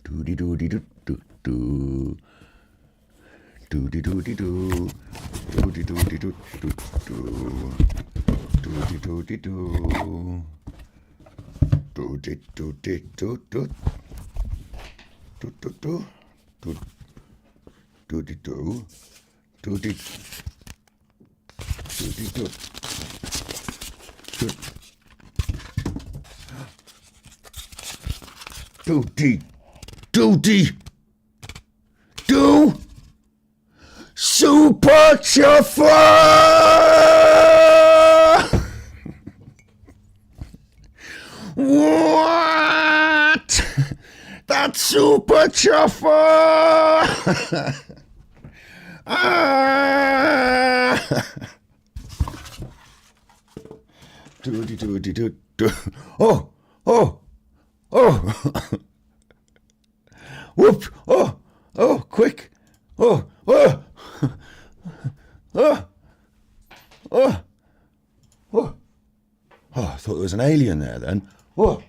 Doody doody doo doo doo. Doody doody doo. Doody doody doo doo doo. Doody doody doo. Doody doody doo doo. Doo doo doo. Doody doo. Doody. Doody doo. Doody. Doody. Do. Super Chuffer! What? That's Super Chuffer! Doody doody doo doo. Oh! Oh! Oh! Whoop! Oh! Oh! Quick! Oh! Oh! Oh! Oh! Oh! Oh! I thought there was an alien there then. Oh!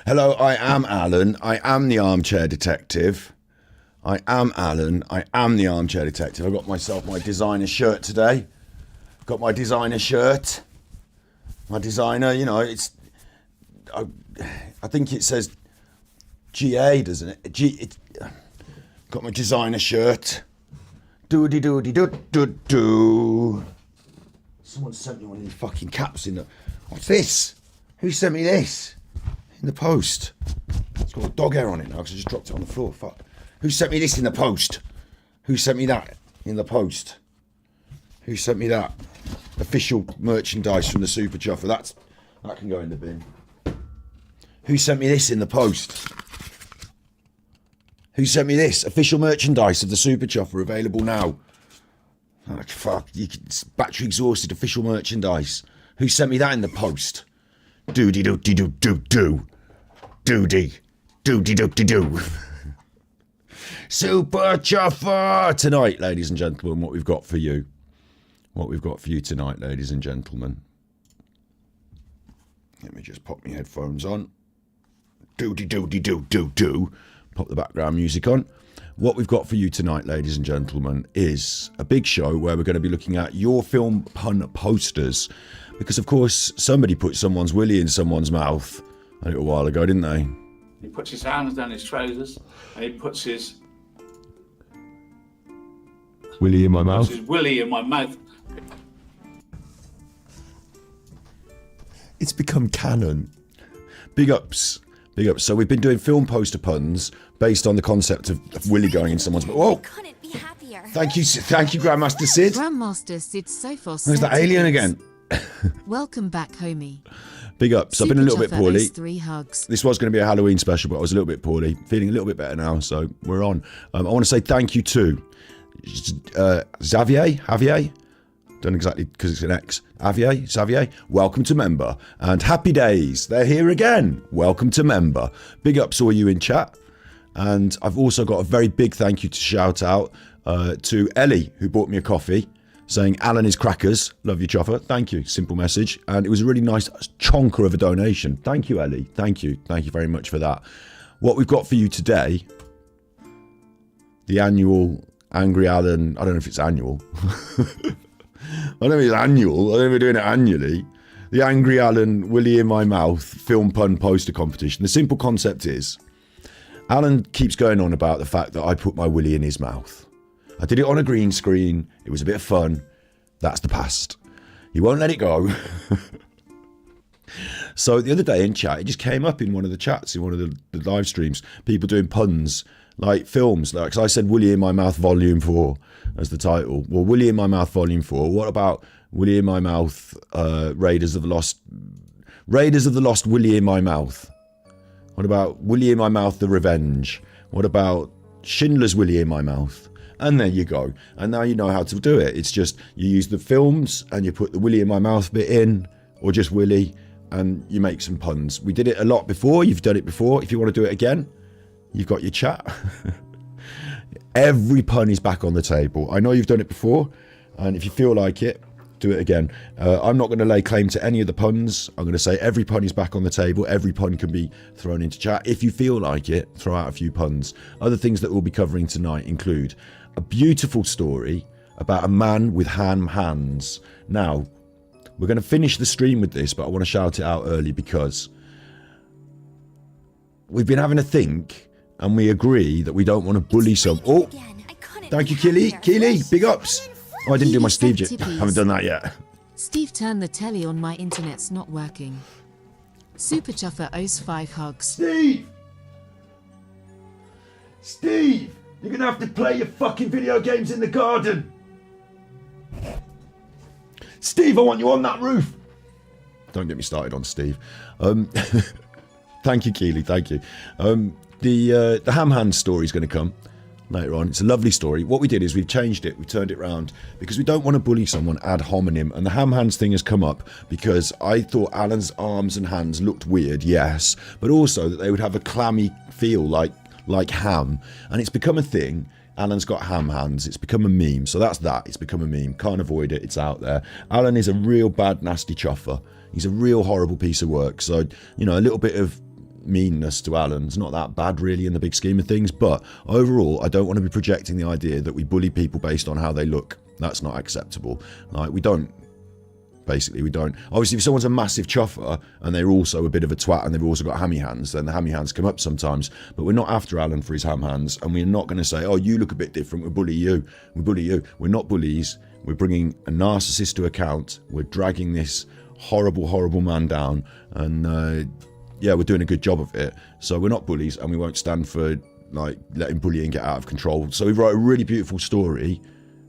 Hello, I am Alan. I am the armchair detective. I am Alan. I am the armchair detective. I got myself my designer shirt today. Got my designer shirt. My designer, you know, it's. I think it says GA, doesn't it? Got my designer shirt. Doody doody doo doo doo. Someone sent me one of these fucking caps in the. What's this? Who sent me this? In the post. It's got dog hair on it now because I just dropped it on the floor. Fuck. Who sent me this in the post? Who sent me that in the post? Who sent me that? Official merchandise from the Super Chuffer. That can go in the bin. Who sent me this in the post? Who sent me this? Official merchandise of the Super Chuffer available now. Oh, fuck. Battery exhausted official merchandise. Who sent me that in the post? Doody doody doo doo doo. Doody. Doody doody doo. Super Chuffer! Tonight, ladies and gentlemen, what we've got for you. What we've got for you tonight, ladies and gentlemen. Let me just pop my headphones on. Doody doody doo doo doo. Pop the background music on. What we've got for you tonight, ladies and gentlemen, is a big show where we're going to be looking at your film pun posters. Because, of course, somebody put someone's willy in someone's mouth a little while ago, didn't they? He puts his hands down his trousers and he puts his willy in my mouth. His willy in my mouth. It's become canon. Big ups. Big ups. So we've been doing film poster puns based on the concept of willy going in someone's mouth. Whoa! Couldn't be happier. Thank you, Grandmaster Sid. Grandmaster Sid Sophos. Where's that alien again? Welcome back, homie. Big ups. I've been a little bit poorly. 3 hugs. This was going to be a Halloween special, but I was a little bit poorly. Feeling a little bit better now, so we're on. I want to say thank you to Xavier. Don't exactly because it's an X. Xavier. Welcome to member. And happy days. They're here again. Welcome to member. Big ups all you in chat. And I've also got a very big thank you to shout out to Ellie, who bought me a coffee, saying Alan is crackers. Love you, Chuffer. Thank you. Simple message. And it was a really nice chonker of a donation. Thank you, Ellie. Thank you. Thank you very much for that. What we've got for you today, the annual Angry Alan, I don't know if it's annual. I don't know if it's annual. I don't know if we're doing it annually. The Angry Alan Willy in my mouth film pun poster competition. The simple concept is, Alan keeps going on about the fact that I put my willy in his mouth. I did it on a green screen. It was a bit of fun. That's the past. He won't let it go. So the other day in chat, it just came up in one of the chats, in one of the live streams, people doing puns, like films. Like, 'cause I said Willy in my mouth volume 4 as the title. Well, Willy in my mouth volume 4. What about Willy in my mouth, Raiders of the Lost Willy in my mouth? What about Willy in my mouth, The Revenge? What about Schindler's Willy in my mouth? And there you go. And now you know how to do it. It's just, you use the films and you put the Willy in my mouth bit in, or just Willy, and you make some puns. We did it a lot before. You've done it before. If you want to do it again, you've got your chat. Every pun is back on the table. I know you've done it before, and if you feel like it, do it again. I'm not going to lay claim to any of the puns. I'm going to say every pun is back on the table. Every pun can be thrown into chat. If you feel like it, throw out a few puns. Other things that we'll be covering tonight include a beautiful story about a man with ham hands. Now, we're going to finish the stream with this, but I want to shout it out early because we've been having a think and we agree that we don't want to bully some. Oh, thank you, Keely, big ups. Oh, I didn't do my Steve yet. Haven't done that yet. Steve turned the telly on, my internet's not working. Super Chuffer owes 5 hugs. Steve, you're going to have to play your fucking video games in the garden. Steve, I want you on that roof. Don't get me started on Steve. Thank you, Keely, thank you. The ham hand story is going to come later on. It's a lovely story. What we did is we've changed it, we turned it round because we don't want to bully someone ad hominem, and the ham hands thing has come up because I thought Alan's arms and hands looked weird, yes, but also that they would have a clammy feel like ham, and it's become a thing. Alan's got ham hands. It's become a meme, so that's that. It's become a meme. Can't avoid it. It's out there. Alan is a real bad, nasty chuffer. He's a real horrible piece of work. So, you know, a little bit of meanness to Alan's not that bad really in the big scheme of things, but overall I don't want to be projecting the idea that we bully people based on how they look. That's not acceptable. Like, we don't. Obviously, if someone's a massive chuffer and they're also a bit of a twat and they've also got hammy hands, then the hammy hands come up sometimes. But we're not after Alan for his ham hands, and we're not going to say, oh, you look a bit different, we'll bully you. We're not bullies. We're bringing a narcissist to account. We're dragging this horrible, horrible man down, and yeah, we're doing a good job of it. So we're not bullies, and we won't stand for like letting bullying get out of control. So we wrote a really beautiful story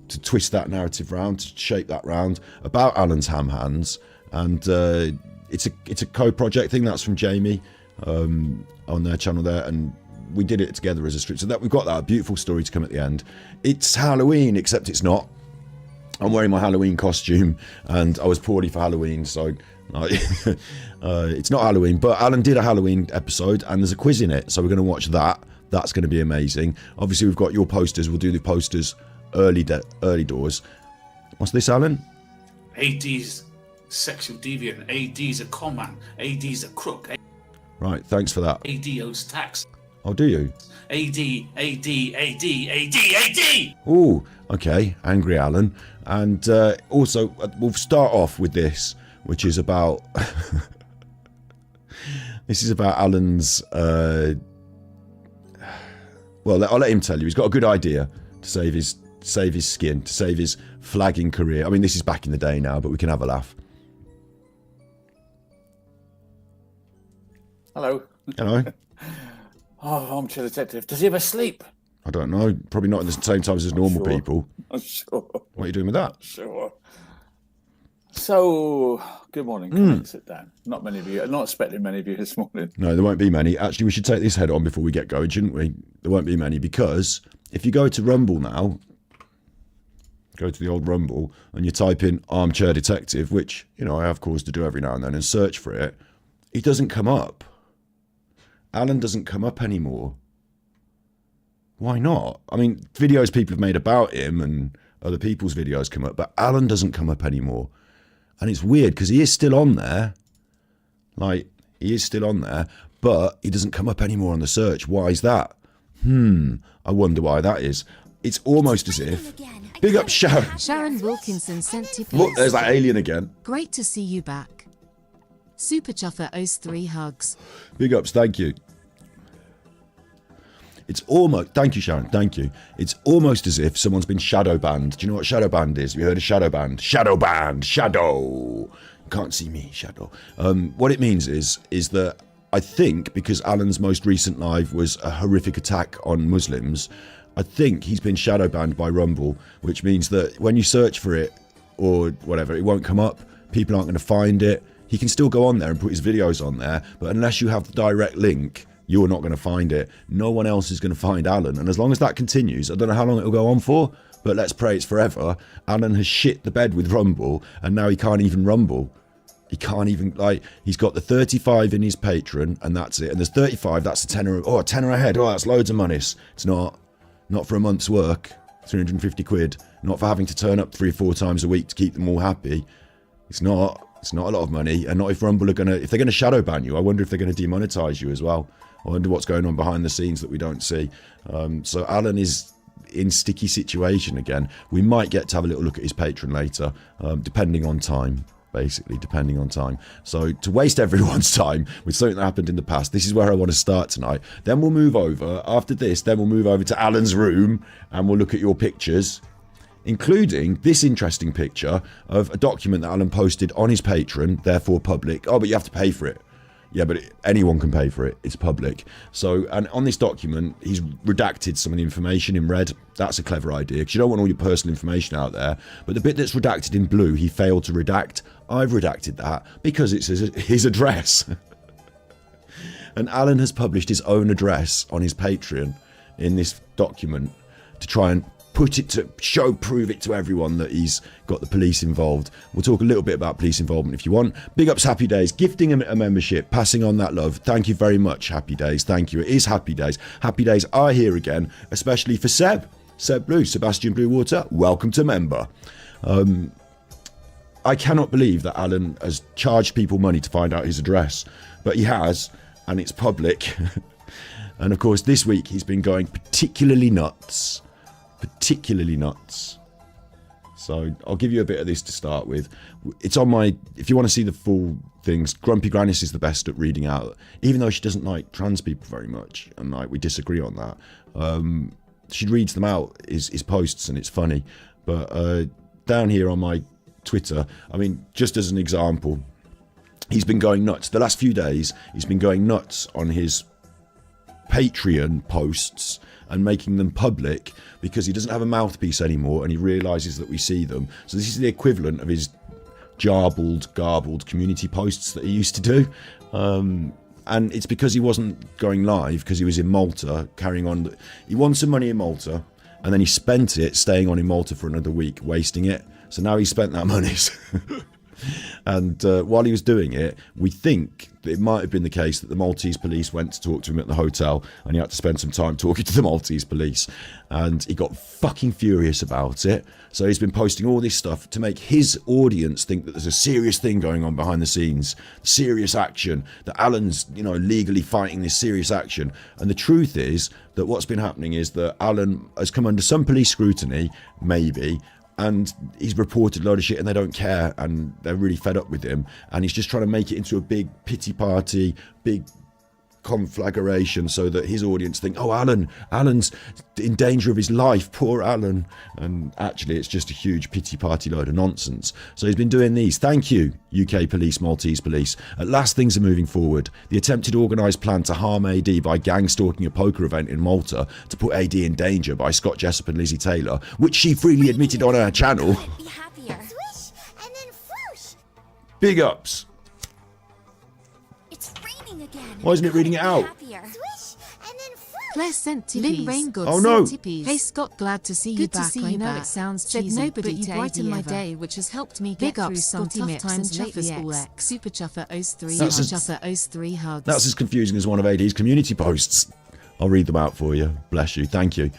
to twist that narrative round, to shape that round about Alan's ham hands, and it's a co-project thing. That's from Jamie on their channel there, and we did it together as a street. So that we've got that beautiful story to come at the end. It's Halloween, except it's not. I'm wearing my Halloween costume, and I was poorly for Halloween, so it's not Halloween. But Alan did a Halloween episode, and there's a quiz in it, so we're going to watch that. That's going to be amazing. Obviously, we've got your posters. We'll do the posters early doors. What's this, Alan? AD's sexual deviant. AD's a con man. AD's a crook. Right, thanks for that. AD owes tax. Oh, do you? AD. Oh, okay. Angry Alan. And also, we'll start off with this, which is about... this is about Alan's... well, I'll let him tell you. He's got a good idea to save his skin, to save his flagging career. I mean, this is back in the day now, but we can have a laugh. Hello. Oh, armchair detective. Does he ever sleep? I don't know. Probably not in the same times as normal people. I'm sure. What are you doing with that? Sure. So, good morning. Come in, sit down. Not many of you. I'm not expecting many of you this morning. No, there won't be many. Actually, we should take this head on before we get going, shouldn't we? There won't be many, because if you go to Rumble now, go to the old Rumble, and you type in armchair detective, which, you know, I have cause to do every now and then, and search for it, he doesn't come up. Alan doesn't come up anymore. Why not? I mean, videos people have made about him and other people's videos come up, but Alan doesn't come up anymore. And it's weird because he is still on there. Like, he is still on there, but he doesn't come up anymore on the search. Why is that? I wonder why that is. It's almost as if... Big up Sharon. Sharon Wilkinson sent tippies. Look, there's that alien again. Great to see you back. Super Chuffer owes 3 hugs. Big ups, thank you. It's almost... Thank you, Sharon, thank you. It's almost as if someone's been shadow banned. Do you know what shadow banned is? Have you heard of shadow banned? Shadow banned. Shadow. You can't see me, shadow. What it means is that I think because Alan's most recent live was a horrific attack on Muslims, I think he's been shadow banned by Rumble, which means that when you search for it or whatever, it won't come up. People aren't going to find it. He can still go on there and put his videos on there, but unless you have the direct link, you're not going to find it. No one else is going to find Alan. And as long as that continues, I don't know how long it'll go on for, but let's pray it's forever. Alan has shit the bed with Rumble, and now he can't even rumble. He can't even, like, he's got the 35 in his Patreon, and that's it. And there's 35, that's a tenner. Oh, a tenner a head. Oh, that's loads of money. It's not for a month's work, 350 quid. Not for having to turn up 3 or 4 times a week to keep them all happy. It's not a lot of money. And not if Rumble are if they're gonna shadow ban you. I wonder if they're gonna demonetize you as well. I wonder what's going on behind the scenes that we don't see. So Alan is in sticky situation again. We might get to have a little look at his Patreon later, depending on time. Basically, depending on time. So to waste everyone's time with something that happened in the past, this is where I want to start tonight. Then we'll move over. After this, then we'll move over to Alan's room and we'll look at your pictures, including this interesting picture of a document that Alan posted on his Patreon, therefore public. Oh, but you have to pay for it. Yeah, but anyone can pay for it. It's public. So, and on this document, he's redacted some of the information in red. That's a clever idea, because you don't want all your personal information out there. But the bit that's redacted in blue, he failed to redact. I've redacted that because it's his address. And Alan has published his own address on his Patreon in this document to try and prove it to everyone that he's got the police involved. We'll talk a little bit about police involvement if you want. Big ups Happy Days, gifting a membership, passing on that love. Thank you very much, Happy Days. Thank you. It is Happy Days. Happy Days are here again, especially for Seb Blue, Sebastian Bluewater. Welcome to member. I cannot believe that Alan has charged people money to find out his address, but he has, and it's public. And of course, this week he's been going particularly nuts. So I'll give you a bit of this to start with. It's on my, if you want to see the full things, Grumpy Grannis is the best at reading out, even though she doesn't like trans people very much, and like we disagree on that. She reads them out, his posts, and it's funny. But down here on my Twitter, I mean, just as an example, he's been going nuts. The last few days, he's been going nuts on his Patreon posts and making them public because he doesn't have a mouthpiece anymore and he realises that we see them. So this is the equivalent of his garbled community posts that he used to do. And it's because he wasn't going live because he was in Malta carrying on. He won some money in Malta and then he spent it staying on in Malta for another week, wasting it. So now he's spent that money. And while he was doing it, we think that it might have been the case that the Maltese police went to talk to him at the hotel and he had to spend some time talking to the Maltese police. And he got fucking furious about it. So he's been posting all this stuff to make his audience think that there's a serious thing going on behind the scenes, serious action, that Alan's, legally fighting this serious action. And the truth is that what's been happening is that Alan has come under some police scrutiny, maybe, and he's reported a load of shit and they don't care and they're really fed up with him, and he's just trying to make it into a big pity party, big conflagration, so that his audience think, oh, Alan's in danger of his life, poor Alan. And actually it's just a huge pity party load of nonsense. So he's been doing these. Thank you, UK police, Maltese police. At last things are moving forward. The attempted organised plan to harm AD by gang stalking a poker event in Malta to put AD in danger by Scott Jessup and Lizzie Taylor, which she freely admitted on her channel. Be happier. Swish and then whoosh. Big ups. It's raining again. Why isn't it reading it out? Happier. Swish and then whoosh. Claire sent tippies. Lynn Raingood Oh, no. sent tippies. Hey Scott, glad to see you back. I know it sounds cheesy, said nobody but you brighten my day, which has helped me get through some tough times lately. Super Chuffer 03, That's Super Chuffer 03 hugs. That's as confusing as one of AD's community posts. I'll read them out for you. Bless you. Thank you.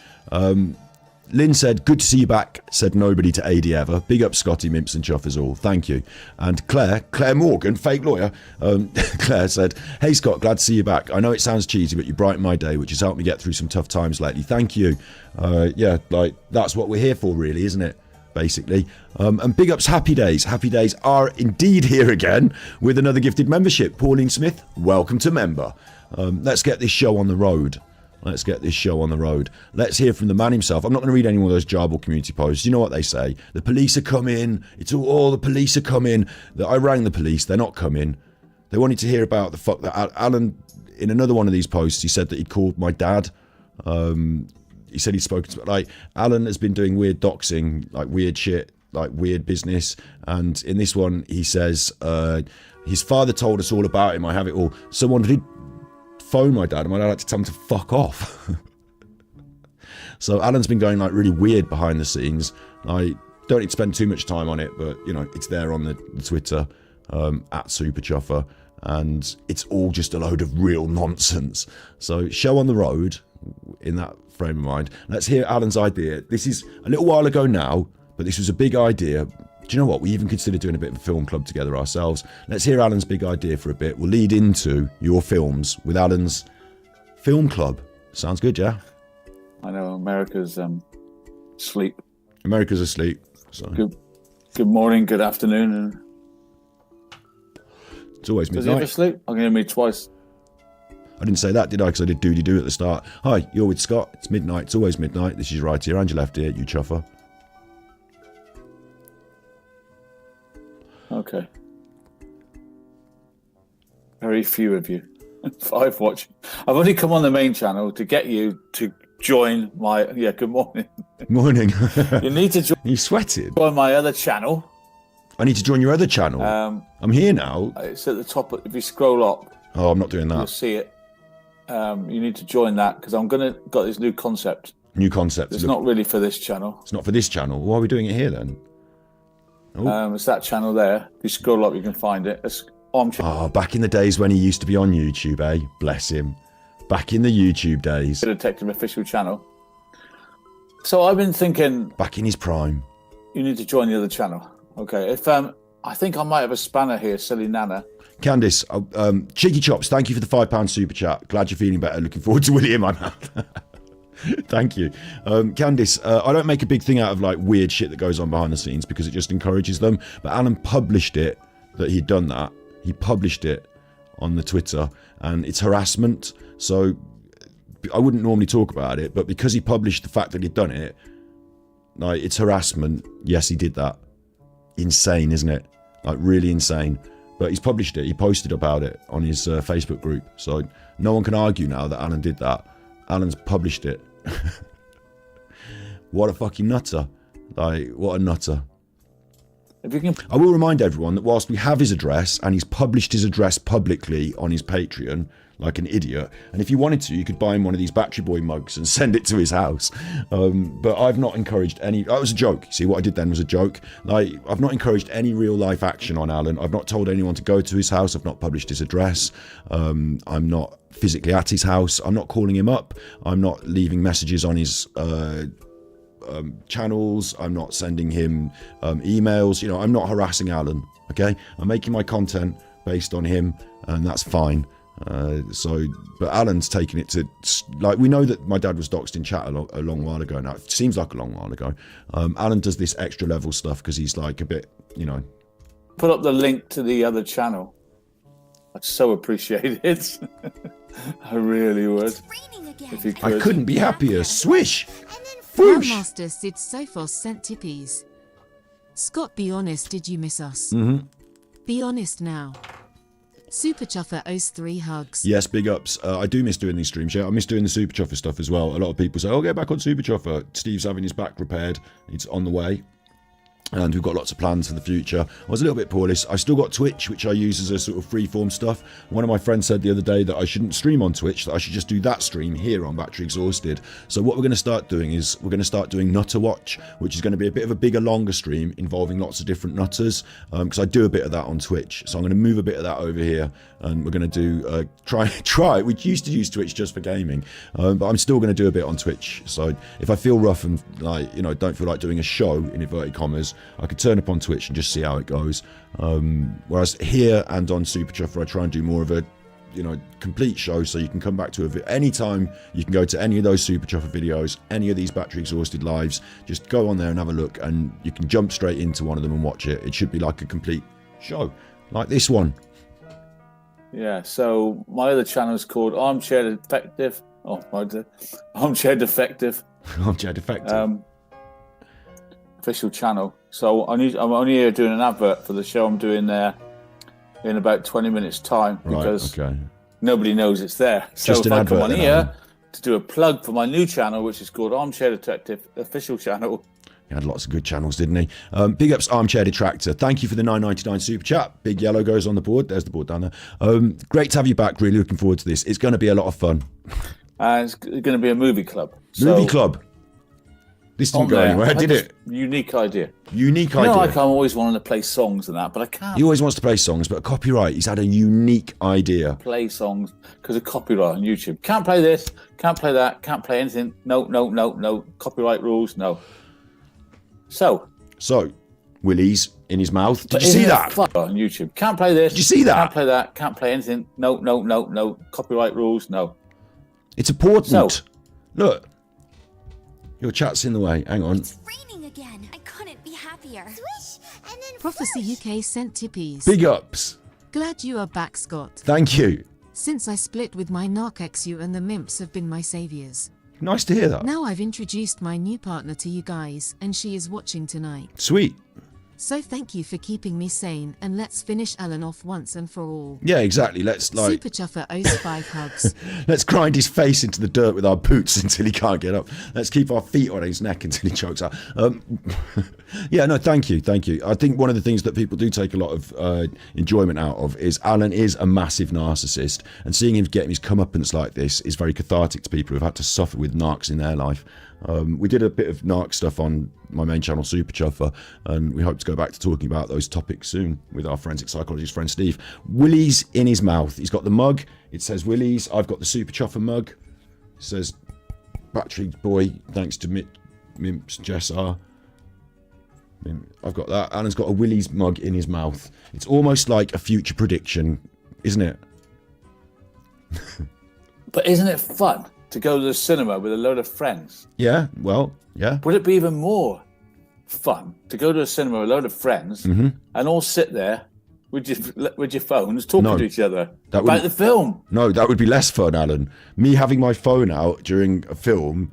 Lynn said, good to see you back, said nobody to AD ever. Big up Scotty, Mimps and Chuffers all. Thank you. And Claire Morgan, fake lawyer, Claire said, hey Scott, glad to see you back. I know it sounds cheesy, but you brighten my day, which has helped me get through some tough times lately. Thank you. Yeah, like, that's what we're here for really, isn't it? Basically. And big ups Happy Days. Happy Days are indeed here again with another gifted membership. Pauline Smith, welcome to member. Let's get this show on the road. Let's hear from the man himself. I'm not going to read any more of those jarble community posts. You know what they say. The police are coming. It's all the police are coming. I rang the police. They're not coming. They wanted to hear about the fuck that Alan, in another one of these posts, he said that he'd called my dad. He said he'd spoken to, like, Alan has been doing weird doxing, like weird shit, like weird business. And in this one, he says, his father told us all about him. I have it all. Someone did phone my dad and my dad had to tell him to fuck off. So Alan's been going like really weird behind the scenes. I don't need to spend too much time on it, but it's there on the Twitter. at Super Chuffer, and it's all just a load of real nonsense. So show on the road, in that frame of mind. Let's hear Alan's idea. This is a little while ago now, but this was a big idea. Do you know what? We even considered doing a bit of a film club together ourselves. Let's hear Alan's big idea for a bit. We'll lead into your films with Alan's film club. Sounds good, yeah? I know America's asleep. America's asleep. So. Good morning, good afternoon. And it's always midnight. Does he ever sleep? I'm going to meet twice. I didn't say that, did I? Because I did doody-doo at the start. Hi, you're with Scott. It's midnight. It's always midnight. This is your right ear and your left ear, you chuffer. Okay. Very few of you. 5 watching. I've only come on the main channel to get you to join my... Yeah, good morning. Morning. You need to join... You sweated? Join my other channel. I need to join your other channel. I'm here now. It's at the top. If you scroll up... Oh, I'm not doing that. You'll see it. You need to join that because I'm got this new concept. New concept. It's not really for this channel. It's not for this channel. Why are we doing it here then? It's that channel there. If you scroll up, you can find it. It's back in the days when he used to be on YouTube, eh? Bless him. Back in the YouTube days. Detective official channel. So I've been thinking. Back in his prime. You need to join the other channel. Okay. If I think I might have a spanner here, silly Nana. Candice, Cheeky Chops, thank you for the £5 super chat. Glad you're feeling better. Looking forward to Willy in my mouth. Thank you. Candice, I don't make a big thing out of like weird shit that goes on behind the scenes because it just encourages them. But Alan published it that he'd done that. He published it on the Twitter and it's harassment. So I wouldn't normally talk about it, but because he published the fact that he'd done it, like it's harassment. Yes, he did that. Insane, isn't it? Like really insane. But he's published it. He posted about it on his Facebook group. So no one can argue now that Alan did that. Alan's published it. What a fucking nutter. Like, what a nutter. If you can... I will remind everyone that whilst we have his address and he's published his address publicly on his Patreon, like an idiot, and if you wanted to, you could buy him one of these Battery Boy mugs and send it to his house. But I've not encouraged any... That was a joke. See, what I did then was a joke. Like, I've not encouraged any real-life action on Alan. I've not told anyone to go to his house. I've not published his address. I'm not physically at his house. I'm not calling him up. I'm not leaving messages on his... channels. I'm not sending him emails. You know, I'm not harassing Alan. Okay, I'm making my content based on him, and that's fine. But Alan's taken it to, like, we know that my dad was doxed in chat a long while ago now. It seems like a long while ago. Alan does this extra level stuff because he's like a bit, you know. Put up the link to the other channel. I'd so appreciate it. I really would. It's raining again. If you could. I couldn't be happier. Swish. Whoosh. Grandmaster Sid Sophos sent tippies. Scott, be honest, did you miss us? Mm-hmm. Be honest now. Super Chuffer owes 3 hugs. Yes, big ups. I do miss doing these streams. Yeah, I miss doing the Super Chuffer stuff as well. A lot of people say, oh, get back on Super Chuffer. Steve's having his back repaired. It's on the way. And we've got lots of plans for the future. I was a little bit poorless. I still got Twitch, which I use as a sort of freeform stuff. One of my friends said the other day that I shouldn't stream on Twitch, that I should just do that stream here on Battery Exhausted. So what we're going to start doing is we're going to start doing Nutter Watch, which is going to be a bit of a bigger, longer stream involving lots of different nutters, because I do a bit of that on Twitch. So I'm going to move a bit of that over here, and we're going to do try. We used to use Twitch just for gaming, but I'm still going to do a bit on Twitch. So if I feel rough and like, you know, don't feel like doing a show in inverted commas, I could turn up on Twitch and just see how it goes. Whereas here and on Super Chuffer, I try and do more of a, you know, complete show, so you can come back to it anytime. You can go to any of those Super Chuffer videos, any of these Battery Exhausted lives, just go on there and have a look, and you can jump straight into one of them and watch it. It should be like a complete show, like this one. Yeah, so my other channel is called Armchair Defective. Oh, Armchair Defective. Armchair Defective. Official channel. So I'm only here doing an advert for the show I'm doing there in about 20 minutes time, because nobody knows it's there. So just if I come on then, here to do a plug for my new channel, which is called Armchair Detective Official Channel. He had lots of good channels, didn't he? Big ups, Armchair Detractor. Thank you for the $9.99 super chat. Big yellow goes on the board. There's the board down there. Great to have you back. Really looking forward to this. It's going to be a lot of fun. It's going to be a movie club. Movie club. This didn't go anywhere, did it? Unique idea. Unique idea. Like I'm always wanting to play songs and that, but I can't. He always wants to play songs, but copyright. He's had a unique idea. Play songs because of copyright on YouTube. Can't play this. Can't play that. Can't play anything. No. Copyright rules. No. So, Willy's in his mouth. Did you see that? On YouTube. Can't play this. Did you see that? Can't play that. Can't play anything. No. Copyright rules. No. It's important. Look. Your chat's in the way. Hang on. It's raining again. I couldn't be happier. Swish and then Prophecy UK sent tippies. Big ups. Glad you are back, Scott. Thank you. Since I split with my narc ex, you and the Mimps have been my saviors. Nice to hear that. Now I've introduced my new partner to you guys, and she is watching tonight. Sweet. So thank you for keeping me sane, and let's finish Alan off once and for all. Yeah, exactly. Let's Super Chuffer owes 5 hugs. Let's grind his face into the dirt with our boots until he can't get up. Let's keep our feet on his neck until he chokes out. Yeah, no, thank you. I think one of the things that people do take a lot of enjoyment out of is Alan is a massive narcissist, and seeing him get his comeuppance like this is very cathartic to people who've had to suffer with narcs in their life. We did a bit of narc stuff on my main channel, Super Chuffer, and we hope to go back to talking about those topics soon with our forensic psychologist friend Steve. Willy's in his mouth. He's got the mug. It says Willy's. I've got the Super Chuffer mug. It says Battery Boy, thanks to Mimps Jess R. I've got that. Alan's got a Willy's mug in his mouth. It's almost like a future prediction, isn't it? But isn't it fun to go to the cinema with a load of friends? Yeah, well, yeah. Would it be even more fun to go to a cinema with a load of friends and all sit there with your phones talking to each other about the film? No, that would be less fun, Alan. Me having my phone out during a film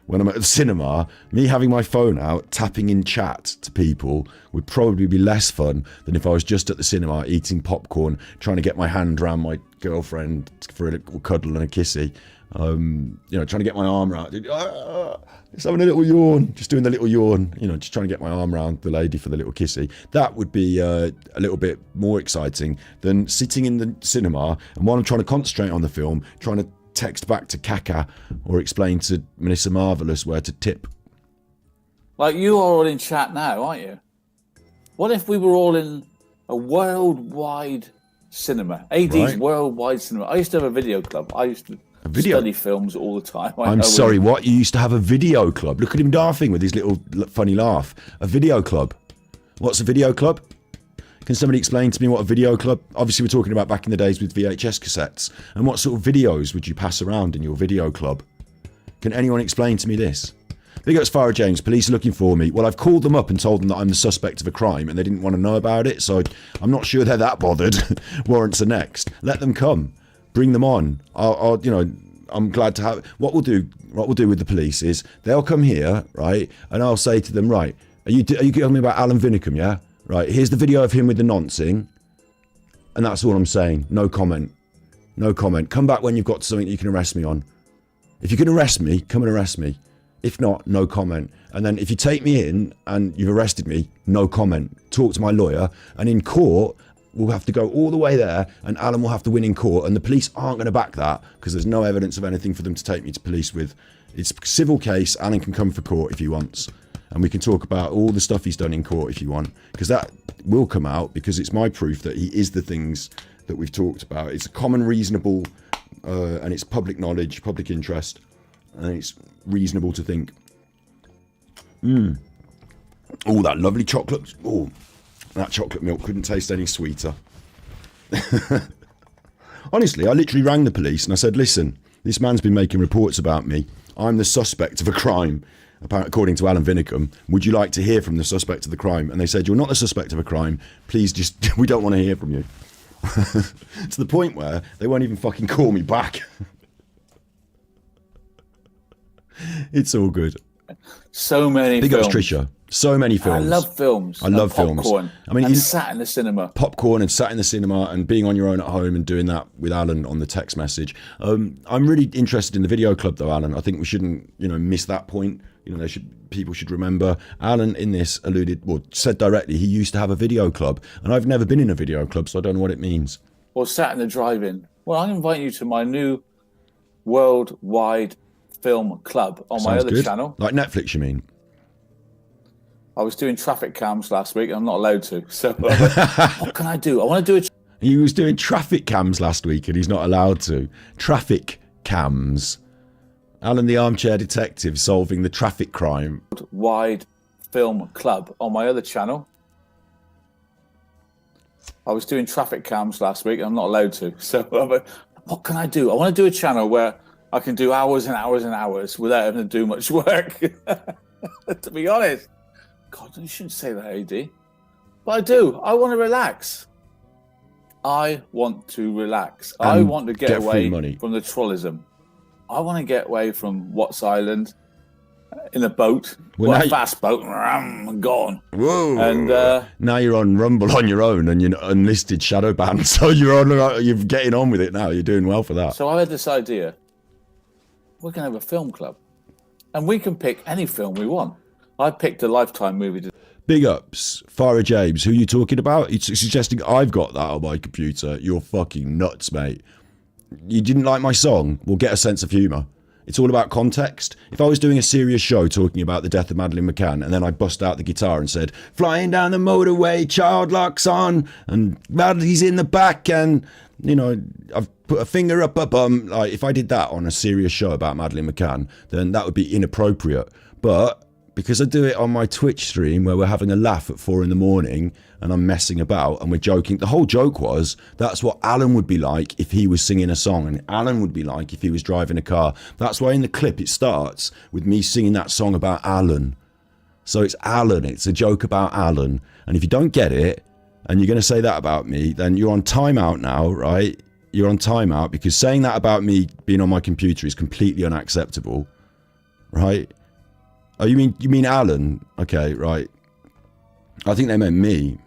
when I'm at the cinema, me having my phone out, tapping in chat to people would probably be less fun than if I was just at the cinema eating popcorn, trying to get my hand around my girlfriend for a little cuddle and a kissy. Trying to get my arm around, just having a little yawn, just doing the little yawn, just trying to get my arm around the lady for the little kissy. That would be a little bit more exciting than sitting in the cinema and while I'm trying to concentrate on the film, trying to text back to Kaka or explain to Melissa Marvelous where to tip. Like you are all in chat now, aren't you? What if we were all in a worldwide cinema? AD's worldwide cinema. I used to have a video club. I used to study films all the time. I'm sorry, what? You used to have a video club? Look at him laughing with his little funny laugh. A video club? What's a video club? Can somebody explain to me what a video club? Obviously, we're talking about back in the days with VHS cassettes. And what sort of videos would you pass around in your video club? Can anyone explain to me this? Big ups, Farah James. Police are looking for me. Well, I've called them up and told them that I'm the suspect of a crime, and they didn't want to know about it. So I'm not sure they're that bothered. Warrants are next. Let them come. Bring them on. I'm glad to have. What we'll do with the police is they'll come here, right, and I'll say to them, right, are you telling me about Alan Vinicum, yeah? Right, here's the video of him with the noncing, and that's all I'm saying. No comment. No comment. Come back when you've got something that you can arrest me on. If you can arrest me, come and arrest me. If not, no comment. And then if you take me in and you've arrested me, no comment. Talk to my lawyer, and in court, we'll have to go all the way there, and Alan will have to win in court, and the police aren't going to back that because there's no evidence of anything for them to take me to police with. It's a civil case. Alan can come for court if he wants, and we can talk about all the stuff he's done in court if you want, because that will come out because it's my proof that he is the things that we've talked about. It's a common, reasonable, and it's public knowledge, public interest, and it's reasonable to think. Oh, that lovely chocolate. Oh, that chocolate milk couldn't taste any sweeter. Honestly, I literally rang the police and I said, listen, this man's been making reports about me. I'm the suspect of a crime, according to Alan Vinicum. Would you like to hear from the suspect of the crime? And they said, you're not the suspect of a crime. Please just, we don't want to hear from you. To the point where they won't even fucking call me back. It's all good. So many Big films. ups, Trisha. So many films. I love films. I love films. I mean, sat in the cinema. Popcorn and sat in the cinema and being on your own at home and doing that with Alan on the text message. I'm really interested in the video club though, Alan. I think we shouldn't, miss that point. People should remember Alan in this said directly he used to have a video club, and I've never been in a video club, so I don't know what it means. Or sat in the drive-in. Well, I'm inviting you to my new worldwide film club on my other channel. Like Netflix, you mean? I was doing traffic cams last week. I'm not allowed to. So what can I do? I want to do a He was doing traffic cams last week and he's not allowed to. Traffic cams. Alan the armchair detective solving the traffic crime. wide film club on my other channel. I was doing traffic cams last week. I'm not allowed to. So what can I do? I want to do a channel where I can do hours and hours and hours without having to do much work. To be honest. God, you shouldn't say that, AD. But I do. I want to relax. I want to relax. And I want to get free away money. from the trollism. I want to get away from Watts Island in a boat. Well, Well, a now- fast boat. I'm gone. Whoa! And now you're on Rumble on your own, and you're unlisted shadow ban. So you're getting on with it now. You're doing well for that. so I had this idea. We're going to have a film club. And we can pick any film we want. I picked a Lifetime movie. Big ups, Farah James. Who are you talking about? It's suggesting I've got that on my computer. You're fucking nuts, mate. You didn't like my song? Well, get a sense of humour. It's all about context. If I was doing a serious show talking about the death of Madeleine McCann, and then I bust out the guitar and said, "Flying down the motorway, child locks on, and Madeleine's in the back, and I've put a finger up a bum." Like, if I did that on a serious show about Madeleine McCann, then that would be inappropriate. But because I do it on my Twitch stream where we're having a laugh at 4 a.m. and I'm messing about and we're joking. The whole joke was that's what Alan would be like if he was singing a song, and Alan would be like if he was driving a car. That's why in the clip it starts with me singing that song about Alan. So it's Alan. It's a joke about Alan. And if you don't get it and you're going to say that about me, then you're on timeout now, right? You're on timeout because saying that about me being on my computer is completely unacceptable, right? Oh, you mean Alan? Okay, right. I think they meant me.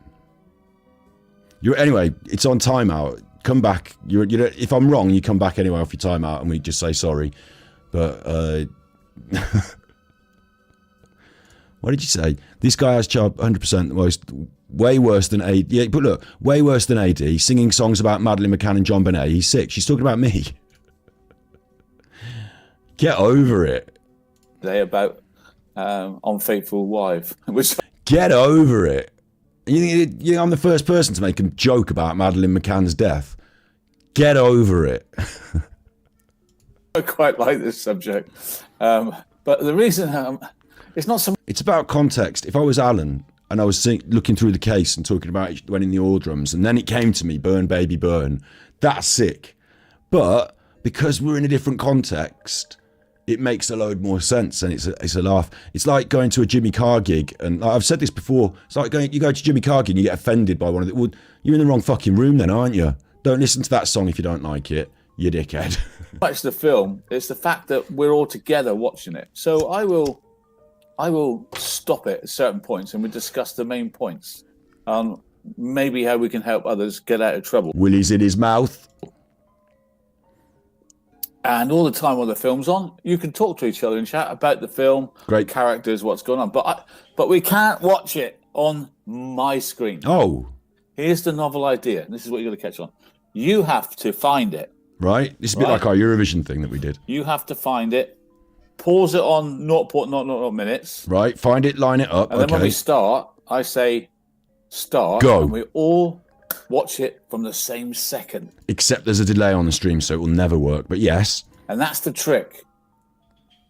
Anyway, it's on timeout. Come back. If I'm wrong, you come back anyway off your timeout, and we just say sorry. But what did you say? This guy has 100% the most. Way worse than AD. Yeah, but look, way worse than AD. Singing songs about Madeleine McCann and John Bonet. He's sick. She's talking about me. Get over it. Today about Unfaithful Wife. Which Get over it. I'm the first person to make a joke about Madeleine McCann's death. Get over it. I quite like this subject. But the reason it's not so It's about context. If I was Alan and I was looking through the case and talking about it winning the oil drums, and then it came to me, burn, baby, burn, that's sick. But because we're in a different context, it makes a load more sense, and it's a laugh. It's like going to a Jimmy Carr gig, and I've said this before. It's like you go to Jimmy Carr gig and you get offended by one of the. Well, you're in the wrong fucking room, then, aren't you? Don't listen to that song if you don't like it, you dickhead. much the film. It's the fact that we're all together watching it. So I will stop it at certain points, and we discuss the main points. Maybe how we can help others get out of trouble. Willy's in his mouth. And all the time while the film's on, you can talk to each other and chat about the film, Great. characters, what's going on. But we can't watch it on my screen. Oh, Here's the novel idea. This is what you're going to catch on. You have to find it. right. This is a bit Right. like our Eurovision thing that we did. You have to find it. Pause it on 0.0 minutes. Right. Find it, line it up. And then when Okay. we start, I say start. Go. And we all watch it from the same second. Except there's a delay on the stream, so it will never work. But yes. And that's the trick.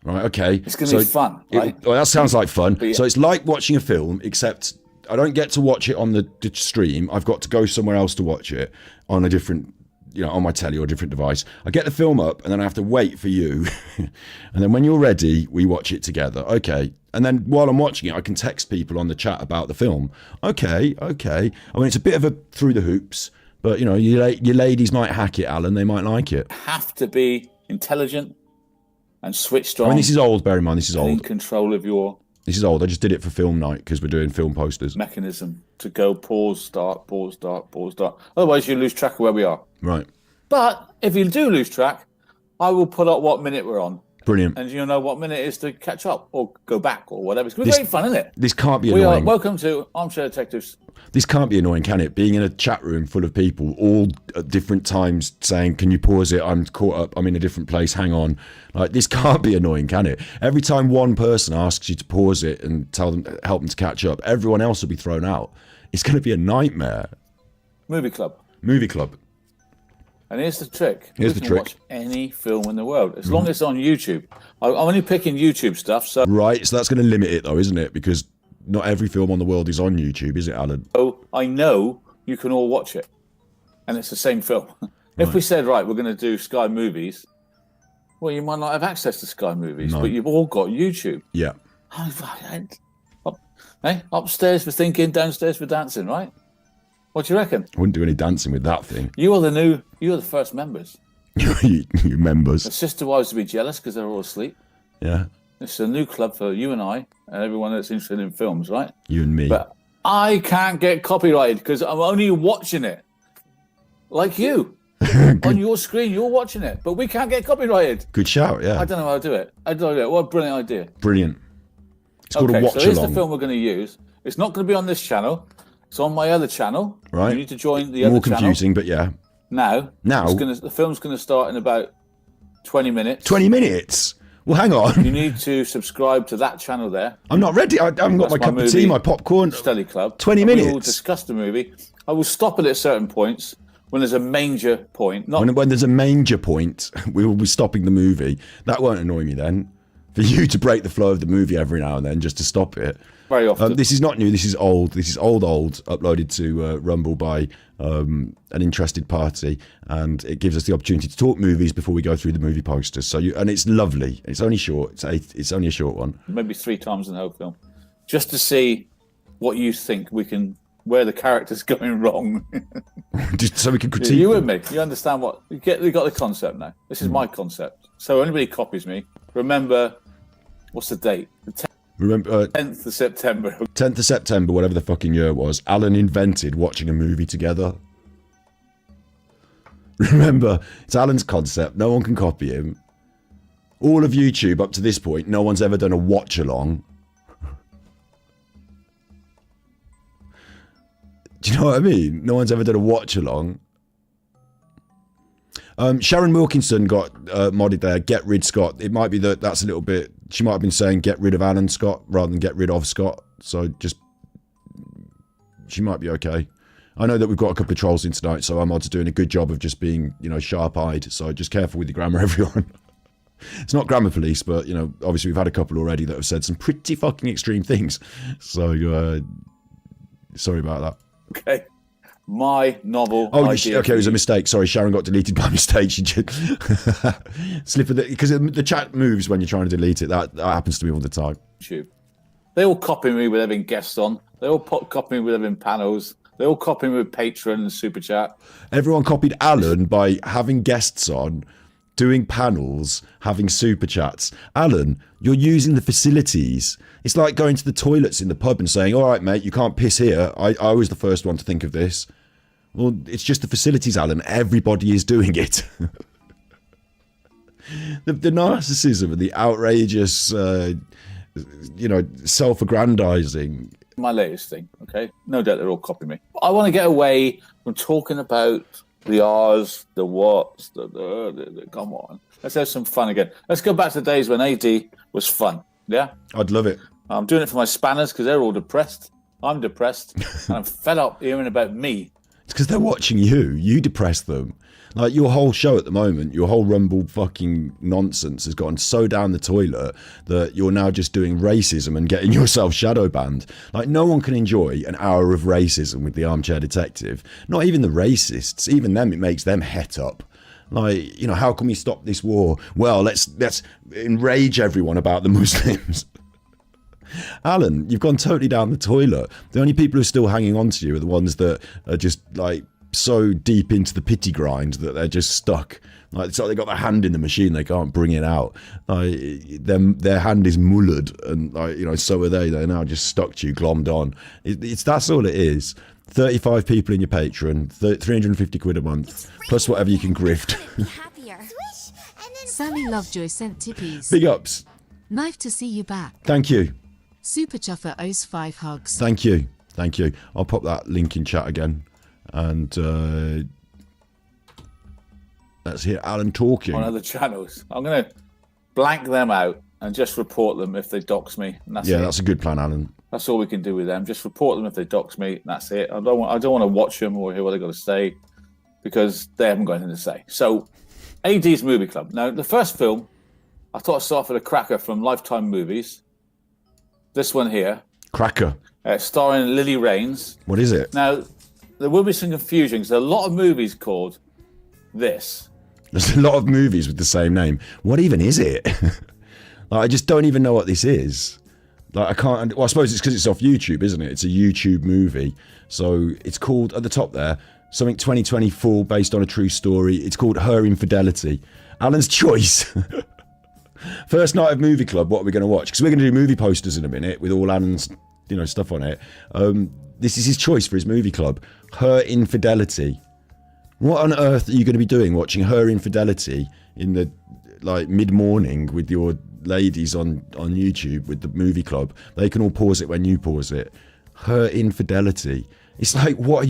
Right, okay. It's going to be fun. Well, that sounds like fun. yeah. So it's like watching a film, except I don't get to watch it on the stream. I've got to go somewhere else to watch it on a different, on my telly or a different device. I get the film up, and then I have to wait for you. And then when you're ready, we watch it together. Okay. And then while I'm watching it, I can text people on the chat about the film. Okay. I mean, it's a bit of a through the hoops, but, your ladies might hack it, Alan. They might like it. Have to be intelligent and switched on. I mean, this is old. Bear in mind, this is and in old. control of your This is old. I just did it for film night because we're doing film posters. mechanism to go pause, start, pause, start, pause, start. Otherwise, you lose track of where we are. Right. But if you do lose track, I will put up what minute we're on. Brilliant. And you'll know what minute it is to catch up or go back or whatever. It's going to be great fun, isn't it? This can't be We are annoying. welcome to Armchair Detectives. This can't be annoying, can it? Being in a chat room full of people, all at different times, saying, "Can you pause it? I'm caught up. I'm in a different place. Hang on." Like, this can't be annoying, can it? Every time one person asks you to pause it and help them to catch up, everyone else will be thrown out. It's going to be a nightmare. Movie club. Movie club. And here's the trick. Here's we the can trick. watch any film in the world, as long as it's on YouTube. I'm only picking YouTube stuff, so Right, so that's going to limit it, though, isn't it? Because not every film on the world is on YouTube, is it, Alan? I know you can all watch it. And it's the same film. If we said, right, we're going to do Sky Movies, well, you might not have access to Sky Movies, No. but you've all got YouTube. Yeah. Upstairs for thinking, downstairs for dancing, right? What do you reckon? I wouldn't do any dancing with that thing. You're the first members. you members. The sister wives to be jealous because they're all asleep. Yeah. It's a new club for you and I and everyone that's interested in films, right? You and me. But I can't get copyrighted because I'm only watching it. Like you. On your screen, you're watching it. But we can't get copyrighted. Good shout, yeah. I don't know how to do it. What a brilliant idea. Brilliant. It's called a So watch here's along. the film we're going to use. It's not going to be on this channel. It's on my other channel. Right. You need to join the More other channel. confusing, but yeah. Now. Now? The film's going to start in about 20 minutes. 20 minutes? Well, hang on. You need to subscribe to that channel there. I'm not ready. I haven't got That's my cup of tea, movie, my popcorn. Study Club. 20 And We will minutes? discuss the movie. I will stop it at certain points when there's a manger point. Not When there's a manger point, we will be stopping the movie. That won't annoy me then. For you to break the flow of the movie every now and then just to stop it. very often. This is not new. This is old. This is old, uploaded to Rumble by an interested party. And it gives us the opportunity to talk movies before we go through the movie posters. And it's lovely. It's only short. It's only a short one. Maybe 3 times in the whole film. Just to see what you think where the character's going wrong. Just so we can critique You them. and me. You understand you got the concept now. This is my concept. So anybody copies me, remember, what's the date? The Remember, 10th of September. 10th of September, whatever the fucking year was, Alan invented watching a movie together. Remember, it's Alan's concept. No one can copy him. All of YouTube up to this point, no one's ever done a watch along. Do you know what I mean? No one's ever done a watch along. Sharon Wilkinson got modded there. Get rid Scott. It might be that's a little bit. She might have been saying get rid of Alan Scott rather than get rid of Scott. So she might be okay. I know that we've got a couple of trolls in tonight, so our mod's doing a good job of just being, sharp-eyed. So just careful with your grammar, everyone. It's not grammar police, but obviously we've had a couple already that have said some pretty fucking extreme things. So sorry about that. Okay. My novel. Oh, idea okay, it was a mistake. Sorry, Sharon got deleted by mistake. She did. Slip of because the chat moves when you're trying to delete it. That happens to me all the time. YouTube. They all copy me with having guests on. They all copy me with having panels. They all copy me with Patreon and Super Chat. Everyone copied Alan by having guests on, doing panels, having super chats. Alan, you're using the facilities. It's like going to the toilets in the pub and saying, all right, mate, you can't piss here. I was the first one to think of this. Well, it's just the facilities, Alan. Everybody is doing it. the narcissism and the outrageous, self-aggrandizing. My latest thing, okay? No doubt they're all copying me. I want to get away from talking about the R's, the what's, the come on. Let's have some fun again. Let's go back to the days when AD was fun, yeah? I'd love it. I'm doing it for my spanners because they're all depressed. I'm depressed. And I'm fed up hearing about me. It's because they're watching you. You depress them. Like, your whole show at the moment, your whole Rumble fucking nonsense has gone so down the toilet that you're now just doing racism and getting yourself shadow banned. Like, no one can enjoy an hour of racism with the Armchair Detective. Not even the racists. Even them, it makes them het up. Like, how can we stop this war? Well, let's enrage everyone about the Muslims. Alan, you've gone totally down the toilet. The only people who are still hanging on to you are the ones that are just, like, so deep into the pity grind that they're just stuck. Like, it's like they got their hand in the machine, they can't bring it out. Like, their hand is mullered, and so are they. They're now just stuck to you, glommed on. That's all it is. 35 people in your Patreon, 350 quid a month, plus whatever you can grift. Happier. Swish, and then Sally Lovejoy sent tippies. Big ups. Nice to see you back. Thank you. Super Chuffer owes 5 hugs. Thank you. Thank you. I'll pop that link in chat again. And let's hear Alan talking. On other channels. I'm going to blank them out and just report them if they dox me. And that's it. That's a good plan, Alan. That's all we can do with them. Just report them if they dox me. And that's it. I don't want to watch them or hear what they've got to say because they haven't got anything to say. So, AD's Movie Club. Now, the first film, I thought I'd start with a cracker from Lifetime Movies. This one here. Cracker. Starring Lily Raines. What is it? Now, there will be some confusion because there are a lot of movies called this. There's a lot of movies with the same name. What even is it? I just don't even know what this is. I can't. Well, I suppose it's because it's off YouTube, isn't it? It's a YouTube movie. So it's called, at the top there, something 2024 based on a true story. It's called Her Infidelity. Alan's choice. First night of movie club, what are we going to watch? Because we're going to do movie posters in a minute with all Alan's, stuff on it. This is his choice for his movie club. Her Infidelity. What on earth are you going to be doing watching Her Infidelity in the mid-morning with your ladies on YouTube with the movie club? They can all pause it when you pause it. Her Infidelity. It's like, what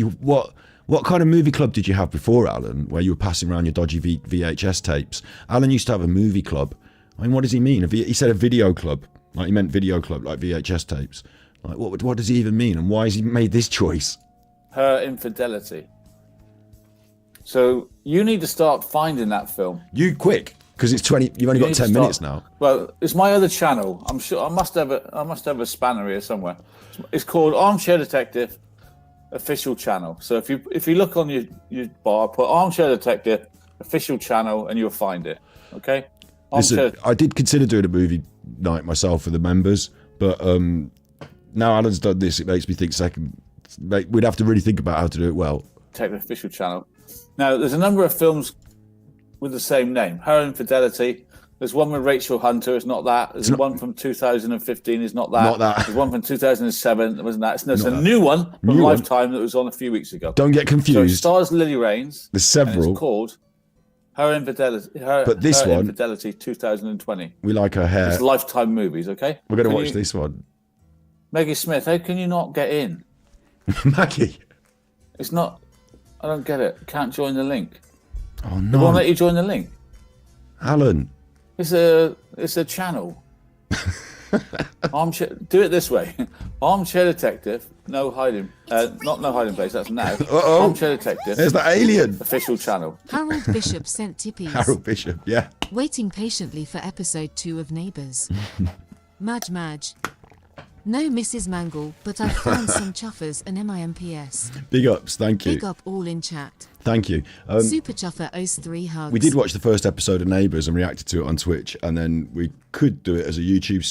kind of movie club did you have before, Alan, where you were passing around your dodgy VHS tapes? Alan used to have a movie club. I mean, what does he mean? He said a video club. Like, he meant video club, like VHS tapes. Like, what does he even mean? And why has he made this choice? Her Infidelity. So you need to start finding that film. You quick, because it's 20. You've only got 10 minutes now. Well, it's my other channel. I'm sure I must have a spanner here somewhere. It's called Armchair Detective Official Channel. So if you look on your bar, put Armchair Detective Official Channel, and you'll find it. Okay. Listen, I did consider doing a movie night myself for the members, but now Alan's done this, it makes me think we'd have to really think about how to do it well. Detective Official Channel. Now, there's a number of films with the same name. Her Infidelity. There's one with Rachel Hunter. It's not that. There's one from 2015. It's not that. Not that. There's one from 2007. It wasn't that. There's a new one from Lifetime that was on a few weeks ago. Don't get confused. So it stars Lily Raines. There's several. It's called Her Infidelity. But this Her one, Infidelity 2020. We like her hair. It's Lifetime Movies, okay? We're going to watch this one. Maggie Smith, how can you not get in? Maggie. It's not... I don't get it. Can't join the link. Oh, no. They won't let you join the link. Alan. It's a channel. Armchair. Do it this way. Armchair Detective. No hiding. Not no hiding place. That's now. Uh-oh. Armchair Detective. There's the alien. Official channel. Harold Bishop sent tippies. Harold Bishop, yeah. Waiting patiently for episode 2 of Neighbours. Madge. No Mrs. Mangle, but I found some chuffers and MIMPS. Big ups, thank you. Big up all in chat. Thank you. Super Chuffer owes 3 hugs. We did watch the first episode of Neighbours and reacted to it on Twitch, and then we could do it as a YouTube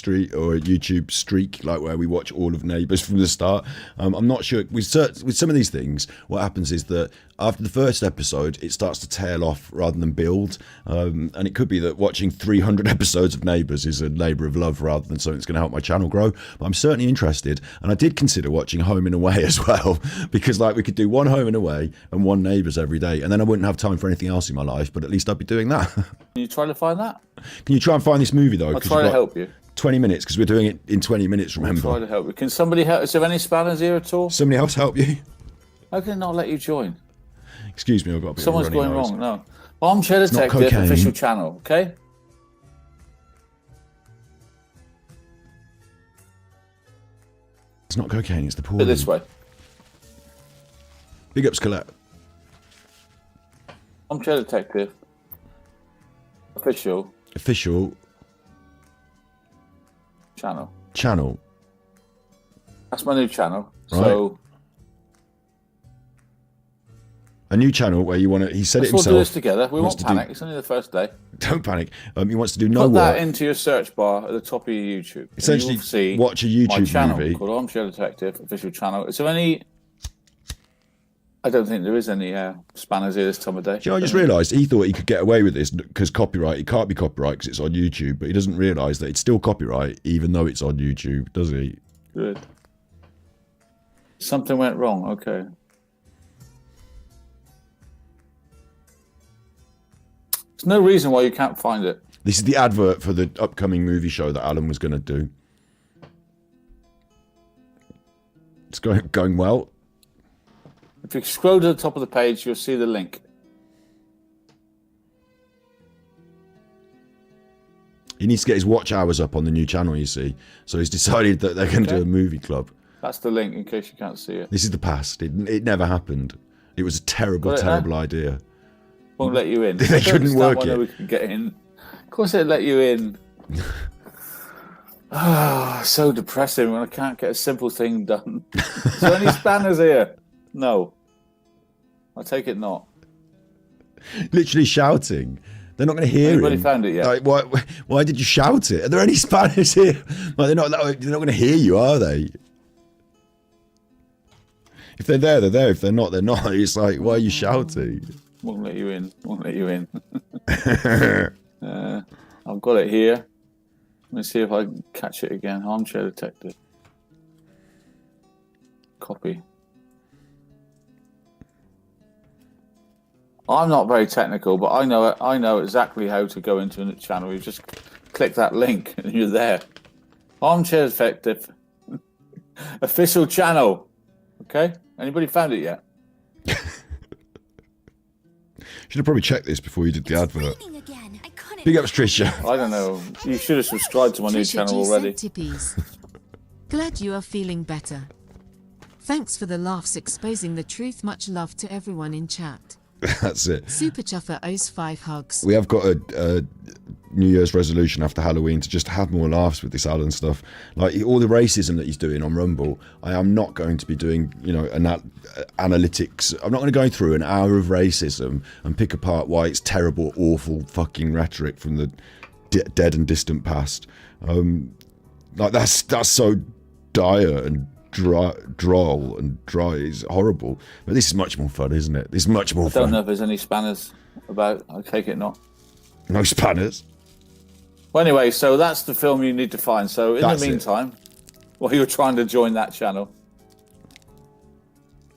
streak, like where we watch all of Neighbours from the start. I'm not sure. With some of these things, what happens is that after the first episode, it starts to tail off rather than build, and it could be that watching 300 episodes of Neighbours is a labour of love rather than something that's going to help my channel grow. But I'm certainly interested, and I did consider watching Home and Away as well, because we could do one Home and Away and one Neighbours every day, and then I wouldn't have time for anything else in my life, but at least I'd be doing that. Can you try to find that? Can you try and find this movie though? I'll try to help you. 20 minutes, because we're doing it in 20 minutes, remember? I'll try to help you. Can somebody help? Is there any spanners here at all? Somebody else help you? How can I not let you join? Excuse me, I've got a bit Someone's of a runny going nose. wrong. No. Armchair Detective Official Channel, okay? It's not cocaine, it's the pool. Put it this way. Big ups, Colette. Armchair Detective Official Channel. That's my new channel. Right. So a new channel where you want to. He said it we'll himself. do this together. We won't panic. It's only the first day. Don't panic. He wants to do no Put work. that into your search bar at the top of your YouTube. Essentially, and you'll see watch a YouTube my channel movie called Armchair Detective Official Channel. Is there any? I don't think there is any spanners here this time of day. I just realised he thought he could get away with this because copyright. It can't be copyright because it's on YouTube, but he doesn't realise that it's still copyright even though it's on YouTube, does he? Good. Something went wrong. Okay. There's no reason why you can't find it. This is the advert for the upcoming movie show that Alan was going to do. It's going well. If you scroll to the top of the page, you'll see the link. He needs to get his watch hours up on the new channel, you see. So he's decided that they're going to do a movie club. That's the link, in case you can't see it. This is the past. It never happened. It was a terrible, terrible idea. Won't let you in. They couldn't work it. We can get in. Of course they'd let you in. So depressing when I can't get a simple thing done. Is there any spanners here? No. I take it not. Literally shouting. They're not going to hear Anybody him. found it yet? Like, why did you shout it? Are there any spanners here? Like, they're not going to hear you, are they? If they're there, they're there. If they're not, they're not. It's like, why are you shouting? Won't let you in. Won't let you in. I've got it here. Let me see if I can catch it again. Armchair detective. Copy. I'm not very technical, but I know exactly how to go into a channel. You just click that link and you're there. Armchair detective. Official channel. Okay? Anybody found it yet? Should have probably checked this before you did the advert. Raining again. I couldn't Big ups, Trisha. I don't know. You should have subscribed to my new Trisha channel G already. sent tippies. Glad you are feeling better. Thanks for the laughs exposing the truth. Much love to everyone in chat. That's it. Super Chuffer owes 5 hugs. We have got a New Year's resolution after Halloween to just have more laughs with this Alan stuff. Like all the racism that he's doing on Rumble, I am not going to be doing, analytics. I'm not going to go through an hour of racism and pick apart why it's terrible, awful fucking rhetoric from the dead and distant past. That's so dire and droll and dry. Is horrible. But this is much more fun, isn't it? This is much more I fun. don't know if there's any spanners about. I take it not. No spanners. Well, anyway, so that's the film you need to find. So in That's the it. meantime, while you're trying to join that channel,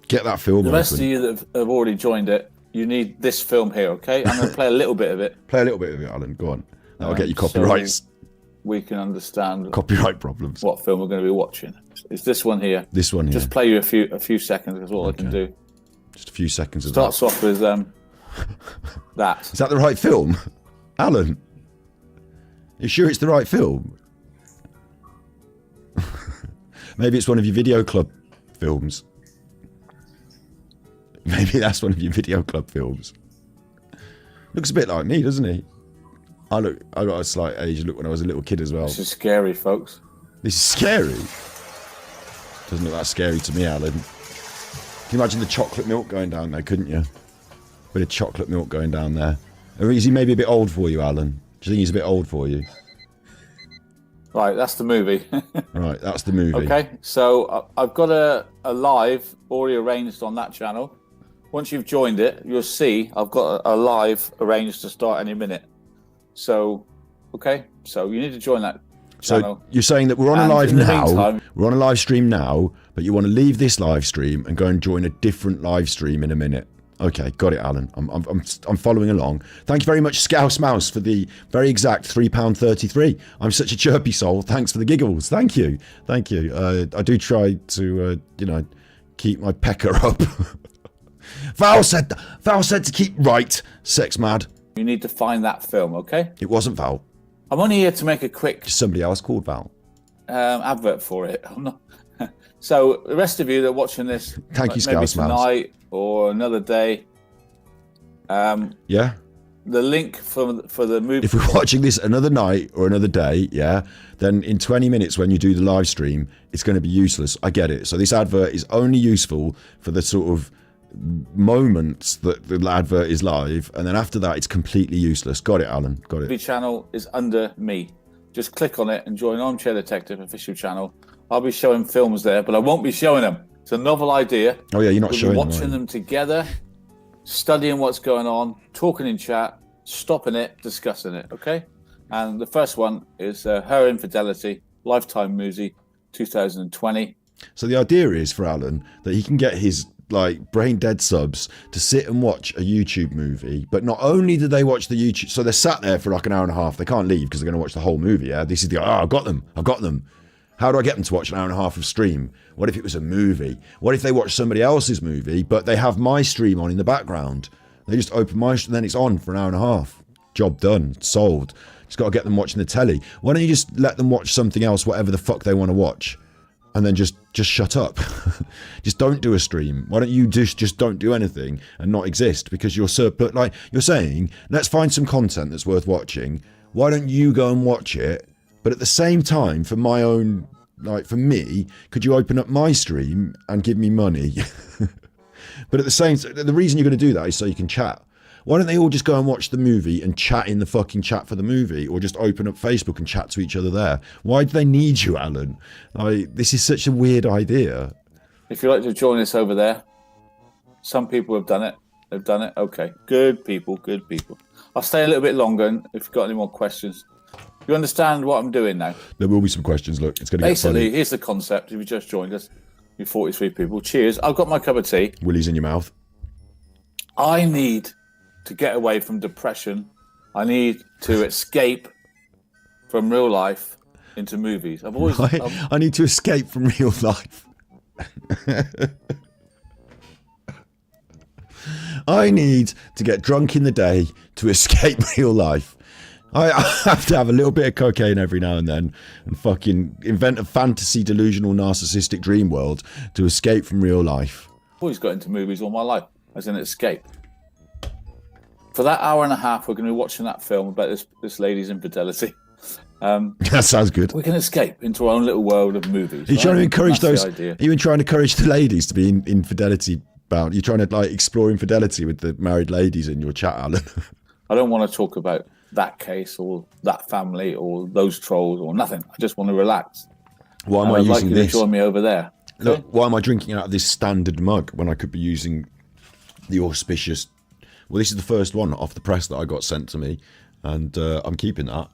Get that film the rest of open. you that have already joined it, you need this film here, okay? I'm going to play a little bit of it. Play a little bit of it, Alan. Go on. That'll get you So copyrights. we can understand Copyright problems. what film we're going to be watching. It's this one here. This one here. Just play you a few seconds. That's all I can do. Just a few seconds of that. Starts off with that. Is that the right film? Alan? You sure it's the right film? Maybe it's one of your video club films. Maybe that's one of your video club films. Looks a bit like me, doesn't he? I got a slight age look when I was a little kid as well. This is scary, folks. This is scary. Doesn't look that scary to me, Alan. Can you imagine the chocolate milk going down there, couldn't you? Bit of chocolate milk going down there. Or is he maybe a bit old for you, Alan? Do you think he's a bit old for you? Right, that's the movie. Right, that's the movie. Okay, so I've got a live already arranged on that channel. Once you've joined it, you'll see I've got a live arranged to start any minute. So, okay, so you need to join that channel. So you're saying that we're on a And live in the now, meantime- we're on a live stream now, but you want to leave this live stream and go and join a different live stream in a minute. Okay, got it, Alan. I'm following along. Thank you very much, Scouse Mouse, for the very exact £3.33. I'm such a chirpy soul. Thanks for the giggles. Thank you. Thank you. I do try to, keep my pecker up. Val said to keep right, sex mad. You need to find that film, okay? It wasn't Val. I'm only here to make a quick Somebody else called Val. advert for it. I'm not. So the rest of you that are watching this, Thank you, maybe Scouse Mouse. tonight or another day, Yeah? the link for the movie. If we're watching this another night or another day, yeah, then in 20 minutes when you do the live stream, it's going to be useless. I get it. So this advert is only useful for the sort of moments that the advert is live, and then after that, it's completely useless. Got it, Alan. Got it. channel is under me. Just click on it and join Armchair Detective official channel. I'll be showing films there, but I won't be showing them. It's a novel idea. Oh yeah, you're not We'll be showing watching them. them together, studying what's going on, talking in chat, stopping it, discussing it. Okay. And the first one is Her Infidelity, Lifetime movie, 2020. So the idea is for Alan that he can get his like brain dead subs to sit and watch a YouTube movie, but not only do they watch the YouTube, so they're sat there for like an hour and a half. They can't leave because they're going to watch the whole movie. Yeah, this is the I've got them. How do I get them to watch an hour and a half of stream? What if it was a movie? What if they watch somebody else's movie, but they have my stream on in the background? They just open my and then it's on for an hour and a half. Job done, solved. Just got to get them watching the telly. Why don't you just let them watch something else, whatever the fuck they want to watch, and then just shut up? Just don't do a stream. Why don't you just don't do anything and not exist? Because but like you're saying, let's find some content that's worth watching. Why don't you go and watch it? But at the same time, for my own, like for me, could you open up my stream and give me money? But at the same time, the reason you're going to do that is so you can chat. Why don't they all just go and watch the movie and chat in the fucking chat for the movie, or just open up Facebook and chat to each other there? Why do they need you, Alan? Like, this is such a weird idea. If you'd like to join us over there, some people have done it. They've done it. Okay, good people. I'll stay a little bit longer, and if you've got any more questions. You understand what I'm doing now? There will be some questions. Look, it's going to get funny. Basically, here's the concept. If you just joined us, you 43 people. Cheers. I've got my cup of tea. Willy's in your mouth. I need to get away from depression. I need to escape from real life into movies. I need to escape from real life. I need to get drunk in the day to escape real life. I have to have a little bit of cocaine every now and then and fucking invent a fantasy, delusional, narcissistic dream world to escape from real life. I've always got into movies all my life as an escape. For that hour and a half, we're going to be watching that film about this lady's infidelity. That sounds good. We can escape into our own little world of movies. Are you trying to encourage those? Are you even trying to encourage the ladies to be infidelity bound? You're trying to like explore infidelity with the married ladies in your chat, Alan? I don't want to talk about that case or that family or those trolls or nothing. I just want to relax. Why am I using like you this? To join me over there. Look, why am I drinking out of this standard mug when I could be using the auspicious? Well, this is the first one off the press that I got sent to me, and I'm keeping that.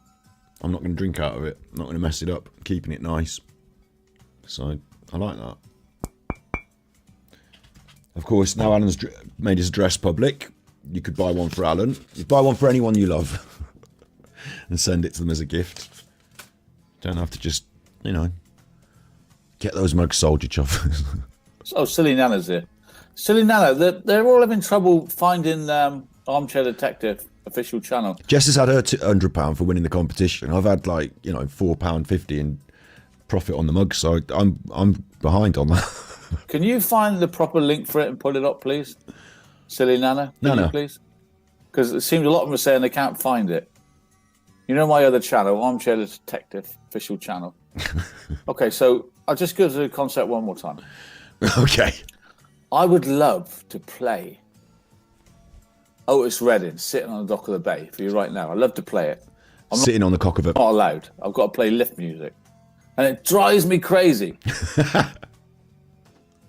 I'm not going to drink out of it. I'm not going to mess it up. I'm keeping it nice. So I like that. Of course, now Alan's made his address public. You could buy one for Alan. You buy one for anyone you love and send it to them as a gift. Don't have to just, get those mugs sold, you chuffers. Oh, Silly Nana's here. Silly Nana, they're all having trouble finding Armchair Detective official channel. Jess has had her £100 for winning the competition. I've had £4.50 in profit on the mug, so I'm behind on that. Can you find the proper link for it and put it up, please? Silly Nana, no. Please? Because it seems a lot of them are saying they can't find it. You know my other channel, Armchair Detective official channel. Okay, so I'll just go to the concept one more time. Okay. I would love to play Otis Redding sitting on the dock of the bay for you right now. I'd love to play it. I'm sitting on the cock of it. Not allowed. I've got to play lift music. And it drives me crazy.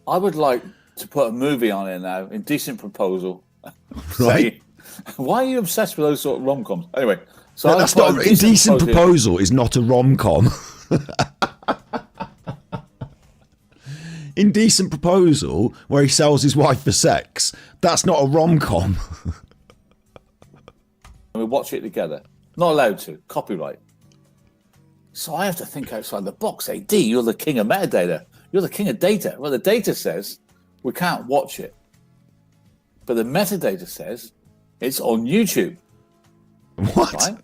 I would like to put a movie on here now, Indecent Proposal. Right. Why are you obsessed with those sort of rom-coms? Anyway, so no, that's not Indecent Proposal is not a rom-com. Indecent Proposal, where he sells his wife for sex, that's not a rom-com. We watch it together. Not allowed to. Copyright. So I have to think outside the box. AD, you're the king of metadata. You're the king of data. Well, the data says we can't watch it. But the metadata says it's on YouTube. What? Right?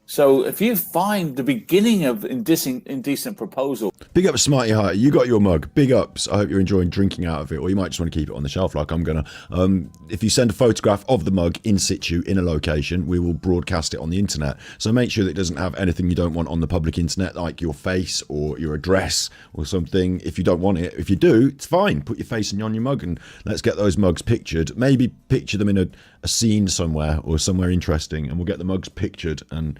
So if you find the beginning of Indecent Proposal... Big up Smarty Heart. You got your mug. Big ups. I hope you're enjoying drinking out of it, or you might just want to keep it on the shelf like I'm going to. If you send a photograph of the mug in situ in a location, we will broadcast it on the internet. So make sure that it doesn't have anything you don't want on the public internet, like your face or your address or something. If you don't want it, if you do, it's fine. Put your face on your mug and let's get those mugs pictured. Maybe picture them in a scene somewhere or somewhere interesting, and we'll get the mugs pictured and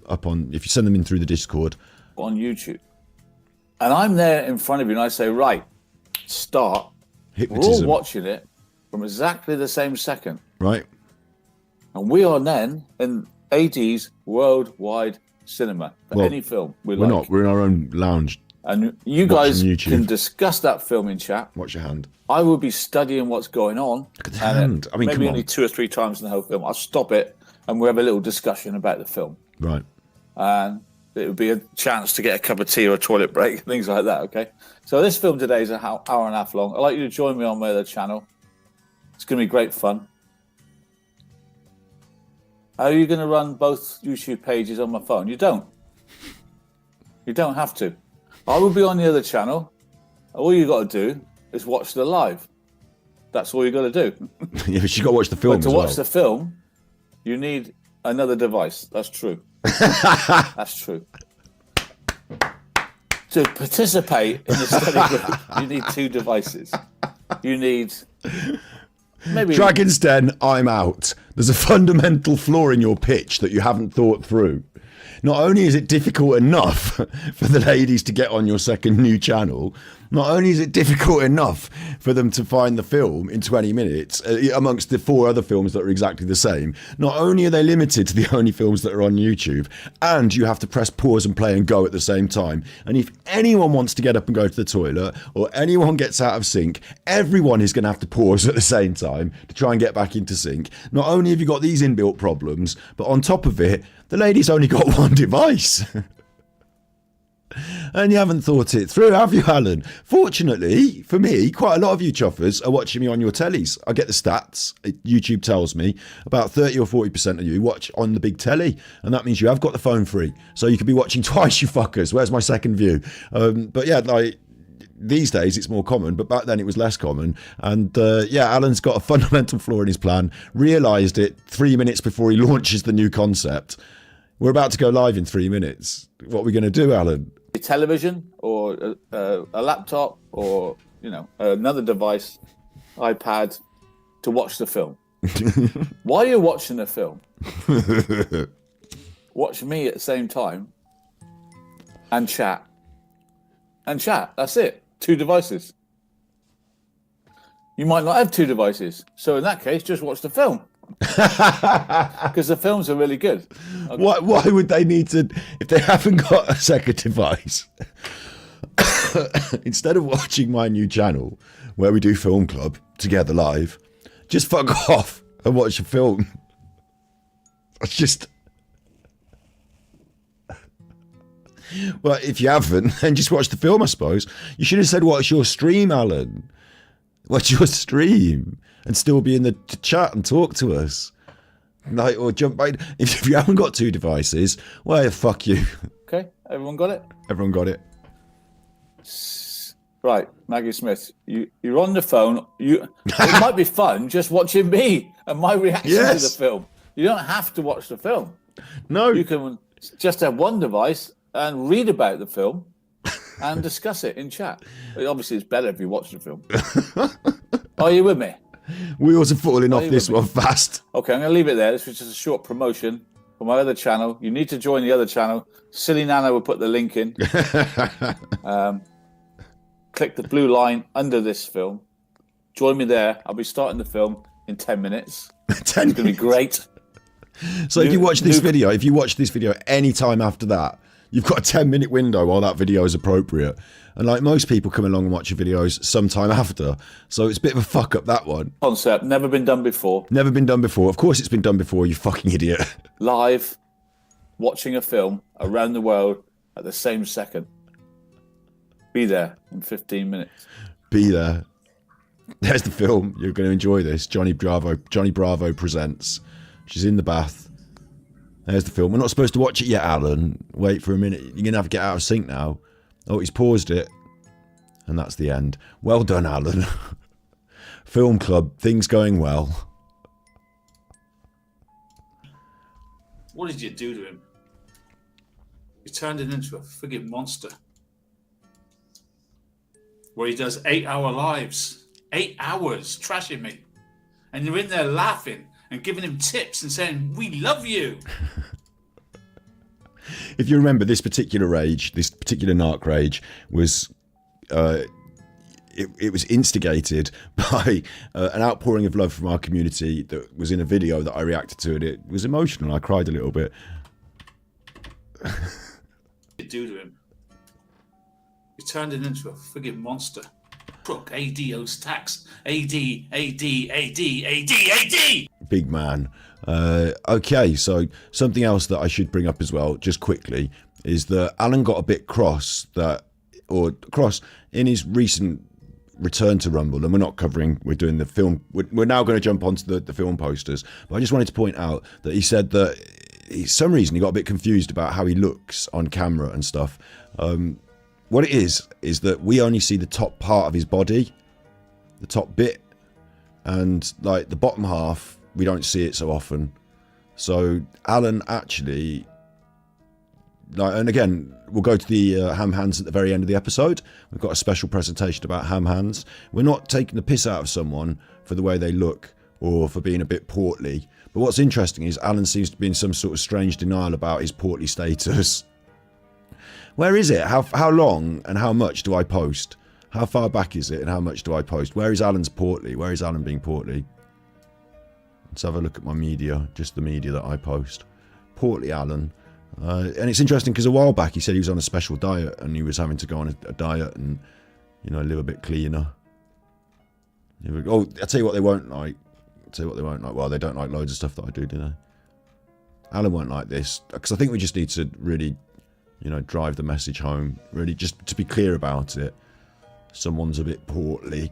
up on, if you send them in through the Discord. On YouTube. And I'm there in front of you and I say, right, start. Hypnotism. We're all watching it from exactly the same second. Right. And we are then in AD's worldwide cinema for any film we like. We're not. We're in our own lounge And you guys can discuss that film in chat. Watch your hand. I will be studying what's going on. Look at the hand. I mean, maybe only 2 or 3 times in the whole film. I'll stop it and we'll have a little discussion about the film. Right. And it would be a chance to get a cup of tea or a toilet break, things like that, okay? So this film today is an hour and a half long. I'd like you to join me on my other channel. It's going to be great fun. How are you going to run both YouTube pages on my phone? You don't. You don't have to. I will be on the other channel. All you got to do is watch the live. That's all you got to do. Yeah, but you got to watch the film. But to watch the film, you need another device. That's true. That's true. To participate in the study group, you need 2 devices. You need maybe Dragon's Den, I'm out. There's a fundamental flaw in your pitch that you haven't thought through. Not only is it difficult enough for the ladies to get on your second new channel, not only is it difficult enough for them to find the film in 20 minutes amongst the 4 other films that are exactly the same, not only are they limited to the only films that are on YouTube, and you have to press pause and play and go at the same time. And if anyone wants to get up and go to the toilet, or anyone gets out of sync, everyone is going to have to pause at the same time to try and get back into sync. Not only have you got these inbuilt problems, but on top of it, the lady's only got 1 device. And you haven't thought it through, have you, Alan? Fortunately, for me, quite a lot of you chuffers are watching me on your tellies. I get the stats. YouTube tells me about 30 or 40% of you watch on the big telly. And that means you have got the phone free. So you could be watching twice, you fuckers. Where's my second view? But yeah, like, these days it's more common, but back then it was less common. And yeah, Alan's got a fundamental flaw in his plan. Realised it 3 minutes before he launches the new concept. We're about to go live in 3 minutes. What are we going to do, Alan? a television or a laptop or, you know, another device, iPad, to watch the film. While you're watching the film, watch me at the same time and chat. And chat, that's it. 2 devices. You might not have 2 devices. So in that case, just watch the film. Because the films are really good. Okay. Why would they need to, if they haven't got a second device, instead of watching my new channel where we do Film Club together live, just fuck off and watch a film. It's just... Well, if you haven't, then just watch the film, I suppose. You should have said, watch your stream, Alan. Watch your stream and still be in the chat and talk to us. Like, or jump right. If you haven't got 2 devices, well, fuck you. Okay, everyone got it? Everyone got it. Right, Maggie Smith, you're on the phone. It might be fun just watching me and my reaction to the film. You don't have to watch the film. No. You can just have 1 device and read about the film and discuss it in chat. Obviously, it's better if you watch the film. Are you with me? Wheels are falling off this one fast. Okay, I'm going to leave it there. This was just a short promotion for my other channel. You need to join the other channel. Silly Nana will put the link in. Click the blue line under this film. Join me there. I'll be starting the film in 10 minutes. 10 It's going to be great. So if you watch this video any time after that, you've got a 10-minute window while that video is appropriate. And like most people come along and watch your videos sometime after. So it's a bit of a fuck up, that one. Concept, never been done before. Never been done before. Of course it's been done before, you fucking idiot. Live, watching a film around the world at the same second. Be there in 15 minutes. Be there. There's the film. You're going to enjoy this. Johnny Bravo presents. She's in the bath. There's the film. We're not supposed to watch it yet, Alan. Wait for a minute. You're going to have to get out of sync now. Oh, he's paused it. And that's the end. Well done, Alan. Film Club. Things going well. What did you do to him? You turned him into a frigging monster. Where he does 8-hour lives. 8 hours trashing me. And you're in there laughing and giving him tips and saying, we love you. If you remember, this particular rage, this particular narc rage was... It was instigated by an outpouring of love from our community that was in a video that I reacted to, and it was emotional. I cried a little bit. You do to him. turned it into a friggin' monster. Crook, AD owes tax. AD. Big man. Okay, so something else that I should bring up as well, just quickly, is that Alan got a bit cross in his recent return to Rumble, and we're doing the film, we're now going to jump onto the film posters, but I just wanted to point out that he said that for some reason he got a bit confused about how he looks on camera and stuff. What it is that we only see the top part of his body, the top bit, and like the bottom half, we don't see it so often. So Alan actually, and again, we'll go to the ham hands at the very end of the episode. We've got a special presentation about ham hands. We're not taking the piss out of someone for the way they look or for being a bit portly. But what's interesting is Alan seems to be in some sort of strange denial about his portly status. Where is it? How long and how much do I post? How far back is it and how much do I post? Where is Alan's portly? Where is Alan being portly? Let's have a look at my media, just the media that I post. Portly Alan. And it's interesting because a while back he said he was on a special diet and he was having to go on a diet and, live a bit cleaner. Oh, I'll tell you what they won't like. Well, they don't like loads of stuff that I do they? Alan won't like this because I think we just need to really, drive the message home. Really, just to be clear about it. Someone's a bit portly.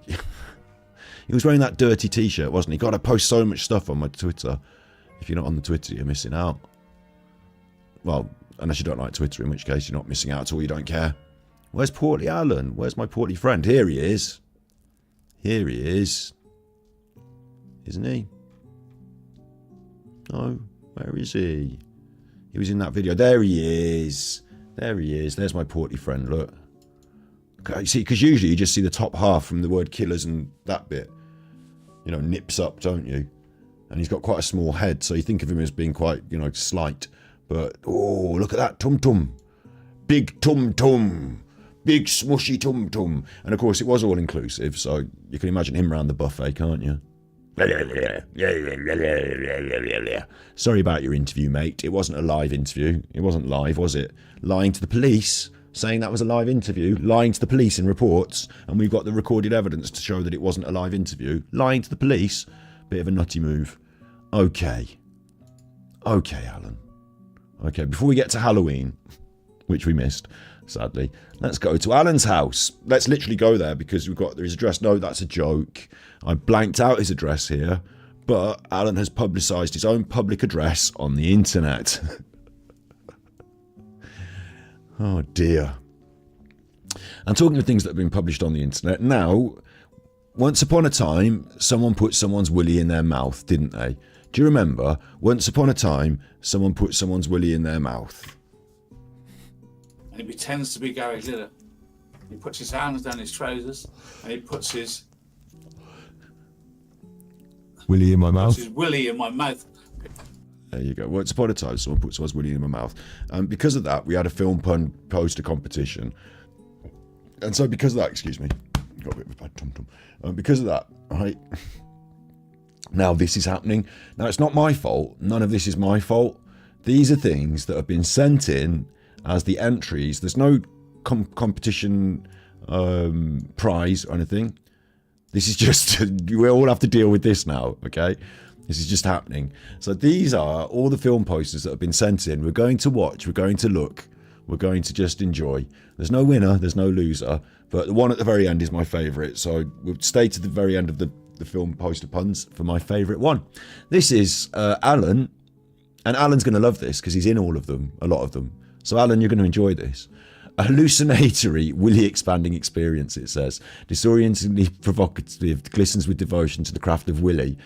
He was wearing that dirty t-shirt, wasn't he? God, I post so much stuff on my Twitter. If you're not on the Twitter, you're missing out. Well, unless you don't like Twitter, in which case you're not missing out at all, you don't care. Where's portly Alan? Where's my portly friend? Here he is. Here he is. Isn't he? No, where is he? He was in that video. There he is. There he is. There's my portly friend, look. Okay, see, because usually you just see the top half from the word killers and that bit. Nips up, don't you? And he's got quite a small head, so you think of him as being quite, slight. But, oh, look at that tum-tum. Big tum-tum. Big smushy tum-tum. And, of course, it was all-inclusive, so you can imagine him around the buffet, can't you? Sorry about your interview, mate. It wasn't a live interview. It wasn't live, was it? Lying to the police, saying that was a live interview, lying to the police in reports, and we've got the recorded evidence to show that it wasn't a live interview. Lying to the police, bit of a nutty move. Okay, Alan. Okay, before we get to Halloween, which we missed, sadly, let's go to Alan's house. Let's literally go there because we've got his address. No, that's a joke. I blanked out his address here, but Alan has publicised his own public address on the internet. Oh dear. And talking of things that have been published on the internet, now, once upon a time, someone put someone's willy in their mouth, didn't they? Do you remember? Once upon a time, someone put someone's willy in their mouth. And he pretends to be Gary Glitter. He puts his hands down his trousers and he puts his willy in my mouth. Puts his willy in my mouth. There you go. Once upon a time, someone put someone's willy in my mouth. And because of that, we had a film pun poster competition. And so because of that, excuse me, got a bit of a bad tum-tum. Because of that, right, now this is happening. Now, it's not my fault. None of this is my fault. These are things that have been sent in as the entries. There's no competition prize or anything. This is just, we all have to deal with this now, okay? This is just happening. So these are all the film posters that have been sent in. We're going to watch, we're going to look, we're going to just enjoy. There's no winner, there's no loser, but the one at the very end is my favourite. So we'll stay to the very end of the film poster puns for my favourite one. This is Alan, and Alan's going to love this because he's in all of them, a lot of them. So Alan, you're going to enjoy this. A hallucinatory, Willy expanding experience, it says. Disorientingly provocative, glistens with devotion to the craft of Willy.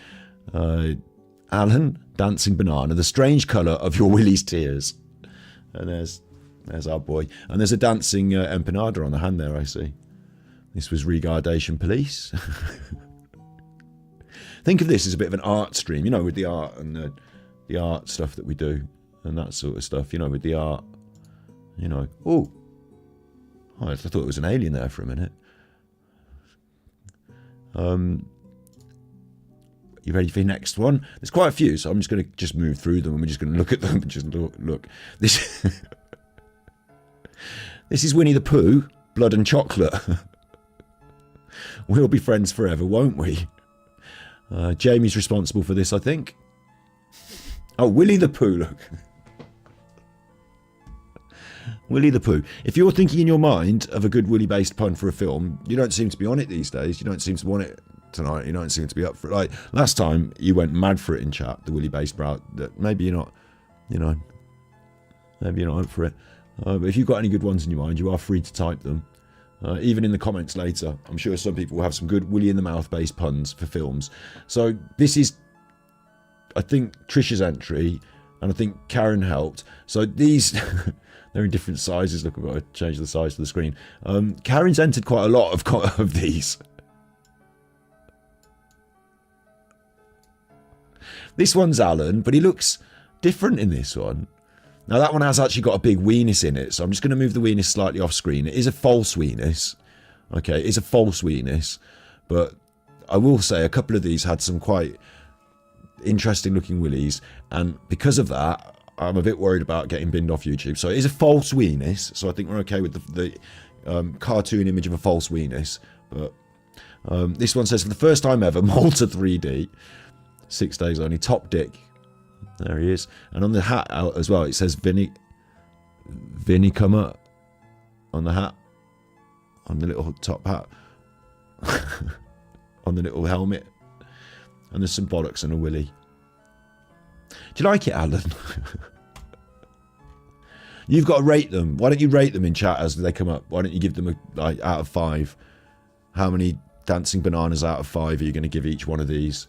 Alan, dancing banana, the strange colour of your Willy's tears. And there's our boy. And there's a dancing empanada on the hand there, I see. This was Regardation Police. Think of this as a bit of an art stream, with the art and the art stuff that we do and that sort of stuff, with the art, Oh, I thought it was an alien there for a minute. You ready for your next one? There's quite a few, so I'm just going to move through them and we're just going to look at them and just look. This is Winnie the Pooh. blood and chocolate. We'll be friends forever, won't we? Jamie's responsible for this, I think. Oh, Willy the Pooh, look. Willy the Pooh. If you're thinking in your mind of a good Willy-based pun for a film, you don't seem to be on it these days. You don't seem to want it tonight. You don't seem to be up for it. Like, last time, you went mad for it in chat, the Willy-based route. That maybe you're not, you know, maybe you're not up for it. But if you've got any good ones in your mind, you are free to type them. Even in the comments later. I'm sure some people will have some good Willy in the Mouth based puns for films. So this is, I think, Trisha's entry, and I think Karen helped. So these... They're in different sizes. Look, I've got to change the size of the screen. Karen's entered quite a lot of these. This one's Alan, but he looks different in this one. Now, that one has actually got a big weenus in it, so I'm just going to move the weenus slightly off screen. It is a false weenus. Okay, it is a false weenus, but I will say a couple of these had some quite interesting looking willies, and because of that, I'm a bit worried about getting binned off YouTube. So it is a false weenus. So I think we're okay with the cartoon image of a false weenus. But this one says, for the first time ever, Malta 3D. 6 days only. Top dick. There he is. And on the hat out as well, it says Vinny come up. On the hat. On the little top hat. On the little helmet. And there's some bollocks and a willy. Do you like it, Alan? You've got to rate them. Why don't you rate them in chat as they come up? Why don't you give them a like out of 5? How many dancing bananas out of 5 are you going to give each one of these?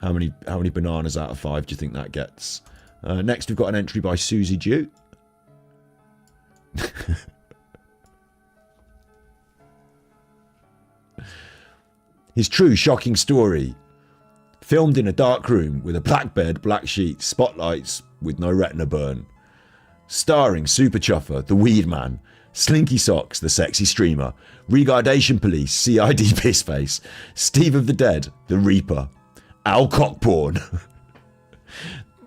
How many bananas out of 5 do you think that gets? Next, we've got an entry by Susie Dew. His true shocking story. Filmed in a dark room with a black bed, black sheets, spotlights with no retina burn. Starring Super Chuffer, the Weed Man, Slinky Socks, the Sexy Streamer, Regardation Police, CID Pissface, Steve of the Dead, the Reaper, Al Cockporn.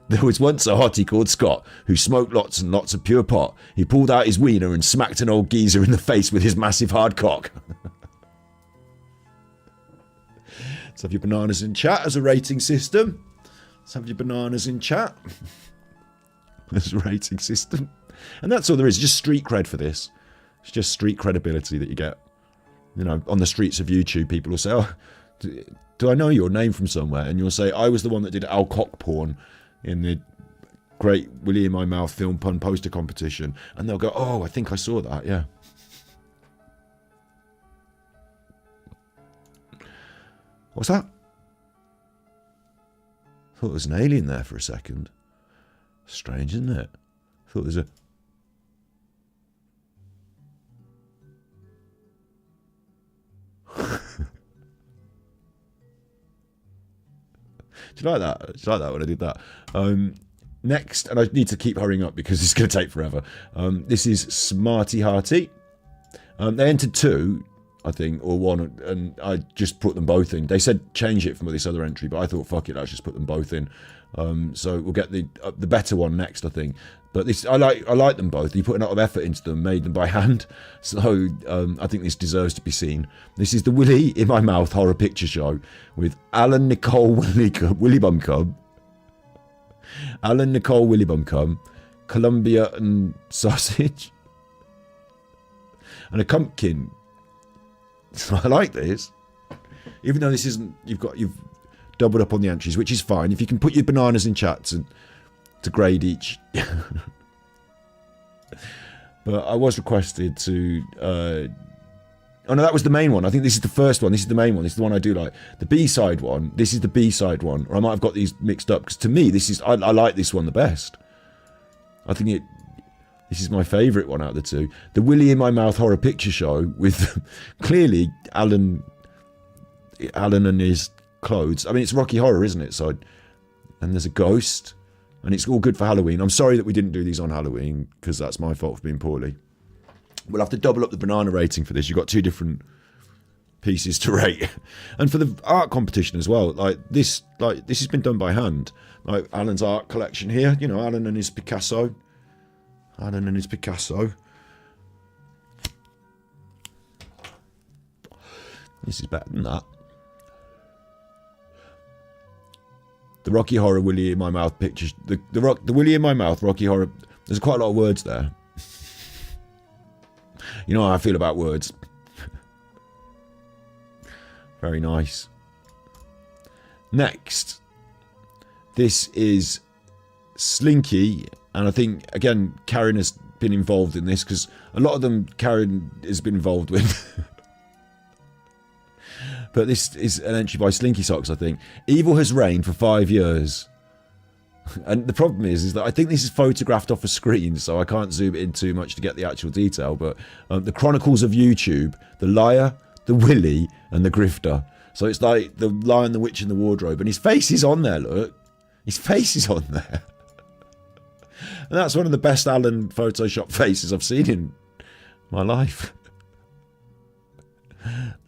There was once a hottie called Scott who smoked lots and lots of pure pot. He pulled out his wiener and smacked an old geezer in the face with his massive hard cock. Let's have your bananas in chat as a rating system. Let's have your bananas in chat as a rating system. And that's all there is. Just street cred for this. It's just street credibility that you get. You know, on the streets of YouTube, people will say, oh, do I know your name from somewhere? And you'll say, I was the one that did Al Cock Porn in the great Willy in My Mouth film pun poster competition. And they'll go, oh, I think I saw that, yeah. What's that? I thought there was an alien there for a second. Strange, isn't it? I thought there's a... Do you like that? Do you like that when I did that? Next, and I need to keep hurrying up because it's going to take forever. This is Smarty Hearty. They entered 2, I think, or 1, and I just put them both in. They said change it from this other entry, but I thought, fuck it, let's just put them both in. So we'll get the better one next, I think. But this, I like them both. You put a lot of effort into them, made them by hand. So I think this deserves to be seen. This is the Willy in My Mouth horror picture show with Alan Nicole Willy Bumcum, Alan Nicole Willy Bumcum, Columbia and Sausage, and a Pumpkin. So I like this, even though this isn't. You've doubled up on the entries, which is fine. If you can put your bananas in chat to grade each. But I was requested to. Oh no, that was the main one. I think this is the first one. This is the main one. This is the one I do like. The B-side one. This is the B-side one. Or I might have got these mixed up because to me, this is I like this one the best. I think this is my favourite one out of the two. The Willy in My Mouth horror picture show with clearly Alan and his clothes. I mean, it's Rocky Horror, isn't it? So, and there's a ghost, and it's all good for Halloween. I'm sorry that we didn't do these on Halloween because that's my fault for being poorly. We'll have to double up the banana rating for this. You've got 2 different pieces to rate, and for the art competition as well. This has been done by hand. Like Alan's art collection here. You know, Alan and his Picasso. This is better than that. The Rocky Horror Willy in my mouth pictures. The Willy in my mouth, Rocky Horror. There's quite a lot of words there. You know how I feel about words. Very nice. Next. This is Slinky. And I think, again, Karen has been involved in this because a lot of them Karen has been involved with. But this is an entry by Slinky Socks, I think. Evil has reigned for 5 years. And the problem is that I think this is photographed off a screen, so I can't zoom in too much to get the actual detail. But the Chronicles of YouTube, the Liar, the Willy, and the Grifter. So it's like the Lion, the Witch, and the Wardrobe. And his face is on there, look. His face is on there. And that's one of the best Alan Photoshop faces I've seen in my life.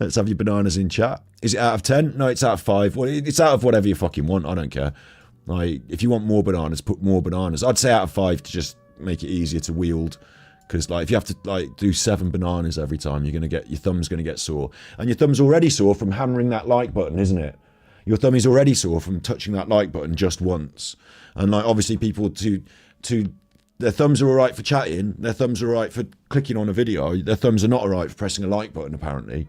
Let's have your bananas in chat. Is it out of 10? No, it's out of 5. Well, it's out of whatever you fucking want. I don't care. Like, if you want more bananas, put more bananas. I'd say out of 5 to just make it easier to wield. Because, like, if you have to, like, do 7 bananas every time, you're going to get, your thumb's going to get sore. And your thumb's already sore from hammering that like button, isn't it? Your thumb is already sore from touching that like button just once. And, like, obviously people their thumbs are alright for chatting, their thumbs are alright for clicking on a video, their thumbs are not alright for pressing a like button, apparently.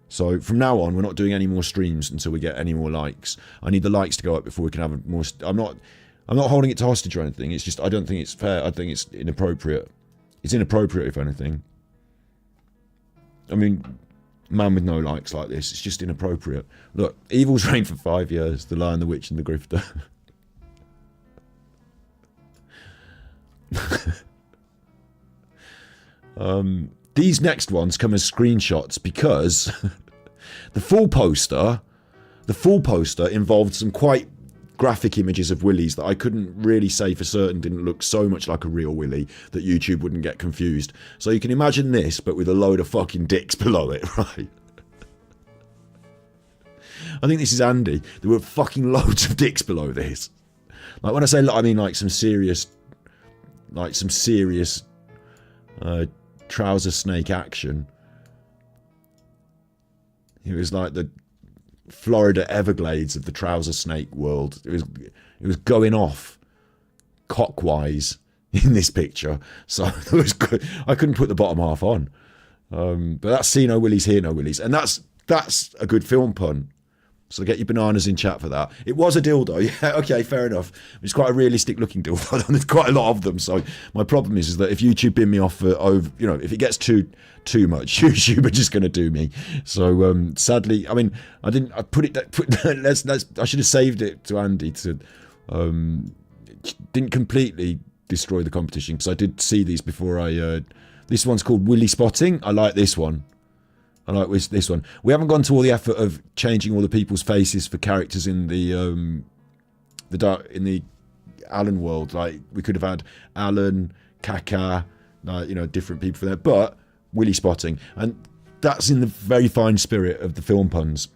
So from now on, we're not doing any more streams until we get any more likes. I need the likes to go up before we can have more. I'm not holding it to hostage or anything. It's just I don't think it's fair. I think it's inappropriate. It's inappropriate, if anything. I mean, man with no likes like this, it's just inappropriate. Look, Evil's reigned for 5 years. The Lion, the Witch, and the Grifter. These next ones come as screenshots because the full poster involved some quite graphic images of Willies that I couldn't really say for certain didn't look so much like a real Willy that YouTube wouldn't get confused. So you can imagine this, but with a load of fucking dicks below it, right? I think this is Andy. There were fucking loads of dicks below this. Like when I say, I mean like some serious trouser snake action. It was like the Florida Everglades of the trouser snake world. It was going off cockwise in this picture. So it was good. I couldn't put the bottom half on. But that's see no willies, hear no willies. And that's a good film pun. So get your bananas in chat for that. It was a dildo. Yeah, okay, fair enough. It's quite a realistic looking dildo. There's quite a lot of them. So my problem is that if YouTube bin me off for if it gets too much, YouTube are just going to do me. So sadly, I mean, I should have saved it to Andy to didn't completely destroy the competition because I did see these before this one's called Willy Spotting. I like this one. I like this one. We haven't gone to all the effort of changing all the people's faces for characters in the Alan world. Like we could have had Alan, Kaka, different people for that. But Willy Spotting, and that's in the very fine spirit of the film puns.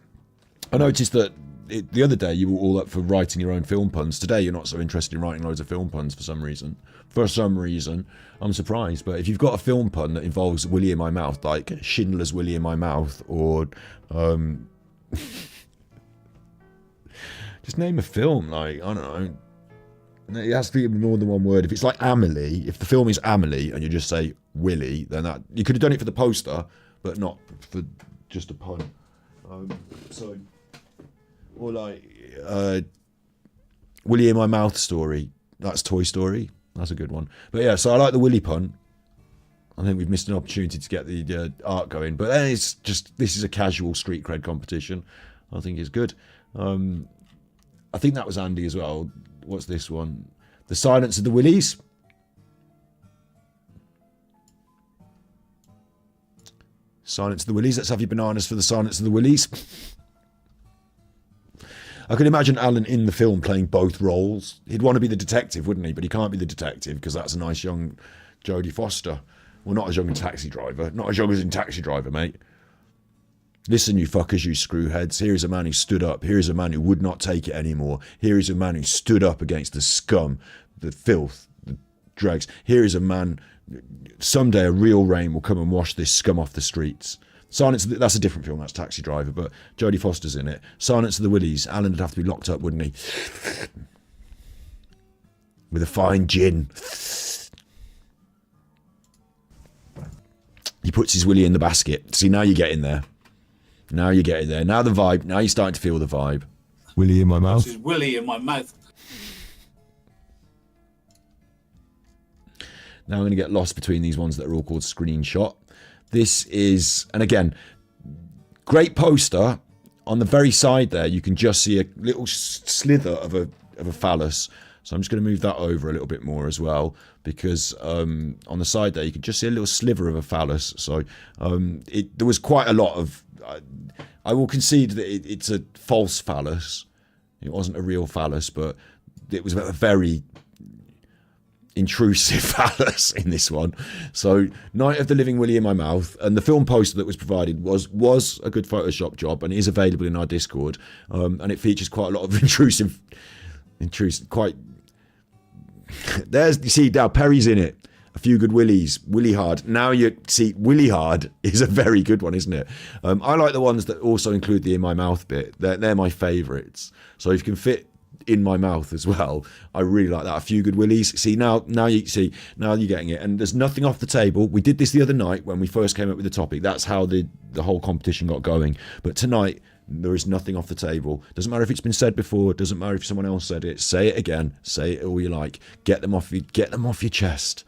I noticed that the other day you were all up for writing your own film puns. Today you're not so interested in writing loads of film puns for some reason. I'm surprised. But if you've got a film pun that involves Willy in my mouth, like Schindler's Willy in my mouth, or just name a film, like, I don't know. It has to be more than one word. If it's like Amelie, if the film is Amelie and you just say Willy, then that you could have done it for the poster, but not for just a pun. Or like Willy in my mouth story. That's Toy Story. That's a good one. But yeah, so I like the Willy pun. I think we've missed an opportunity to get the art going. But then it's just, this is a casual street cred competition. I think it's good. I think that was Andy as well. What's this one? The Silence of the Willies. Silence of the Willies. Let's have your bananas for the Silence of the Willies. I can imagine Alan in the film playing both roles. He'd want to be the detective, wouldn't he? But he can't be the detective because that's a nice young Jodie Foster. Well, not as young as Taxi Driver. Not as young as in Taxi Driver, mate. Listen, you fuckers, you screwheads. Here is a man who stood up. Here is a man who would not take it anymore. Here is a man who stood up against the scum, the filth, the dregs. Here is a man... Someday a real rain will come and wash this scum off the streets. That's a different film. That's Taxi Driver, but Jodie Foster's in it. Silence of the Willies. Alan would have to be locked up, wouldn't he? With a fine gin. He puts his Willy in the basket. See, now you're getting there. Now you're getting there. Now the vibe. Now you're starting to feel the vibe. Willy in my mouth. This is Willy in my mouth. Now I'm going to get lost between these ones that are all called Screenshot. This is, and again, great poster. On the very side there, you can just see a little slither of a phallus. So I'm just going to move that over a little bit more as well, because on the side there, you can just see a little sliver of a phallus. So there was quite a lot of, I will concede that it's a false phallus. It wasn't a real phallus, but it was a very intrusive phallus in this one. So Night of the Living Willy in my mouth, and the film poster that was provided was a good Photoshop job, and is available in our Discord, and it features quite a lot of intrusive quite there's, you see, now Perry's in it. A Few Good Willies, Willy Hard. Now you see, Willy Hard is a very good one, isn't it? I like the ones that also include the in my mouth bit. They're my favourites. So if you can fit in my mouth as well, I really like that. A Few Good Willies. See, now you're getting it. And there's nothing off the table. We did this the other night when we first came up with the topic. That's how the whole competition got going. But tonight, there is nothing off the table. Doesn't matter if it's been said before. Doesn't matter if someone else said it. Say it again. Say it all you like. Get them off your chest.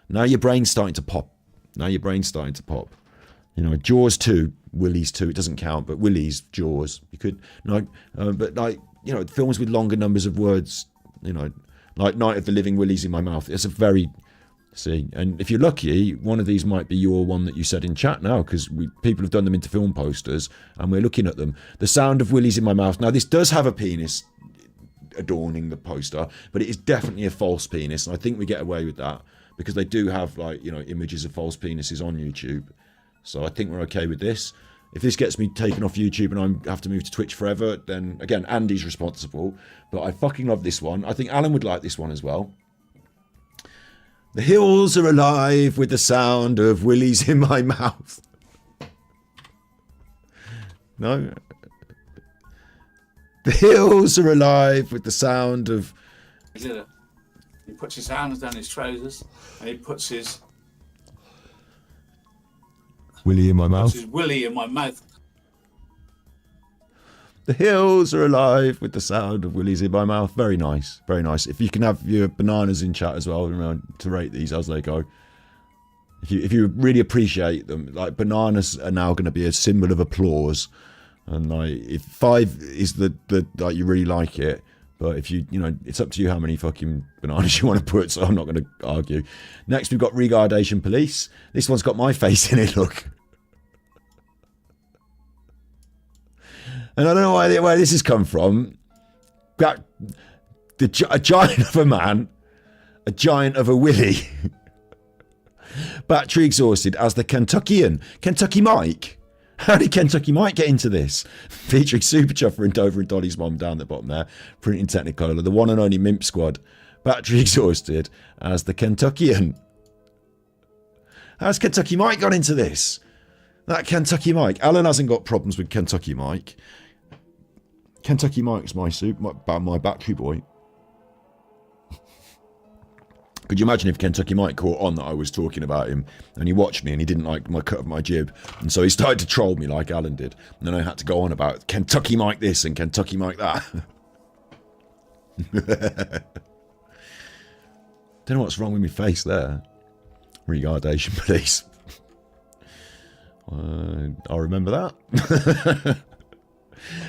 Now your brain's starting to pop. You know, Jaws 2, Willy's 2. It doesn't count, but Willy's, Jaws. You could, but like, you know, films with longer numbers of words, you know, like Night of the Living Willies in my mouth. It's a very, and if you're lucky, one of these might be your one that you said in chat now, because people have done them into film posters, and we're looking at them. The Sound of Willies in my mouth. Now, this does have a penis adorning the poster, but it is definitely a false penis, and I think we get away with that, because they do have, like, you know, images of false penises on YouTube. So I think we're okay with this. If this gets me taken off YouTube and I have to move to Twitch forever, then, again, Andy's responsible. But I fucking love this one. I think Alan would like this one as well. The hills are alive with the sound of Willies in my mouth. No? The hills are alive with the sound of... He puts his hands down his trousers and he puts his... Willy in my mouth. Puts his Willy in my mouth. The hills are alive with the sound of Willies in my mouth. Very nice, very nice. If you can have your bananas in chat as well, remember to rate these as they go. If you really appreciate them, like, bananas are now going to be a symbol of applause. And like, if 5 is the like, you really like it, but if you know, it's up to you how many fucking bananas you want to put. So I'm not going to argue. Next, we've got Regardation Police. This one's got my face in it. Look. And I don't know where this has come from. A giant of a man, a giant of a Willy. Battery exhausted as the Kentuckian. Kentucky Mike. How did Kentucky Mike get into this? Featuring Super Chuffer and Dover and Dolly's mom down the bottom there. Printing Technicolor. The one and only Mimp Squad. Battery exhausted as the Kentuckian. How's Kentucky Mike got into this? That Kentucky Mike. Alan hasn't got problems with Kentucky Mike. Kentucky Mike's my battery boy. Could you imagine if Kentucky Mike caught on that I was talking about him and he watched me and he didn't like my cut of my jib, and so he started to troll me like Alan did, and then I had to go on about Kentucky Mike this and Kentucky Mike that. Don't know what's wrong with my face there. Regardation Police. I'll remember that.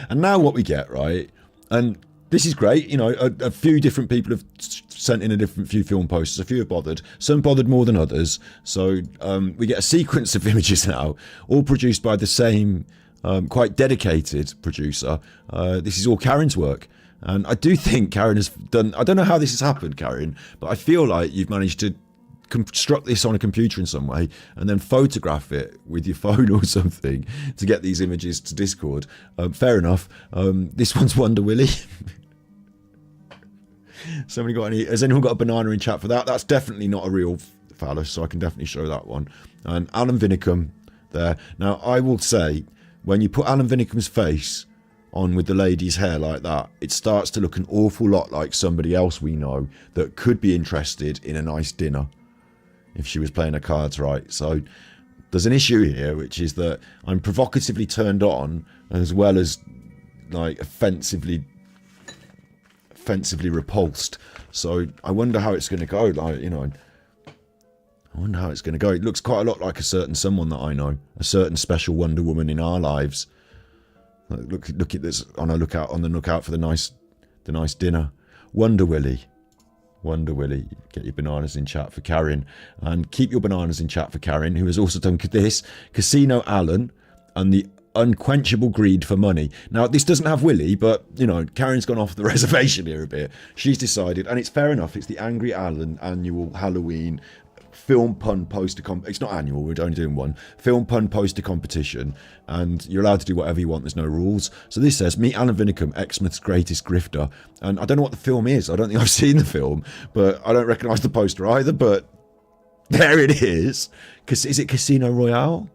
And now what we get, right? And this is great. You know, a few different people have sent in a different few film posters. A few have bothered. Some bothered more than others. So we get a sequence of images now, all produced by the same quite dedicated producer. This is all Karen's work. And I do think Karen has done... I don't know how this has happened, Karen, but I feel like you've managed to construct this on a computer in some way and then photograph it with your phone or something to get these images to Discord. Fair enough. This one's Wonder Willy. Has anyone got a banana in chat for that? That's definitely not a real phallus, so I can definitely show that one. And Alan Vinicum, there. Now, I will say, when you put Alan Vinnicum's face on with the lady's hair like that, it starts to look an awful lot like somebody else we know that could be interested in a nice dinner if she was playing her cards right. So there's an issue here, which is that I'm provocatively turned on as well as like offensively repulsed. So I wonder how it's going to go. Like, you know, I wonder how it's going to go. It looks quite a lot like a certain someone that I know, a certain special Wonder Woman in our lives. Look at this on the lookout for the nice dinner. Wonder Willy. Get your bananas in chat for Karen, and keep your bananas in chat for Karen, who has also done this Casino Alan and the unquenchable greed for money. Now, this doesn't have Willy, but you know, Karen's gone off the reservation here a bit. She's decided, and it's fair enough. It's the Angry Alan annual Halloween film pun poster it's not annual, we're only doing one film pun poster competition, and you're allowed to do whatever you want. There's no rules. So this says, meet Alan Vinnicum, Exmouth's greatest grifter. And I don't know what the film is. I don't think I've seen the film, but I don't recognise the poster either. But there it is. Is it Casino Royale?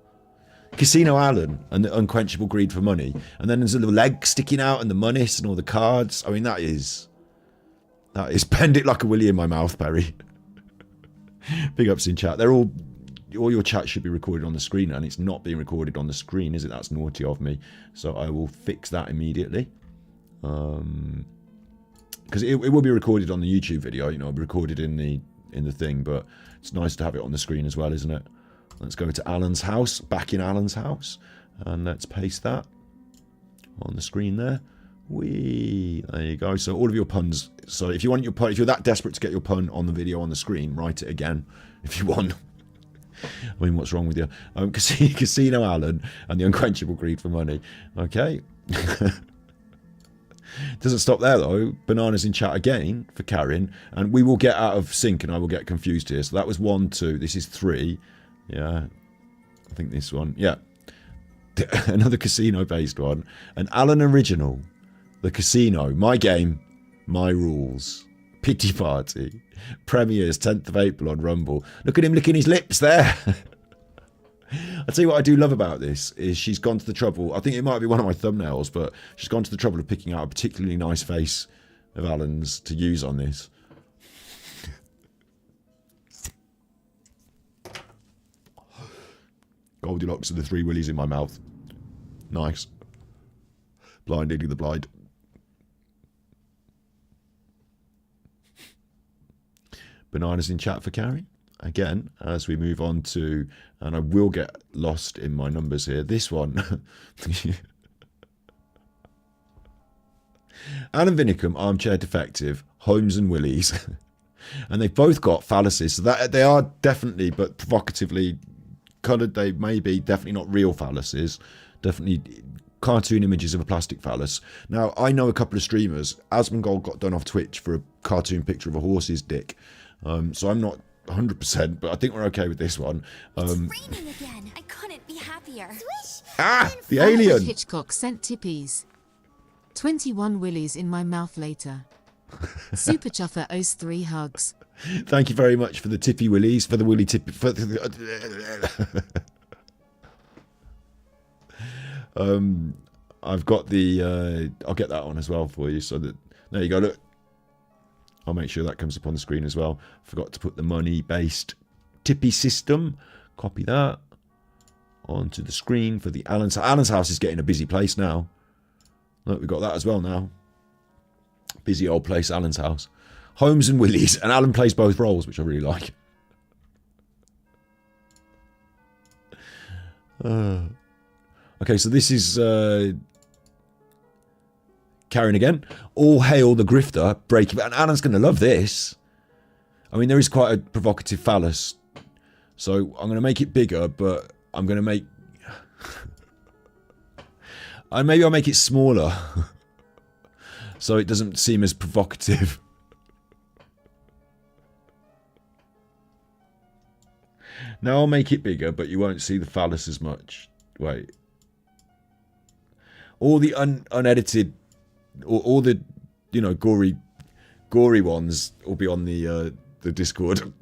Casino Alan and the unquenchable greed for money. And then there's a little leg sticking out and the moneys and all the cards. I mean, that is bend it like a willy in my mouth, Perry. Big ups in chat. All your chat should be recorded on the screen, and it's not being recorded on the screen, is it? That's naughty of me. So I will fix that immediately. Because it will be recorded on the YouTube video, you know, it'll be recorded in the thing, but it's nice to have it on the screen as well, isn't it? Let's go to Alan's house, back in Alan's house, and let's paste that on the screen there. There you go. So all of your puns. So if you want your pun, if you're that desperate to get your pun on the video on the screen, write it again if you want. I mean, what's wrong with you? Casino Alan and the unquenchable greed for money. Okay. Doesn't stop there though. Bananas in chat again for Karen, and we will get out of sync, and I will get confused here. So that was 1, 2. This is 3. Yeah, I think this one. Yeah, another casino-based one. An Alan original. The Casino, my game, my rules. Pity Party. Premieres 10th of April on Rumble. Look at him licking his lips there. I'll tell you what I do love about this is she's gone to the trouble. I think it might be one of my thumbnails, but she's gone to the trouble of picking out a particularly nice face of Alan's to use on this. Goldilocks and the 3 willies in my mouth. Nice. Blind leading the blind. Bananas in chat for Carrie. Again, as we move on to, and I will get lost in my numbers here, this one. Alan Vinnicum, Armchair Defective, Holmes and Willies. And they've both got phalluses. So that they are definitely, but provocatively coloured. They may be definitely not real phalluses. Definitely cartoon images of a plastic phallus. Now, I know a couple of streamers. Asmongold got done off Twitch for a cartoon picture of a horse's dick. So I'm not 100%, but I think we're okay with this one. It's raining again. I couldn't be happier. Swish! The alien! Hitchcock sent tippies. 21 willies in my mouth later. Super Chuffer owes 3 hugs. Thank you very much for the tippy willies, for the willy tippy. I've got the. I'll get that on as well for you. So that there you go. Look, I'll make sure that comes up on the screen as well. Forgot to put the money-based tippy system. Copy that onto the screen for the Alan's. Alan's house is getting a busy place now. Look, we've got that as well now. Busy old place, Alan's house. Holmes and Willies, and Alan plays both roles, which I really like. Okay, so this is Karen again. All hail the grifter, breaking. And Alan's going to love this. I mean, there is quite a provocative phallus. So I'm going to make it bigger, but I'm going to make... maybe I'll make it smaller. So it doesn't seem as provocative. Now I'll make it bigger, but you won't see the phallus as much. Wait. All the unedited, all the, you know, gory ones will be on the Discord.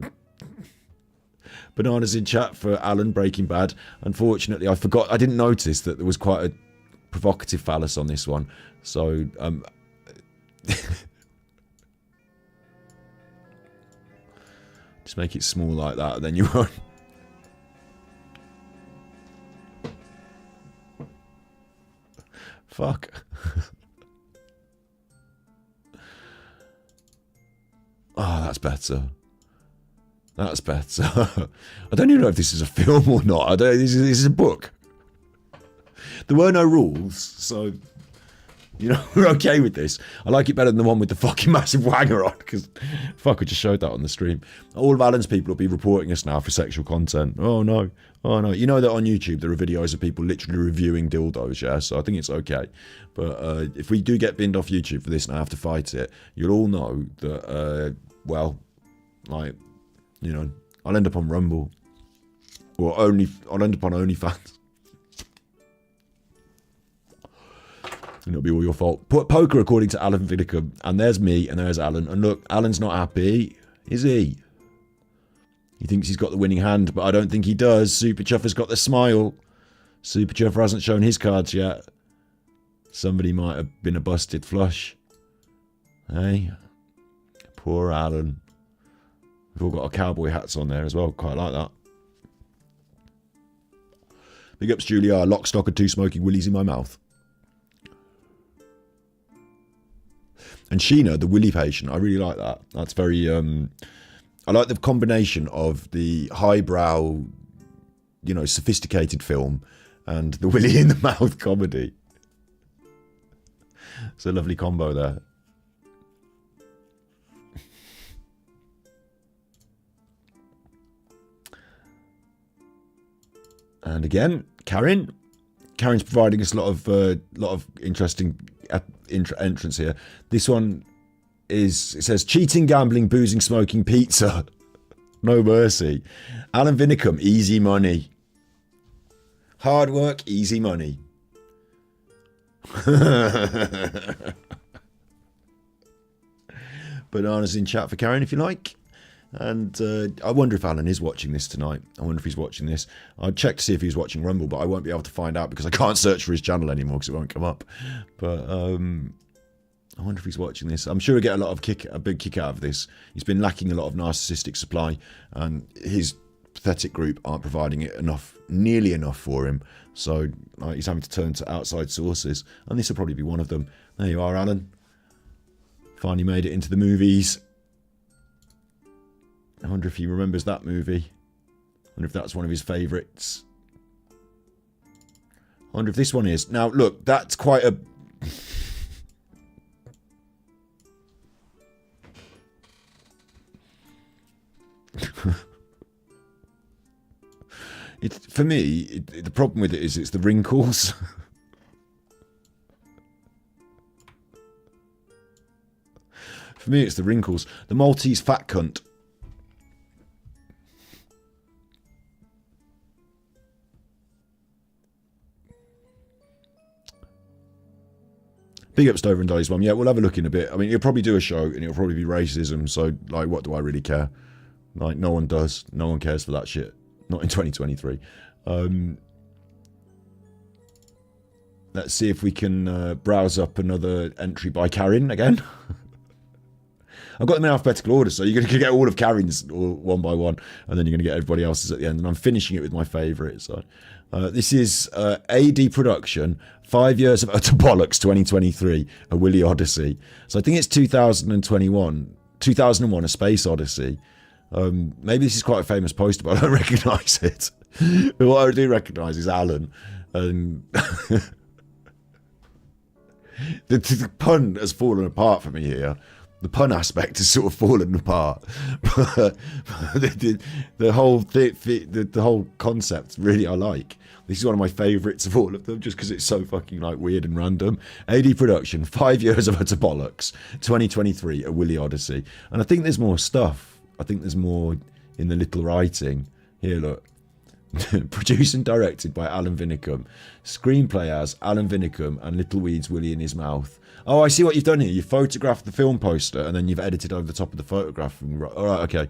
Bananas in chat for Alan Breaking Bad. Unfortunately, I forgot. I didn't notice that there was quite a provocative phallus on this one. So, just make it small like that, and then you won't. Fuck. Oh, that's better. That's better. I don't even know if this is a film or not. I don't. This is a book. There were no rules, so you know we're okay with this. I like it better than the one with the fucking massive wanger on, because fuck, I just showed that on the stream. All of Alan's people will be reporting us now for sexual content. Oh no, oh no. You know that on YouTube there are videos of people literally reviewing dildos, yeah. So I think it's okay. But if we do get binned off YouTube for this and I have to fight it, you'll all know that well, like, you know, I'll end up on Rumble, or I'll end up on OnlyFans. And it'll be all your fault. Put poker according to Alan Vinicum, and there's me, and there's Alan. And look, Alan's not happy, is he? He thinks he's got the winning hand, but I don't think he does. Super Chuffer's got the smile. Super Chuffer hasn't shown his cards yet. Somebody might have been a busted flush. Hey, poor Alan. We've all got our cowboy hats on there as well. Quite like that. Big ups, Julia. Lock, stock, and two smoking willies in my mouth. And Sheena, the Willy patient, I really like that. That's very, I like the combination of the highbrow, you know, sophisticated film and the Willy in the mouth comedy. It's a lovely combo there. And again, Karen's providing us a lot of interesting entrance here. This one is, it says cheating, gambling, boozing, smoking, pizza. No mercy. Alan Vinicum, easy money. Hard work, easy money. Bananas in chat for Karen if you like. And I wonder if Alan is watching this tonight. I wonder if he's watching this. I'd check to see if he's watching Rumble, but I won't be able to find out because I can't search for his channel anymore because it won't come up. But I wonder if he's watching this. I'm sure he'll get a big kick out of this. He's been lacking a lot of narcissistic supply, and his pathetic group aren't providing it nearly enough for him. So he's having to turn to outside sources, and this will probably be one of them. There you are, Alan. Finally made it into the movies. I wonder if he remembers that movie. I wonder if that's one of his favourites. I wonder if this one is. Now, look, that's quite a... For me, the problem with it is it's the wrinkles. For me, it's the wrinkles. The Maltese fat cunt. Big up Stover and Dolly's mum. Yeah, we'll have a look in a bit. I mean, he'll probably do a show and it'll probably be racism. So, like, what do I really care? Like, no one does. No one cares for that shit. Not in 2023. Let's see if we can browse up another entry by Karen again. I've got them in alphabetical order, so you're going to get all of Karen's one by one, and then you're going to get everybody else's at the end. And I'm finishing it with my favourite. So, this is AD Production, 5 Years of Utter Bollocks 2023, A Willy Odyssey. So I think it's 2001, A Space Odyssey. Maybe this is quite a famous poster, but I don't recognise it. But what I do recognise is Alan. The pun has fallen apart for me here. The pun aspect has sort of fallen apart, but the whole concept really I like. This is one of my favourites of all of them, just because it's so fucking like weird and random. AD Production, 5 Years of Utter Bollocks, 2023, A Willy Odyssey, and I think there's more stuff. I think there's more in the little writing here. Look, produced and directed by Alan Vinicum, screenplay as Alan Vinicum and Little Weed's Willy in his mouth. Oh, I see what you've done here. You've photographed the film poster and then you've edited over the top of the photograph. All right, okay.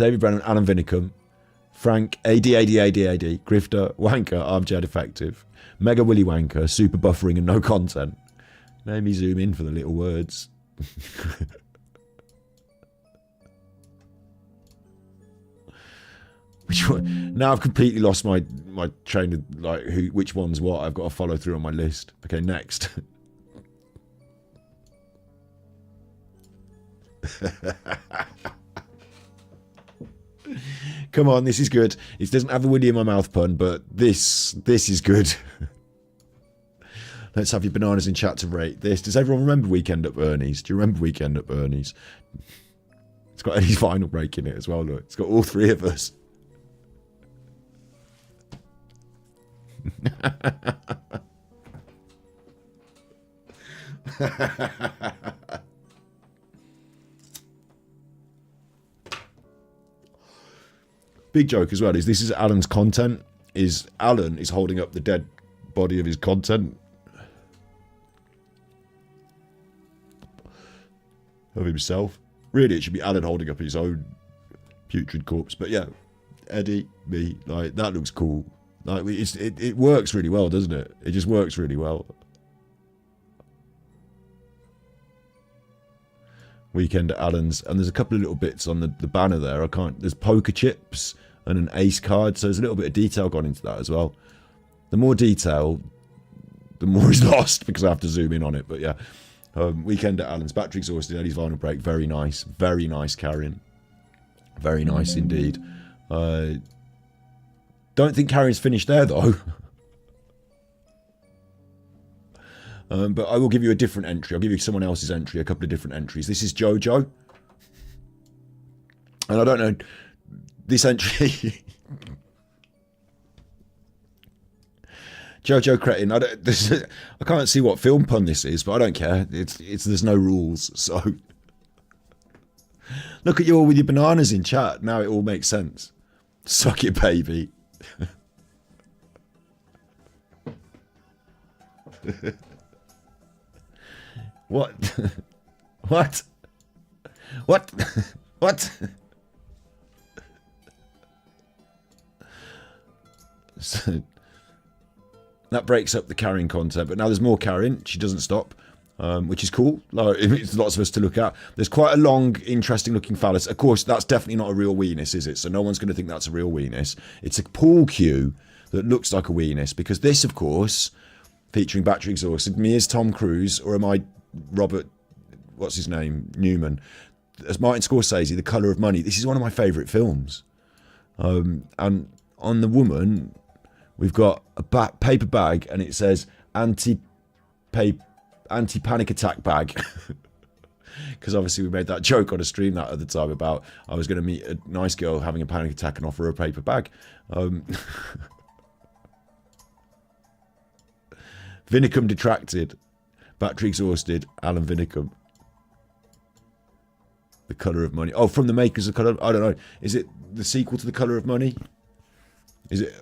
David Brennan, Alan Vinicum, Frank, AD, Grifter, Wanker, Armchair Defective, Mega Willy Wanker, Super Buffering and No Content. Let me zoom in for the little words. Which one? Now I've completely lost my train of like which one's what. I've got to follow through on my list. Okay, next. Come on, this is good. It doesn't have a Willy in my mouth pun, but this is good. Let's have your bananas in chat to rate this. Does everyone remember Weekend at Bernie's? Do you remember Weekend at Bernie's? It's got Eddie's vinyl break in it as well, look. It's got all three of us. Big joke as well is this is Alan's content. Alan is holding up the dead body of his content. Of himself. Really, it should be Alan holding up his own putrid corpse. But yeah, Eddie, me, like that looks cool. Like it works really well, doesn't it? It just works really well. Weekend at Alan's, and there's a couple of little bits on the banner there. There's poker chips and an ace card, so there's a little bit of detail gone into that as well. The more detail, the more is lost because I have to zoom in on it. But yeah, Weekend at Alan's, battery exhausted, Eddie's vinyl break, very nice carrying, very nice indeed. Don't think carrying's finished there though. But I will give you a different entry. I'll give you someone else's entry, a couple of different entries. This is Jojo. And I don't know, this entry... Jojo Cretin. I can't see what film pun this is, but I don't care. There's no rules, so... Look at you all with your bananas in chat. Now it all makes sense. Suck it, baby. What? What? What? What? So, that breaks up the carrying content, but now there's more carrying. She doesn't stop, which is cool. Like, it's lots of us to look at. There's quite a long, interesting looking phallus. Of course, that's definitely not a real weenus, is it? So no one's going to think that's a real weenus. It's a pool cue that looks like a weenus, because this, of course, featuring battery exhausted, me as Tom Cruise, or am I Robert, what's his name, Newman, as Martin Scorsese, The Colour of Money. This is one of my favourite films. And on the woman, we've got a paper bag, and it says anti-panic attack bag. Because obviously we made that joke on a stream that at the time about I was going to meet a nice girl having a panic attack and offer her a paper bag. Vinicum detracted. Battery exhausted. Alan Vinicum. The Colour of Money. Oh, from the makers of Colour. I don't know. Is it the sequel to The Colour of Money? Is it?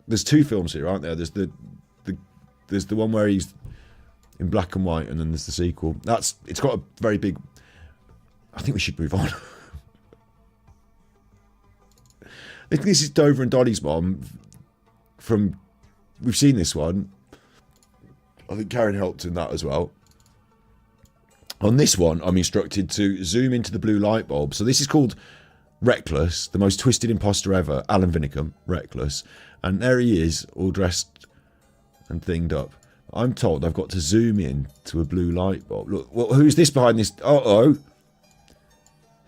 There's two films here, aren't there? There's the one where he's in black and white, and then there's the sequel. It's got a very big. I think we should move on. I think this is Dover and Dolly's mom. We've seen this one. I think Karen helped in that as well. On this one, I'm instructed to zoom into the blue light bulb. So this is called Reckless, the most twisted imposter ever. Alan Vinicum, Reckless. And there he is, all dressed and thinged up. I'm told I've got to zoom in to a blue light bulb. Look, well, who's this behind this? Uh-oh.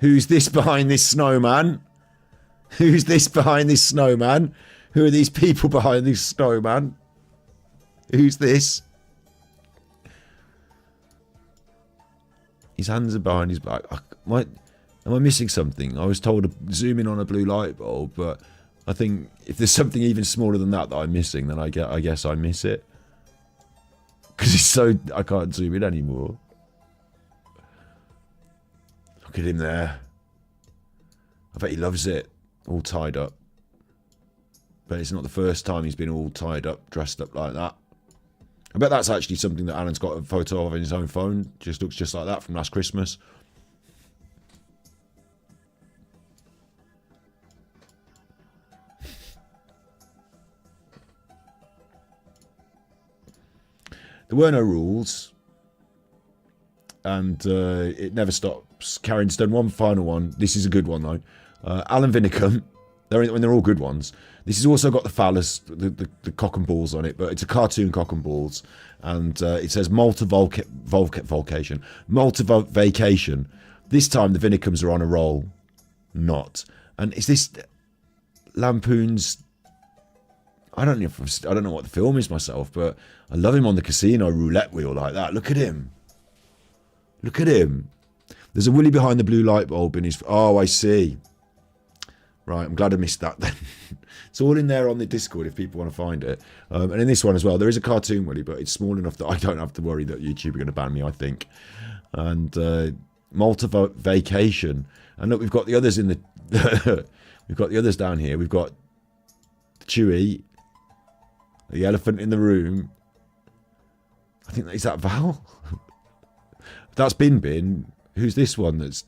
Who's this behind this snowman? Who's this behind this snowman? Who are these people behind this snowman? Who's this? His hands are behind his back. Am I missing something? I was told to zoom in on a blue light bulb, but I think if there's something even smaller than that I'm missing, then I guess I miss it. Because it's so... I can't zoom in anymore. Look at him there. I bet he loves it. All tied up. But it's not the first time he's been all tied up, dressed up like that. I bet that's actually something that Alan's got a photo of in his own phone. Just looks just like that from last Christmas. There were no rules. And it never stops. Karen's done one final one. This is a good one, though. Alan Vinicum. They're all good ones. This has also got the phallus, the cock and balls on it, but it's a cartoon cock and balls. And it says Malta Vacation. Malta Vacation. This time the Vinicums are on a roll. Not. And is this Lampoon's... I don't know what the film is myself, but I love him on the casino roulette wheel like that. Look at him. Look at him. There's a Willy behind the blue light bulb in his... Oh, I see. Right, I'm glad I missed that then. It's all in there on the Discord if people want to find it. And in this one as well, there is a cartoon Willy, but it's small enough that I don't have to worry that YouTube are going to ban me, I think. And Malta Vacation. And look, we've got the others in the... we've got the others down here. We've got Chewie, the elephant in the room. I think, is that Val? That's Bin Bin. Who's this one that's...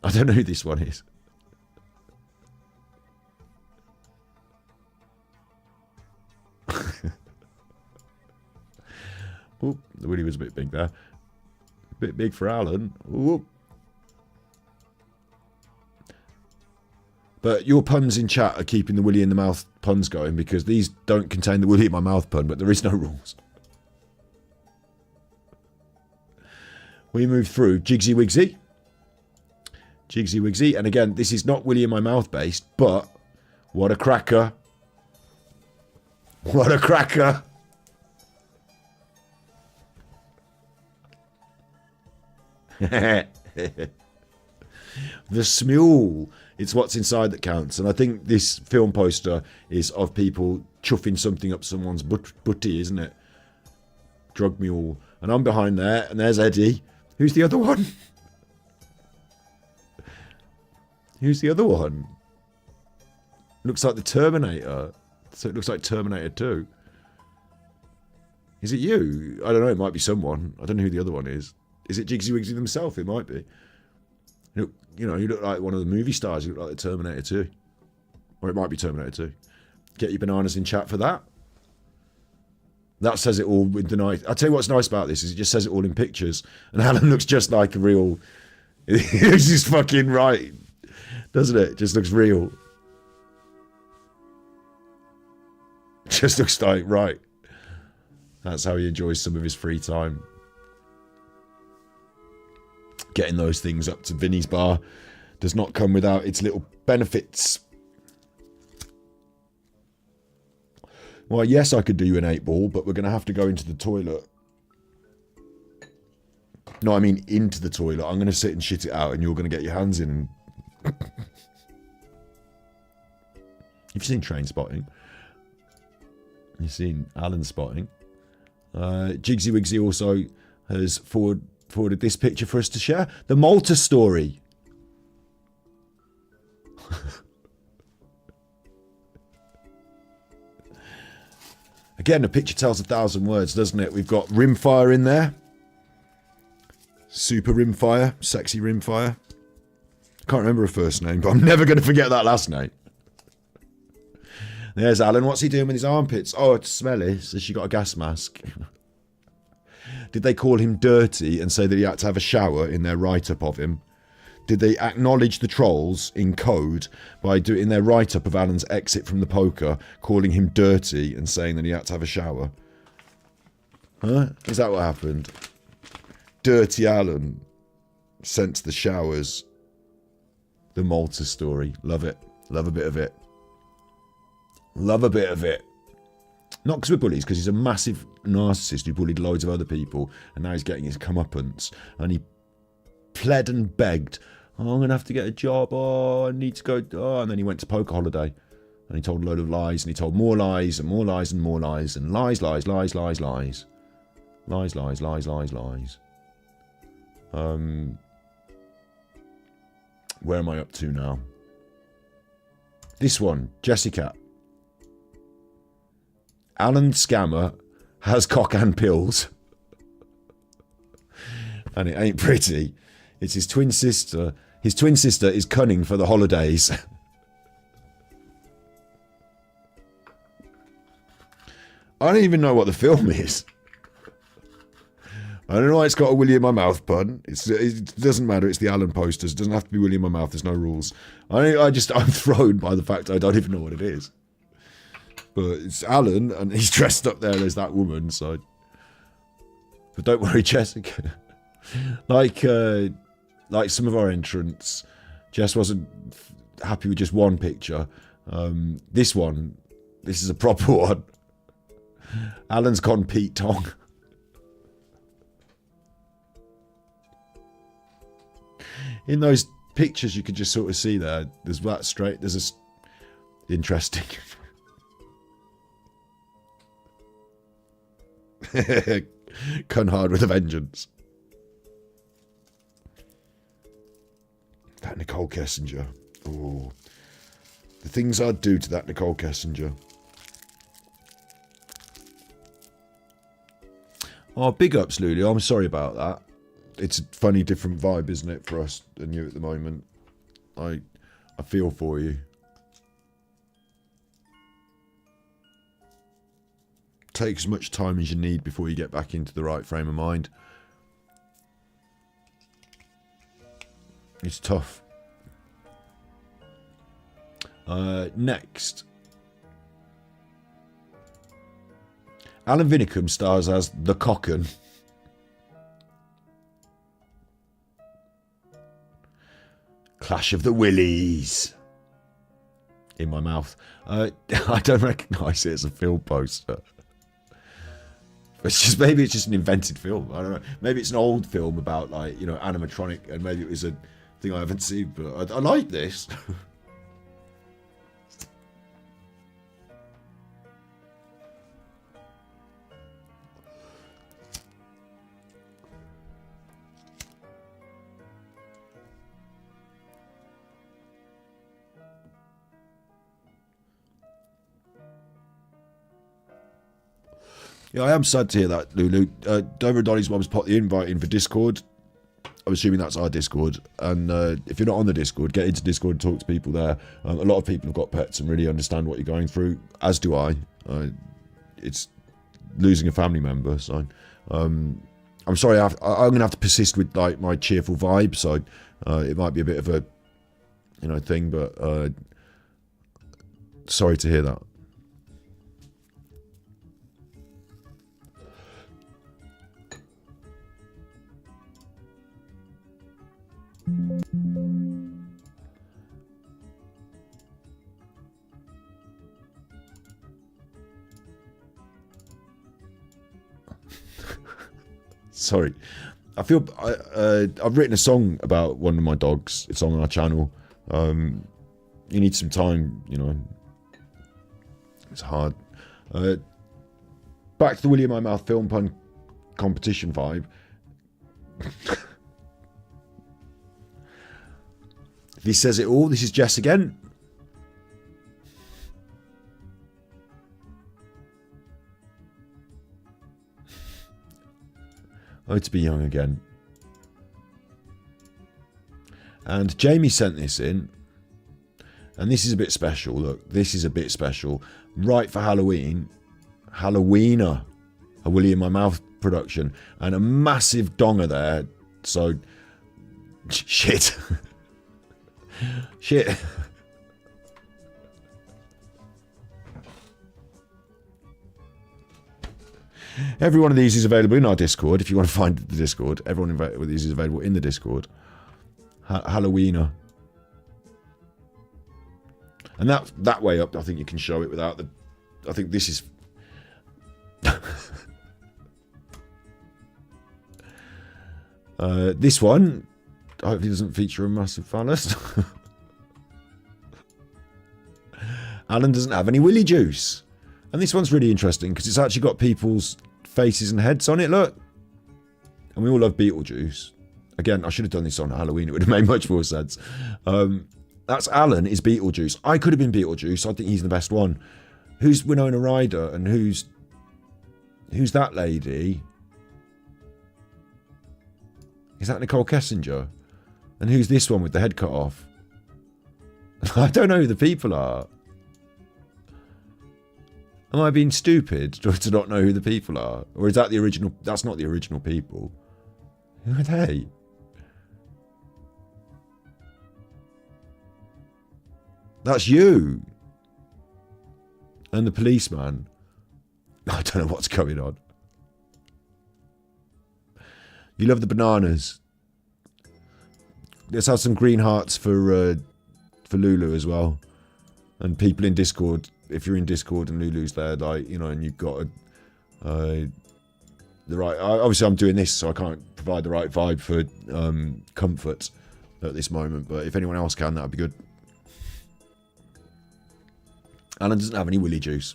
I don't know who this one is. Oop, the Willy was a bit big there. A bit big for Alan. Oop. But your puns in chat are keeping the Willy in the mouth puns going, because these don't contain the Willy in my mouth pun, but there is no rules. We move through Jigsy Wigsy. Jigsy Wigsy. And again, this is not Willy in my mouth based, but what a cracker. What a cracker. The smule. It's what's inside that counts. And I think this film poster is of people chuffing something up someone's butty, isn't it? Drug mule. And I'm behind there, and there's Eddie. Who's the other one? Who's the other one? Looks like the Terminator. So it looks like Terminator 2. Is it you? I don't know, it might be someone. I don't know who the other one is. Is it Jigsy Wigsy himself? It might be. You look like one of the movie stars. You look like the Terminator 2. Or it might be Terminator 2. Get your bananas in chat for that. That says it all with the night. I'll tell you what's nice about this is it just says it all in pictures. And Alan looks just like a real... It looks just fucking right. Doesn't it? It just looks real. Just looks like right. That's how he enjoys some of his free time. Getting those things up to Vinny's bar does not come without its little benefits. Well, yes, I could do you an 8-ball, but we're going to have to go into the toilet. No, I mean into the toilet. I'm going to sit and shit it out, and you're going to get your hands in. You've seen Train Spotting. You've seen Alan Spotting. Jigsy Wigsy also has forwarded this picture for us to share. The Malta story. Again, a picture tells 1,000 words, doesn't it? We've got Rimfire in there. Super Rimfire. Sexy Rimfire. Can't remember her first name, but I'm never going to forget that last name. There's Alan. What's he doing with his armpits? Oh, it's smelly. So she got a gas mask. Did they call him dirty and say that he had to have a shower in their write-up of him? Did they acknowledge the trolls in code by doing their write-up of Alan's exit from the poker, calling him dirty and saying that he had to have a shower? Huh? Is that what happened? Dirty Alan sent to the showers. The Malta story. Love it. Love a bit of it. Love a bit of it. Not because we're bullies, because he's a massive narcissist who bullied loads of other people, and now he's getting his comeuppance. And he pled and begged, oh, I'm going to have to get a job, oh, I need to go, oh, and then he went to poker holiday. And he told a load of lies, and he told more lies, and more lies, and more lies, and lies, lies, lies, lies, lies. Lies, lies, lies, lies, lies. Where am I up to now? This one, Jessica. Alan Scammer has cock and pills. And it ain't pretty. It's his twin sister. His twin sister is cunning for the holidays. I don't even know what the film is. I don't know why it's got a Willy in my mouth pun. It doesn't matter. It's the Alan posters. It doesn't have to be Willy in my mouth. There's no rules. I'm thrown by the fact I don't even know what it is. But it's Alan, and he's dressed up there as that woman. So, but don't worry, Jessica. like some of our entrants, Jess wasn't happy with just one picture. This is a proper one. Alan's gone Pete Tong. In those pictures, you could just sort of see there's that straight. There's interesting. Cun hard with a vengeance. That Nicole Kessinger. Oh, the things I'd do to that Nicole Kessinger. Oh, big ups, Lulu. I'm sorry about that. It's a funny, different vibe, isn't it, for us and you at the moment? I feel for you. Take as much time as you need before you get back into the right frame of mind. It's tough. Next. Alan Vinicum stars as the Cocken. Clash of the Willies. In my mouth. I don't recognise it as a film poster. Maybe it's just an invented film. I don't know. Maybe it's an old film about, like, you know, animatronic, and maybe it was a thing I haven't seen. But I like this. Yeah, I am sad to hear that, Lulu. Dover and Donny's mum's put the invite in for Discord. I'm assuming that's our Discord. And if you're not on the Discord, get into Discord and talk to people there. A lot of people have got pets and really understand what you're going through, as do I. It's losing a family member, so I'm sorry. I'm going to have to persist with, like, my cheerful vibe. So it might be a bit of a, you know, thing, but sorry to hear that. Sorry, I feel I've written a song about one of my dogs. It's on our channel. You need some time, you know. It's hard. Back to the Willy in my mouth film pun competition vibe. This says it all. This is Jess again. Oh, to be young again. And Jamie sent this in. And this is a bit special. Look, this is a bit special. Right for Halloween. Halloweener. A Willy in my mouth production. And a massive donger there. So, shit. Shit. Every one of these is available in our Discord. If you want to find the Discord, every one of these is available in the Discord. Halloweener. And that way up, I think you can show it without the... I think this is... this one, I hope it doesn't feature a massive phallus. Alan doesn't have any Willy juice. And this one's really interesting because it's actually got people's faces and heads on it, look. And we all love Beetlejuice. Again, I should have done this on Halloween. It would have made much more sense. That's Alan is Beetlejuice. I could have been Beetlejuice. I think he's the best one. Who's Winona Ryder and who's that lady? Is that Nicole Kessinger? And who's this one with the head cut off? I don't know who the people are. Am I being stupid to not know who the people are? Or is that the original? That's not the original people. Who are they? That's you. And the policeman. I don't know what's going on. You love the bananas. Let's have some green hearts for Lulu as well. And people in Discord, if you're in Discord and Lulu's there, like, you know, and you've got the right... Obviously, I'm doing this, so I can't provide the right vibe for comfort at this moment. But if anyone else can, that would be good. Alan doesn't have any Willy juice.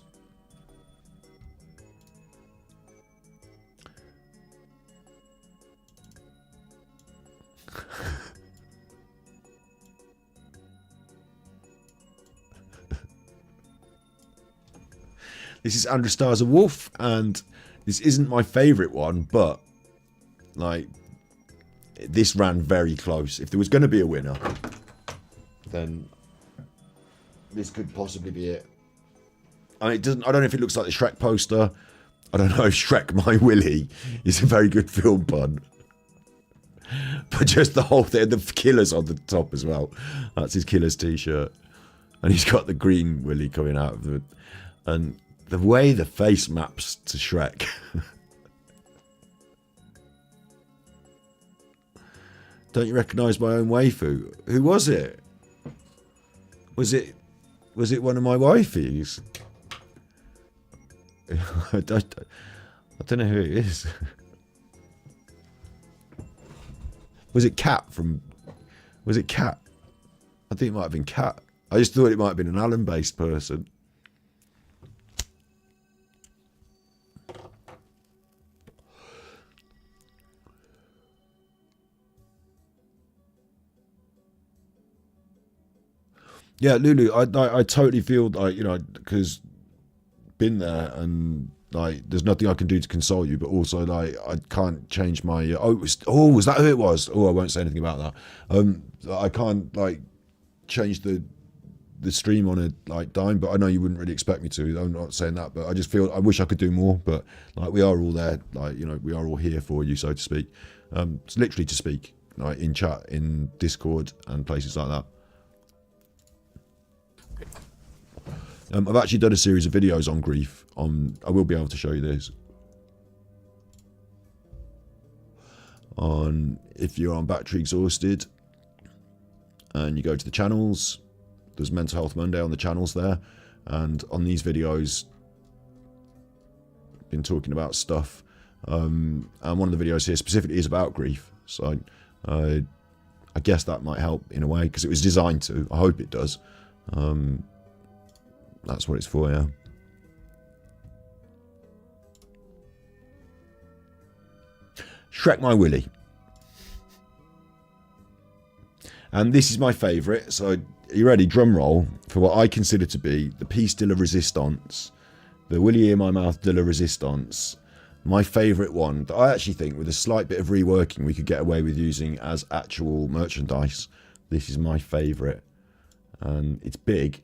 This is Andrew Stars a Wolf, and this isn't my favourite one, but, like, this ran very close. If there was going to be a winner, then this could possibly be it. I mean, I don't know if it looks like the Shrek poster. I don't know if Shrek My Willy is a very good film pun. But just the whole thing, the Killers on the top as well. That's his Killers t-shirt. And he's got the green Willy coming out of it. And the way the face maps to Shrek. Don't you recognise my own waifu? Who was it? Was it one of my waifies? I don't know who it is. Was it Cat from... Was it Cat? I think it might have been Cat. I just thought it might have been an Alan-based person. Yeah, Lulu, I totally feel like, you know, because been there and like there's nothing I can do to console you, but also like I can't change my was that who it was? Oh, I won't say anything about that. I can't like change the stream on a like dime, but I know you wouldn't really expect me to. I'm not saying that, but I just feel I wish I could do more, but like we are all there, like, you know, we are all here for you, so to speak. It's literally to speak, like in chat, in Discord and places like that. I've actually done a series of videos on grief. I will be able to show you this. On if you're on battery exhausted and you go to the channels, there's Mental Health Monday on the channels there, and on these videos been talking about stuff, and one of the videos here specifically is about grief, so I guess that might help in a way, because it was designed to. I hope it does. That's what it's for, yeah. Shrek My Willy. And this is my favourite, so are you ready? Drum roll for what I consider to be the piece de la resistance. The Willy in my mouth de la resistance. My favourite one that I actually think with a slight bit of reworking we could get away with using as actual merchandise. This is my favourite. And it's big.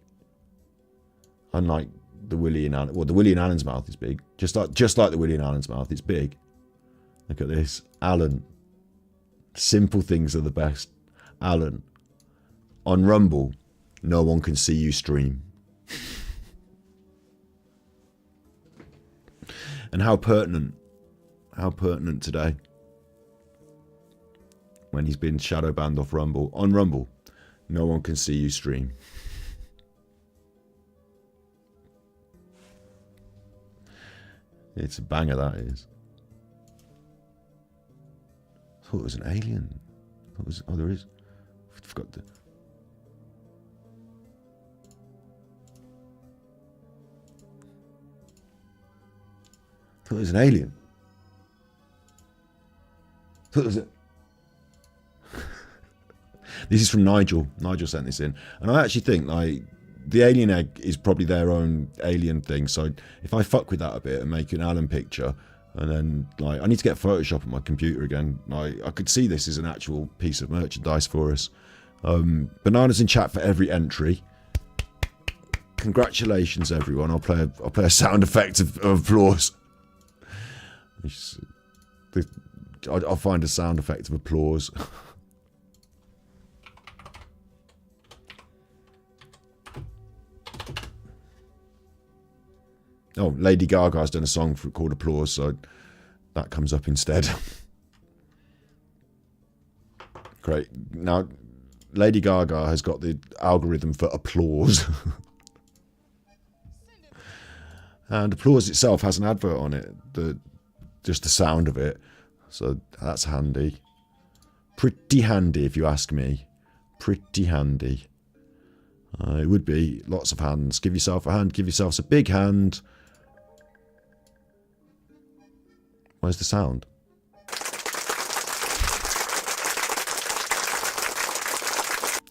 Unlike the Willy in Alan, well, the Willy in Alan's mouth is big. Just like the Willy in Alan's mouth, it's big. Look at this, Alan. Simple things are the best. Alan. On Rumble, no one can see you stream. And how pertinent today. When he's been shadow banned off Rumble. On Rumble, no one can see you stream. It's a banger, that is. I thought it was an alien. Oh, there is. I forgot the... I thought it was an alien. I thought it was a... This is from Nigel. Nigel sent this in. And I actually think, like, the alien egg is probably their own alien thing. So if I fuck with that a bit and make an Alan picture, and then, like, I need to get Photoshop on my computer again. Like, I could see this as an actual piece of merchandise for us. Bananas in chat for every entry. Congratulations, everyone. I'll play a sound effect of applause. I'll find a sound effect of applause. Oh, Lady Gaga's done a song called Applause, so that comes up instead. Great. Now, Lady Gaga has got the algorithm for applause. And applause itself has an advert on it. Just the sound of it. So that's handy. Pretty handy, if you ask me. Pretty handy. It would be lots of hands. Give yourself a hand. Give yourselves a big hand. Where's the sound?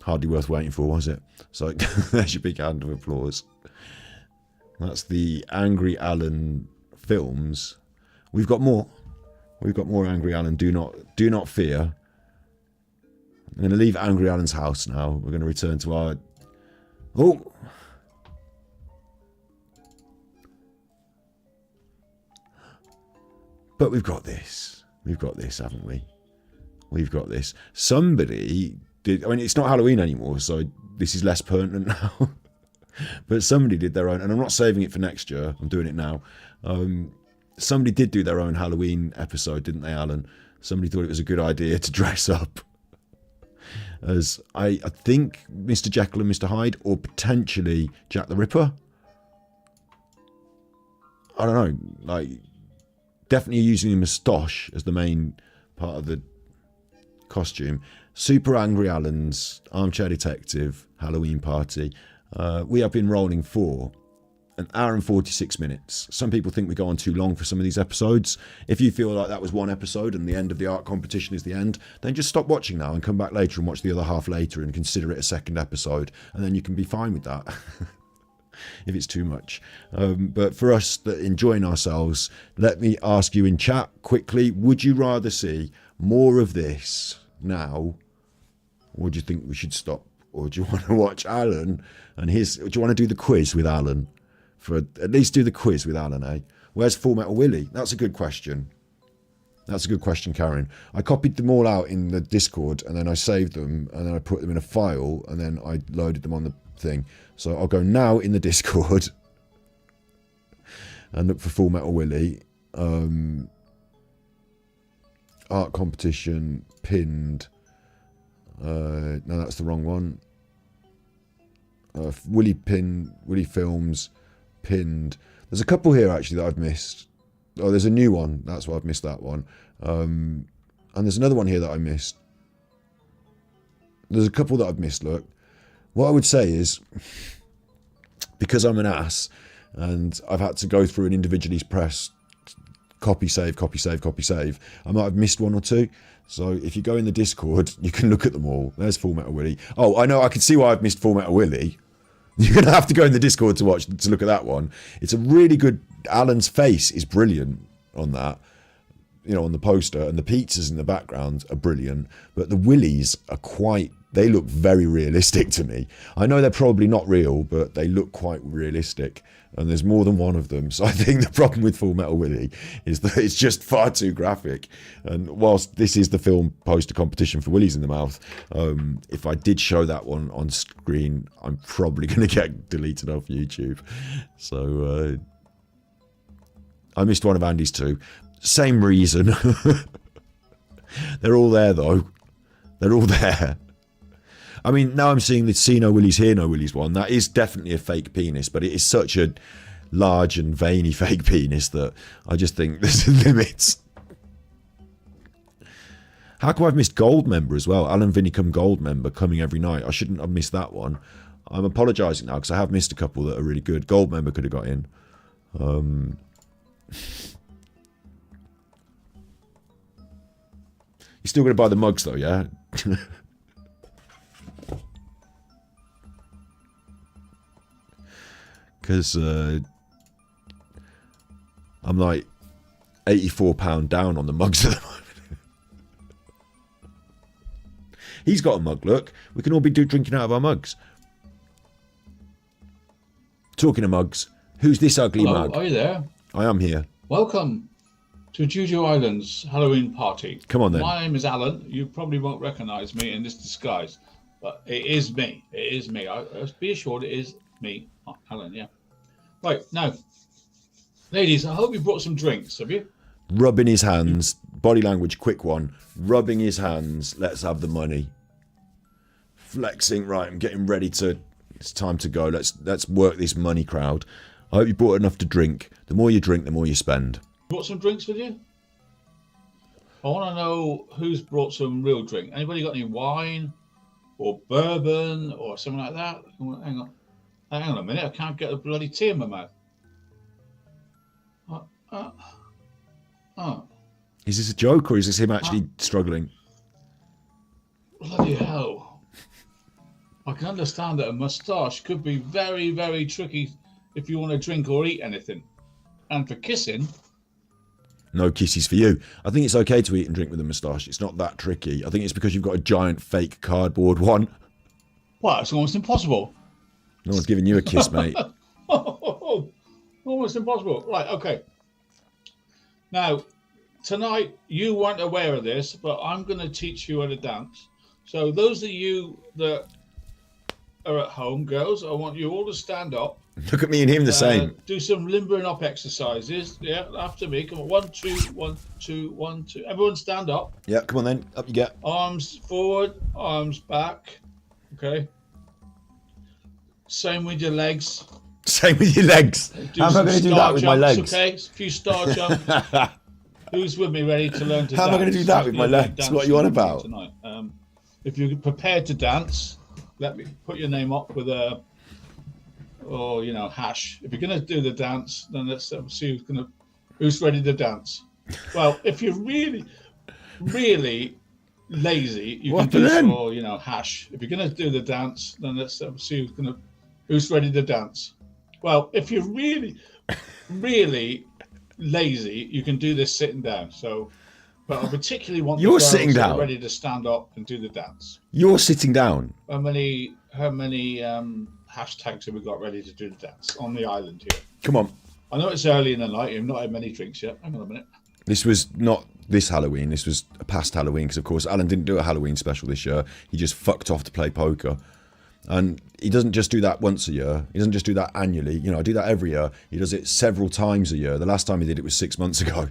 Hardly worth waiting for, was it? So there's your big hand of applause. That's the Angry Alan films. We've got more. We've got more Angry Alan. Do not fear. I'm going to leave Angry Alan's house now. We're going to return to our... Oh! But we've got this. We've got this, haven't we? We've got this. Somebody did... I mean, it's not Halloween anymore, so this is less pertinent now. But somebody did their own... And I'm not saving it for next year. I'm doing it now. Somebody did do their own Halloween episode, didn't they, Alan? Somebody thought it was a good idea to dress up as, I think, Mr. Jekyll and Mr. Hyde, or potentially Jack the Ripper. I don't know. Like... Definitely using a moustache as the main part of the costume. Super Angry Alan's Armchair Detective Halloween Party. We have been rolling for an hour and 46 minutes. Some people think we go on too long for some of these episodes. If you feel like that was one episode and the end of the art competition is the end, then just stop watching now and come back later and watch the other half later and consider it a second episode. And then you can be fine with that. If it's too much. But for us that enjoying ourselves, let me ask you in chat quickly, would you rather see more of this now, or do you think we should stop? Or do you want to watch Alan and do you want to do the quiz with Alan? At least do the quiz with Alan, eh? Where's Full Metal Willy? That's a good question. That's a good question, Karen. I copied them all out in the Discord and then I saved them and then I put them in a file and then I loaded them on the thing. So I'll go now in the Discord and look for Full Metal Willy. Art competition pinned. No, that's the wrong one. Willy films pinned. There's a couple here actually that I've missed. Oh, there's a new one. That's why I've missed that one. And there's another one here that I missed. There's a couple that I've missed, look. What I would say is, because I'm an ass, and I've had to go through and individually press copy, save, I might have missed one or two. So if you go in the Discord, you can look at them all. There's Full Metal Willy. Oh, I know, I can see why I've missed Full Metal Willy. You're going to have to go in the Discord to look at that one. It's a really good... Alan's face is brilliant on that. You know, on the poster. And the pizzas in the background are brilliant. But the Willies are quite... They look very realistic to me. I know they're probably not real, but they look quite realistic. And there's more than one of them. So I think the problem with Full Metal Willy is that it's just far too graphic. And whilst this is the film poster competition for Willies in the Mouth, if I did show that one on screen, I'm probably going to get deleted off YouTube. So I missed one of Andy's too. Same reason. They're all there though. They're all there. I mean, now I'm seeing the See No Willies, Hear No Willies one. That is definitely a fake penis, but it is such a large and veiny fake penis that I just think there's limits. How come I've missed Gold Member as well? Alan Vinicum Gold Member coming every night. I shouldn't have missed that one. I'm apologising now because I have missed a couple that are really good. Gold Member could have got in. You're still going to buy the mugs though, yeah? Because I'm like £84 down on the mugs at the moment. He's got a mug, look. We can all be drinking out of our mugs. Talking of mugs, who's this ugly Hello, mug? are you there? I am here. Welcome to Juju Island's Halloween party. Come on then. My name is Alan. You probably won't recognise me in this disguise, but it is me. It is me. Be assured it is me, Alan, yeah. Right, now, ladies, I hope you brought some drinks, have you? Rubbing his hands. Body language, quick one. Rubbing his hands. Let's have the money. Flexing, right, I'm getting ready to... It's time to go. Let's work this money crowd. I hope you brought enough to drink. The more you drink, the more you spend. Brought some drinks with you? I want to know who's brought some real drink. Anybody got any wine or bourbon or something like that? Hang on a minute. I can't get a bloody tea in my mouth. Is this a joke or is this him actually struggling? Bloody hell. I can understand that a moustache could be very, very tricky if you want to drink or eat anything. And for kissing... No kisses for you. I think it's okay to eat and drink with a moustache. It's not that tricky. I think it's because you've got a giant fake cardboard one. Well, it's almost impossible. No one's giving you a kiss, mate. Almost impossible. Right, okay. Now, tonight, you weren't aware of this, but I'm going to teach you how to dance. So those of you that are at home, girls, I want you all to stand up. Look at me and him the same. Do some limbering up exercises. Yeah, after me. Come on. 1, 2, 1, 2, 1, 2. Everyone stand up. Yeah, come on then. Up you get. Arms forward, arms back. Okay. Same with your legs. Same with your legs. How am I going to do that with my legs? Okay, a few star jumps. Who's with me ready to learn to dance? How am I going to do that with my legs? What are you on about? Tonight. If you're prepared to dance, let me put your name up with a, hash. If you're going to do the dance, then let's see who's ready to dance. Well, if you're really, really lazy, you can do hash. If you're going to do the dance, then let's see who's ready to dance. Well, if you're really, really lazy, you can do this sitting down. So, but I particularly want you're sitting down, ready to stand up and do the dance. You're sitting down. How many hashtags have we got ready to do the dance on the island here? Come on. I know it's early in the night. You've not had many drinks yet. Hang on a minute. This was not this Halloween. This was a past Halloween because, of course, Alan didn't do a Halloween special this year. He just fucked off to play poker. And he doesn't just do that once a year. He doesn't just do that annually. I do that every year. He does it several times a year. The last time he did it was 6 months ago.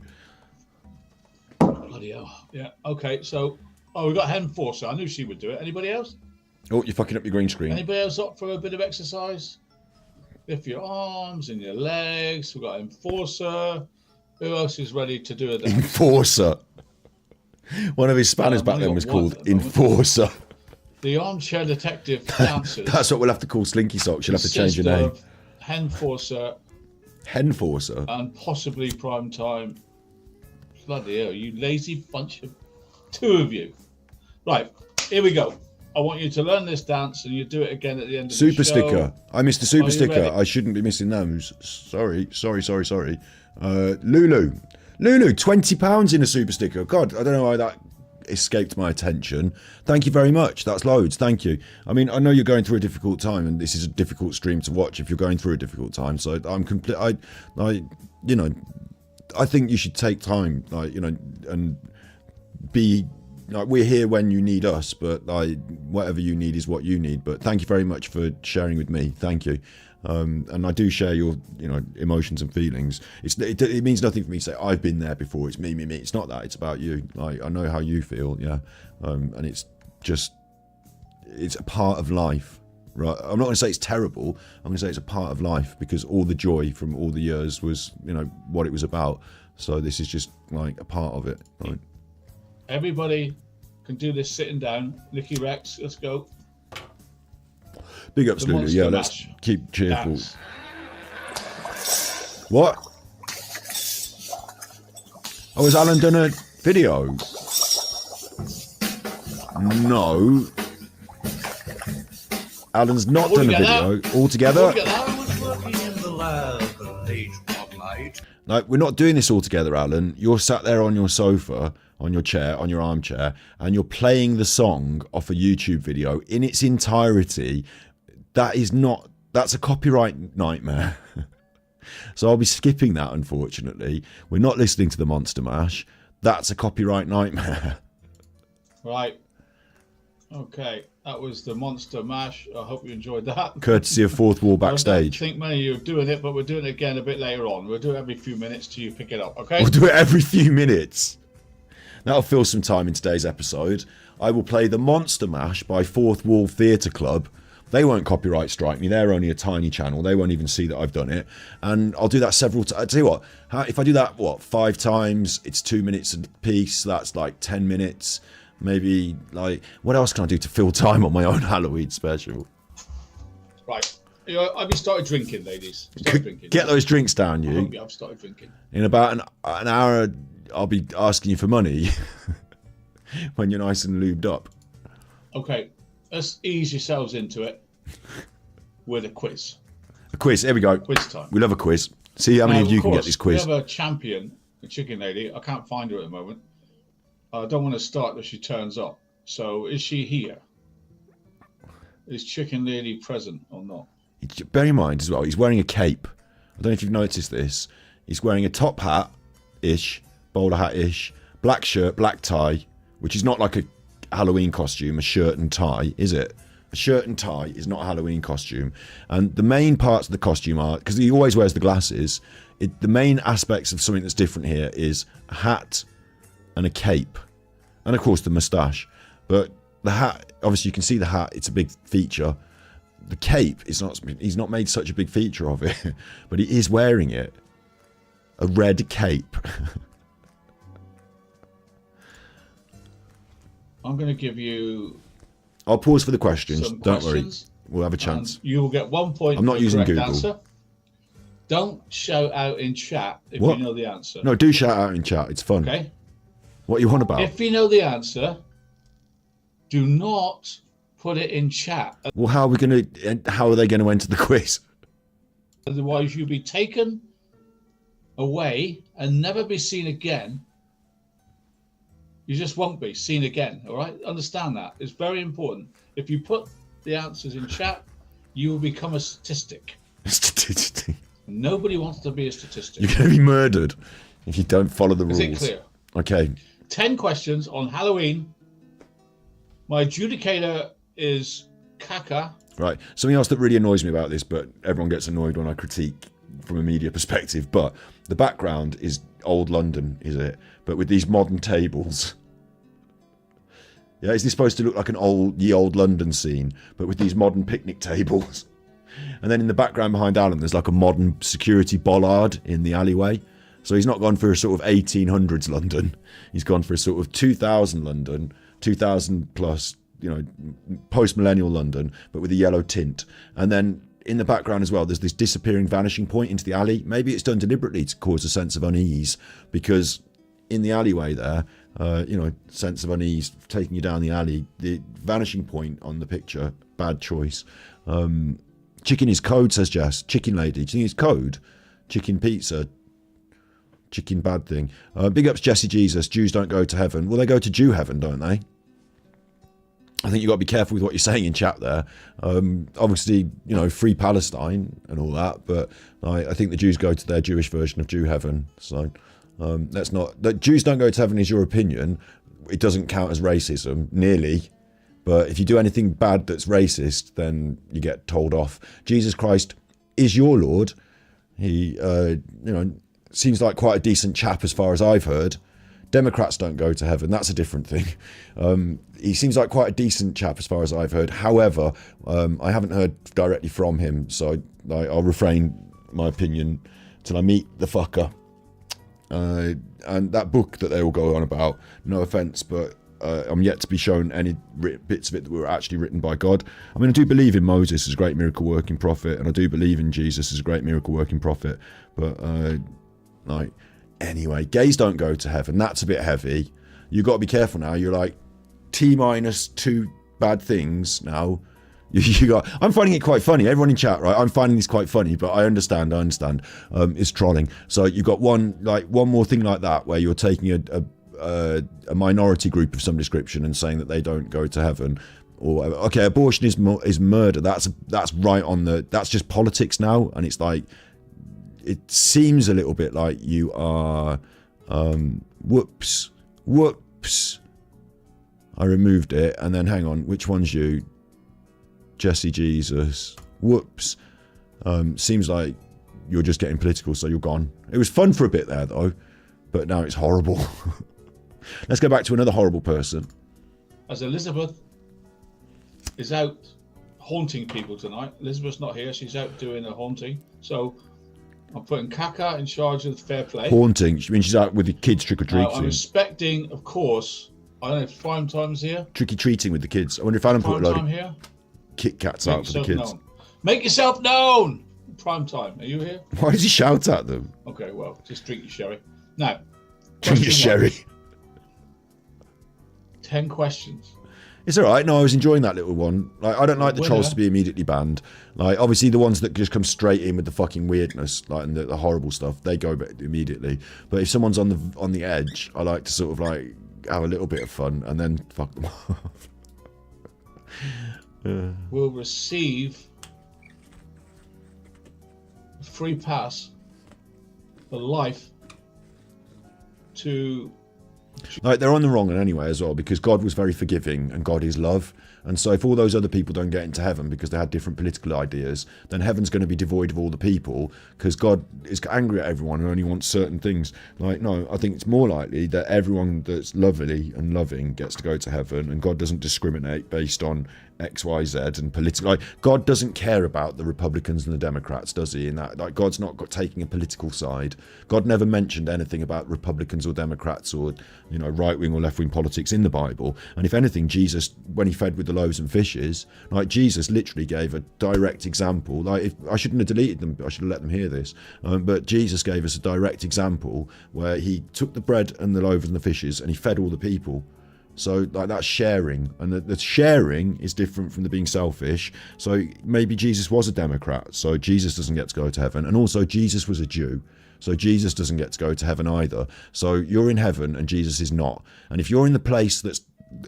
Bloody hell. Yeah. Okay. So, we got Hen Forcer. I knew she would do it. Anybody else? Oh, you're fucking up your green screen. Anybody else up for a bit of exercise? Lift your arms and your legs. We've got Enforcer. Who else is ready to do a dance? Enforcer. One of his spanners back then was called Enforcer. The armchair detective dancers. That's what we'll have to call Slinky Socks. You'll have to change your name. Henforcer. Henforcer. And possibly Prime Time. Bloody hell, you lazy bunch of... Two of you. Right, here we go. I want you to learn this dance and you do it again at the end of Super the show. sticker. I missed the super sticker. ready? I shouldn't be missing those. Sorry. Lulu, £20 in a super sticker. God, I don't know why that escaped my attention. Thank you very much. That's loads. Thank you. I mean, I know you're going through a difficult time, and this is a difficult stream to watch if you're going through a difficult time. So I'm complete. I think you should take time, and be. We're here when you need us, but whatever you need is what you need. But thank you very much for sharing with me. Thank you. And I do share your, emotions and feelings. It means nothing for me to say I've been there before. It's me. It's not that. It's about you. I know how you feel. Yeah. And it's a part of life, right? I'm not going to say it's terrible. I'm going to say it's a part of life because all the joy from all the years was, what it was about. So this is just like a part of it. Right? Everybody can do this sitting down. Nicky Rex, let's go. Big ups, Lulu. Yeah, let's keep cheerful. Dance. What? Oh, has Alan done a video? No. Alan's not done a video. All together? No, we're not doing this all together, Alan. You're sat there on your sofa, on your chair, on your armchair, and you're playing the song off a YouTube video in its entirety. That is not That's a copyright nightmare. So I'll be skipping that, unfortunately. We're not listening to the Monster Mash. That's a copyright nightmare. Right. Okay. That was the Monster Mash. I hope you enjoyed that. Courtesy of Fourth Wall Backstage. I don't think many of you are doing it, but we're doing it again a bit later on. We'll do it every few minutes till you pick it up, okay? We'll do it every few minutes. That'll fill some time in today's episode. I will play the Monster Mash by Fourth Wall Theatre Club. They won't copyright strike me. They're only a tiny channel. They won't even see that I've done it. And I'll do that several times. I tell you what, if I do that, 5 times, it's 2 minutes a piece. That's like 10 minutes. Maybe, like, what else can I do to fill time on my own Halloween special? Right. I've started drinking, ladies. Started drinking. Get those drinks down, you. I've started drinking. In about an hour, I'll be asking you for money when you're nice and lubed up. Okay. Let's ease yourselves into it with a quiz. A quiz. Here we go. Quiz time. We love a quiz. See how many of you can get this quiz. We have a champion, a chicken lady. I can't find her at the moment. I don't want to start till she turns up. So is she here? Is chicken lady present or not? Bear in mind as well, he's wearing a cape. I don't know if you've noticed this. He's wearing a top hat-ish, bowler hat-ish, black shirt, black tie, which is not like a Halloween costume, a shirt and tie, is it? A shirt and tie is not a Halloween costume. And the main parts of the costume are, because he always wears the glasses, the main aspects of something that's different here is a hat and a cape. And of course the moustache. But the hat, obviously you can see the hat, it's a big feature. The cape, he's not made such a big feature of it, but he is wearing it. A red cape. I'm going to give you... I'll pause for the questions. Don't worry. Questions, We'll have a chance. You will get 1 point. I'm not for the using correct Google. Answer. Don't shout out in chat if What? you know the answer. No, do shout out in chat. It's fun. Okay? What are you on about? If you know the answer, do not put it in chat. Well, how are they going to enter the quiz? Otherwise, you'll be taken away and never be seen again. You just won't be seen again, all right? Understand that. It's very important. If you put the answers in chat, you will become a statistic. Statistic. Nobody wants to be a statistic. You're going to be murdered if you don't follow the rules. Is it clear? Okay. 10 questions on Halloween. My adjudicator is Kaka. Right. Something else that really annoys me about this, but everyone gets annoyed when I critique from a media perspective, but the background is old London, is it? But with these modern tables. Yeah, is this supposed to look like an ye old London scene, but with these modern picnic tables? And then in the background behind Alan, there's like a modern security bollard in the alleyway. So he's not gone for a sort of 1800s London. He's gone for a sort of 2000 London, 2000 plus, post-millennial London, but with a yellow tint. And then in the background as well, there's this disappearing vanishing point into the alley. Maybe it's done deliberately to cause a sense of unease, because in the alleyway there, sense of unease taking you down the alley. The vanishing point on the picture, bad choice. Chicken is code, says Jess. Chicken lady, do you think it's code? Chicken pizza. Chicken bad thing. Big ups Jesse Jesus. Jews don't go to heaven. Well, they go to Jew heaven, don't they? I think you've got to be careful with what you're saying in chat there. Obviously, free Palestine and all that, but I think the Jews go to their Jewish version of Jew heaven. So let's not... That Jews don't go to heaven is your opinion. It doesn't count as racism, nearly. But if you do anything bad that's racist, then you get told off. Jesus Christ is your Lord. He, seems like quite a decent chap as far as I've heard. Democrats don't go to heaven. That's a different thing. He seems like quite a decent chap as far as I've heard. However, I haven't heard directly from him, so I'll refrain my opinion till I meet the fucker. And that book that they all go on about, no offence, but I'm yet to be shown any bits of it that were actually written by God. I mean, I do believe in Moses as a great miracle working prophet, and I do believe in Jesus as a great miracle working prophet, but anyway, gays don't go to heaven. That's a bit heavy. You've got to be careful now. You're like T-2 bad things now. I'm finding it quite funny. Everyone in chat, right? I'm finding this quite funny, but I understand. It's trolling. So you've got one more thing like that where you're taking a minority group of some description and saying that they don't go to heaven. or whatever. Okay, abortion is murder. That's right on the. That's just politics now, and it's like it seems a little bit like you are. Whoops. I removed it, and then hang on. Which one's you? Jesse Jesus. Whoops. Seems like you're just getting political, so you're gone. It was fun for a bit there, though, but now it's horrible. Let's go back to another horrible person. As Elizabeth is out haunting people tonight, Elizabeth's not here. She's out doing a haunting. So I'm putting Kaka in charge of the fair play. Haunting? You mean she's out with the kids trick-or-treating? I'm expecting, of course, I don't know if Prime Time's here. Trick-or-treating with the kids. I wonder if Alan put a load of here? Kit Kats out for the kids. Known. Make yourself known! Prime Time, are you here? Why does he shout at them? Okay, well, just drink your sherry. Now, drink your sherry. 10 questions. It's all right. No, I was enjoying that little one. Like, I don't like the trolls to be immediately banned. Like, obviously, the ones that just come straight in with the fucking weirdness, like, and the horrible stuff, they go immediately. But if someone's on the edge, I like to sort of like have a little bit of fun and then fuck them off. Will receive a free pass for life to. Like, they're on the wrong one anyway as well, because God was very forgiving and God is love. And so if all those other people don't get into heaven because they had different political ideas, then heaven's going to be devoid of all the people because God is angry at everyone and only wants certain things. Like, no, I think it's more likely that everyone that's lovely and loving gets to go to heaven, and God doesn't discriminate based on X, Y, Z and political. Like, God doesn't care about the Republicans and the Democrats, does he? In that, like, God's not taking a political side. God never mentioned anything about Republicans or Democrats or, you know, right wing or left wing politics in the Bible. And if anything, Jesus, when he fed with the loaves and fishes, like, Jesus literally gave a direct example. Like, if I shouldn't have deleted them, I should have let them hear this. But Jesus gave us a direct example where he took the bread and the loaves and the fishes and he fed all the people. So, like, that's sharing, and the sharing is different from the being selfish. So maybe Jesus was a Democrat, so Jesus doesn't get to go to heaven. And also Jesus was a Jew, so Jesus doesn't get to go to heaven either. So you're in heaven and Jesus is not. And if you're in the place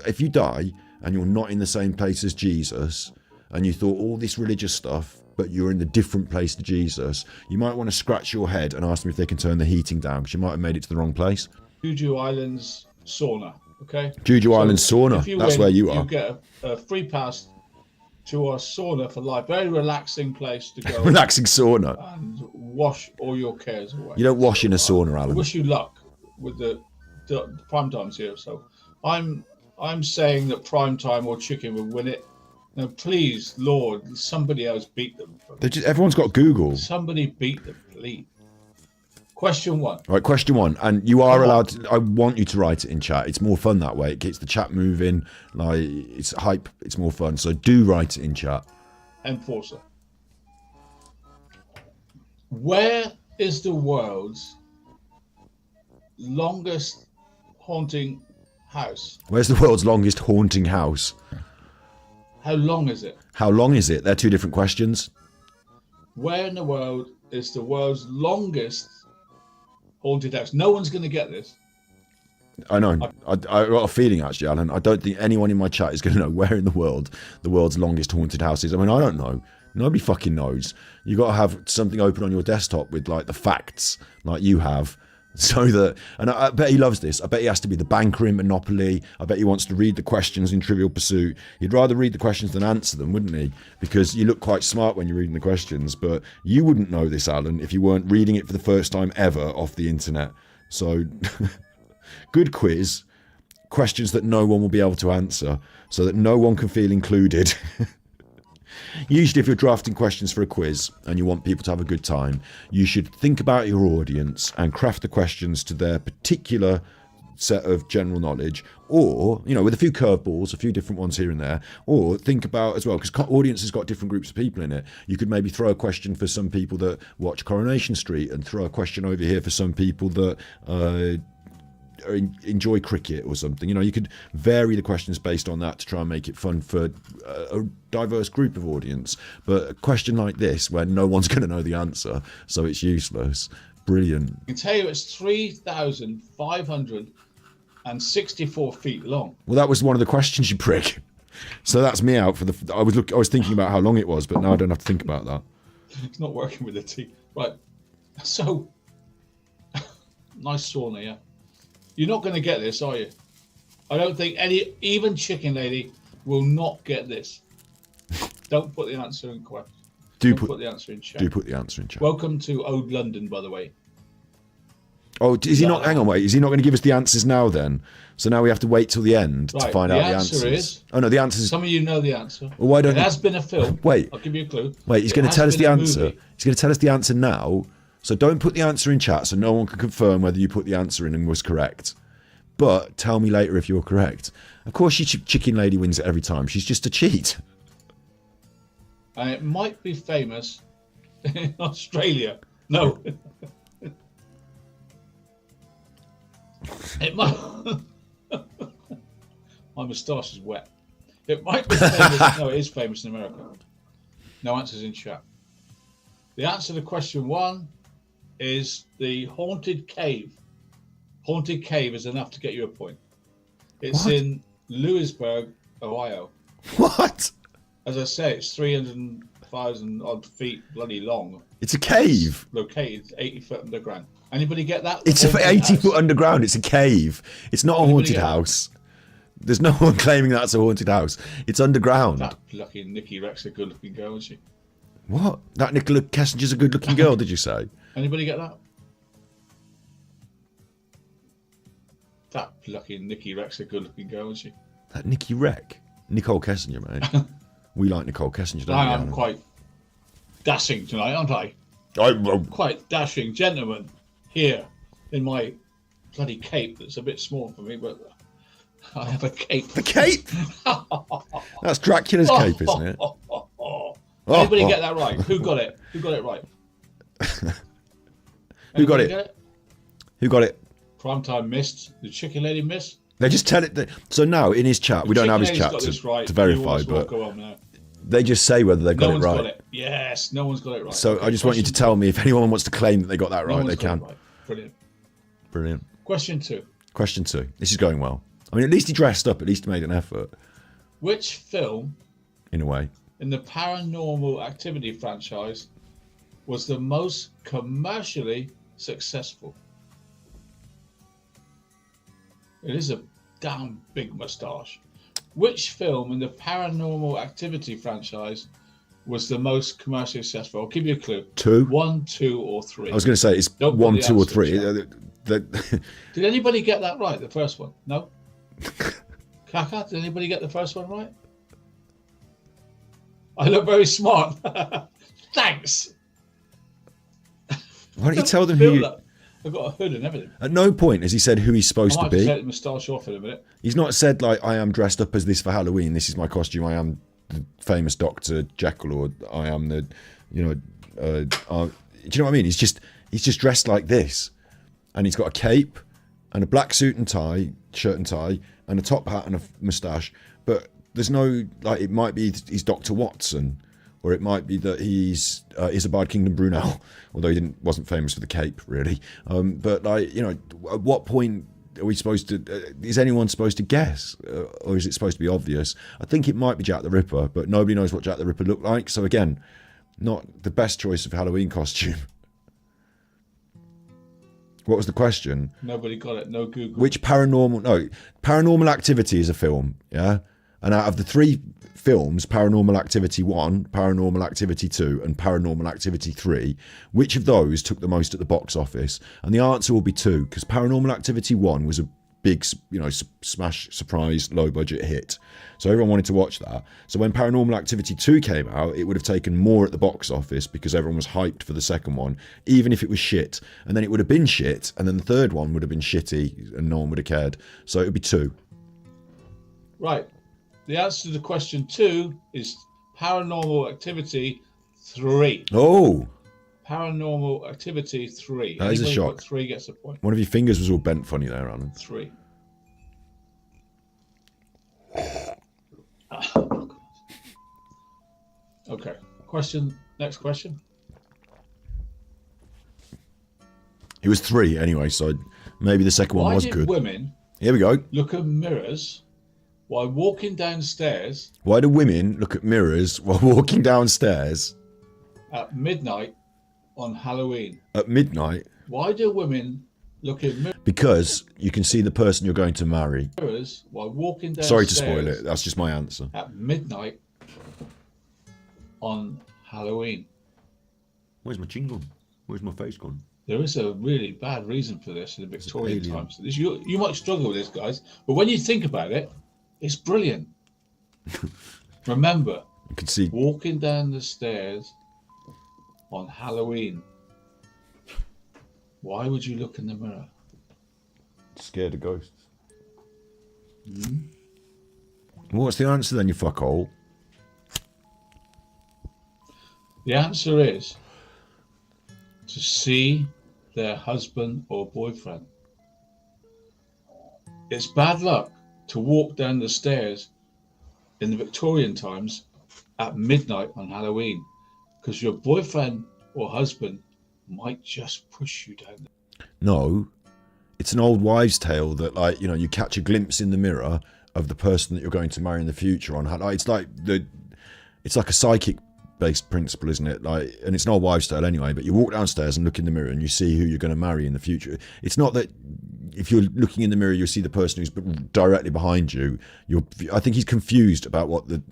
if you die and you're not in the same place as Jesus, and you thought all this religious stuff, but you're in the different place to Jesus, you might want to scratch your head and ask them if they can turn the heating down, because you might have made it to the wrong place. Juju Islands sauna. Okay. Juju Island sauna. That's where you are. You get a free pass to our sauna for life. Very relaxing place to go. Relaxing sauna. And wash all your cares away. You don't wash in a sauna, Alan. I wish you luck with the Prime Time's here. So I'm saying that Prime Time or Chicken will win it. Now, please, Lord, somebody else beat them. Everyone's got Google. Somebody beat them, please. Question 1. Right, question 1. And you are allowed to, I want you to write it in chat. It's more fun that way. It gets the chat moving. Like, it's hype. It's more fun. So do write it in chat. Enforcer. Where is the world's longest haunting house? Where's the world's longest haunting house? How long is it? How long is it? They're two different questions. Where in the world is the world's longest haunted house? No one's going to get this. I know. I got a feeling, actually, Alan. I don't think anyone in my chat is going to know where in the world's longest haunted house is. I mean, I don't know. Nobody fucking knows. You got to have something open on your desktop with, like, the facts, like you have. So that, and I bet he loves this. I bet he has to be the banker in Monopoly. I bet he wants to read the questions in Trivial Pursuit. He'd rather read the questions than answer them, wouldn't he? Because you look quite smart when you're reading the questions, but you wouldn't know this, Alan, if you weren't reading it for the first time ever off the internet. So, good quiz. Questions that no one will be able to answer, so that no one can feel included. Usually, if you're drafting questions for a quiz and you want people to have a good time, you should think about your audience and craft the questions to their particular set of general knowledge, or, you know, with a few curveballs, a few different ones here and there, or think about as well, because audience has got different groups of people in it. You could maybe throw a question for some people that watch Coronation Street and throw a question over here for some people that enjoy cricket or something. You know, you could vary the questions based on that to try and make it fun for a diverse group of audience. But a question like this, where no one's going to know the answer, so it's useless. Brilliant. I can tell you it's 3,564 feet long. Well, that was one of the questions, you prick. So that's me out for the. I was thinking about how long it was, but now I don't have to think about that. It's not working with the T. Right. So, nice sauna, yeah. You're not going to get this, are you? I don't think even Chicken Lady will not get this. Don't put the answer in question. Don't put the answer in chat. Do put the answer in chat. Welcome to Old London, by the way. Oh, is he not? Hang on, wait. Is he not going to give us the answers now? Then, so now we have to wait till the end to find out the answers. The answer is. Oh no, the answer is. Some of you know the answer. Well, why don't? It has been a film. Wait. I'll give you a clue. Wait, he's going to tell us the answer. Movie. He's going to tell us the answer now. So don't put the answer in chat, so no one can confirm whether you put the answer in and was correct. But tell me later if you're correct. Of course, Chicken Lady wins it every time. She's just a cheat. And it might be famous in Australia. No. It might. My moustache is wet. It might be famous. No, it is famous in America. No answers in chat. The answer to question 1 is the Haunted Cave. Haunted Cave is enough to get you a point. It's in Lewisburg, Ohio. What? As I say, it's 300,000 odd feet bloody long. It's a cave. It's located 80 foot underground. Anybody get that? It's 80 foot underground. It's a cave. It's not a haunted house. There's no one claiming that's a haunted house. It's underground. That lucky Nikki Rex, a good looking girl, isn't she? What? That Nicola Kessinger's a good looking girl, did you say? Anybody get that? That lucky Nikki Rex, a good looking girl, isn't she? That Nikki Wreck? Nicole Kessinger, mate. We like Nicole Kessinger, don't we? I am quite dashing tonight, aren't I? Quite dashing gentleman here in my bloody cape that's a bit small for me, but I have a cape. A cape? That's Dracula's cape, isn't it? Anybody get that right? Who got it? Who got it right? Who got it? Who got it? Primetime missed. The Chicken Lady missed. They just tell it. So now in his chat, we don't have his chat to verify, but they just say whether they got it right. Got it. Yes, no one's got it right. So okay, I just want you to tell me if anyone wants to claim that they got that right, they can. Right. Brilliant. Brilliant. Question 2. Question 2. This is going well. I mean, at least he dressed up. At least he made an effort. Which film, in a way, in the Paranormal Activity franchise, was the most commercially successful? It is a damn big moustache. Which film in the Paranormal Activity franchise was the most commercially successful? I'll give you a clue. 2? 1, 2, or 3. I was going to say it's 1, 2, or 3. Did anybody get that right? The first one? No. Kaka, did anybody get the first one right? I look very smart. Thanks. Why don't you tell them who you... I've got a hood and everything. At no point has he said who he's supposed to be. I might have to take the moustache off in a minute. He's not said, like, I am dressed up as this for Halloween. This is my costume. I am the famous Dr. Jekyll, or I am the, do you know what I mean? He's just dressed like this. And he's got a cape and a black suit and tie, shirt and tie, and a top hat and a moustache. But there's no, like, it might be he's Dr. Watson, or it might be that he's Isabard Kingdom Brunel, although he wasn't famous for the cape, really. But, like, at what point are we supposed to, is anyone supposed to guess? Or is it supposed to be obvious? I think it might be Jack the Ripper, but nobody knows what Jack the Ripper looked like. So, again, not the best choice of Halloween costume. What was the question? Nobody got it. No Google. Which Paranormal Activity is a film, yeah? And out of the 3 films, Paranormal Activity 1, Paranormal Activity 2, and Paranormal Activity 3, which of those took the most at the box office? And the answer will be 2, because Paranormal Activity 1 was a big, smash, surprise, low-budget hit. So everyone wanted to watch that. So when Paranormal Activity 2 came out, it would have taken more at the box office because everyone was hyped for the second one, even if it was shit. And then it would have been shit, and then the third one would have been shitty, and no one would have cared. So it would be 2. Right. The answer to question 2 is Paranormal Activity 3. Oh! Paranormal Activity 3. That is a shock. 3 gets a point. One of your fingers was all bent funny there, Alan. 3. Okay. Next question. It was 3 anyway, so maybe the second one was good. Why did women Here we go. look at mirrors while walking downstairs Why do women look at mirrors while walking downstairs at midnight on Halloween? at midnight? Why do women look in Because you can see the person you're going to marry. mirrors while walking downstairs? Sorry to spoil it. That's just my answer. At midnight on Halloween. Where's my jingle? Where's my face gone? There is a really bad reason for this in the Victorian alien. times. You might struggle with this, guys, but when you think about it, it's brilliant. Remember, You can see. walking down the stairs on Halloween. Why would you look in the mirror? Scared of ghosts. What's the answer then, you fuckhole? The answer is to see their husband or boyfriend. It's bad luck to walk down the stairs in the Victorian times at midnight on Halloween because your boyfriend or husband might just push you down. No, it's an old wives' tale that, like, you know, you catch a glimpse in the mirror of the person that you're going to marry in the future. It's like a psychic-based principle, isn't it? Like, and it's an old wives' tale anyway. But you walk downstairs and look in the mirror and you see who you're going to marry in the future. It's not that if you're looking in the mirror, you see the person who's directly behind you. I think he's confused about what the.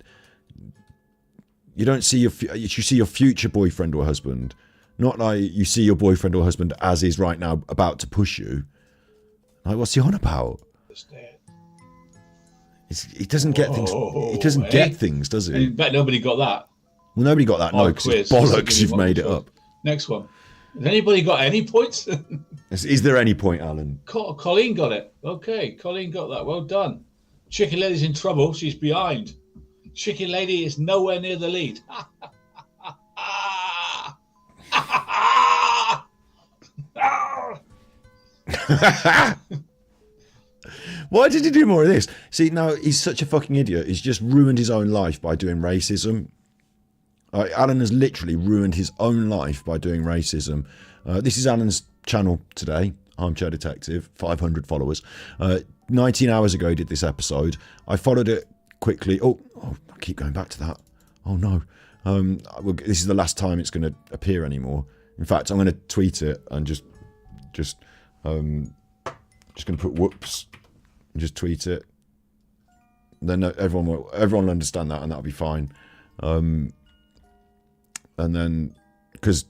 You don't see you see your future boyfriend or husband. Not like you see your boyfriend or husband as is right now about to push you. Like, what's he on about? He doesn't get things. He doesn't get things, does I he? bet nobody got that. Well, nobody got that. No, Oh, because it's quiz. bollocks. You've made it up. Next one. Has anybody got any points? Is there any point, Alan? Colleen got it. Okay, Colleen got that. Well done. Chicken Lady's in trouble. She's behind. Chicken Lady is nowhere near the lead. Why did he do more of this? See, now he's such a fucking idiot. He's just ruined his own life by doing racism. Alan has literally ruined his own life by doing racism. This is Alan's channel today. Armchair Detective, 500 followers. 19 hours ago, he did this episode. I followed it quickly. Oh, I keep going back to that. Oh no. This is the last time it's going to appear anymore. In fact, I'm going to tweet it and just going to put whoops and just tweet it. Then everyone will understand that, and that'll be fine. And then, because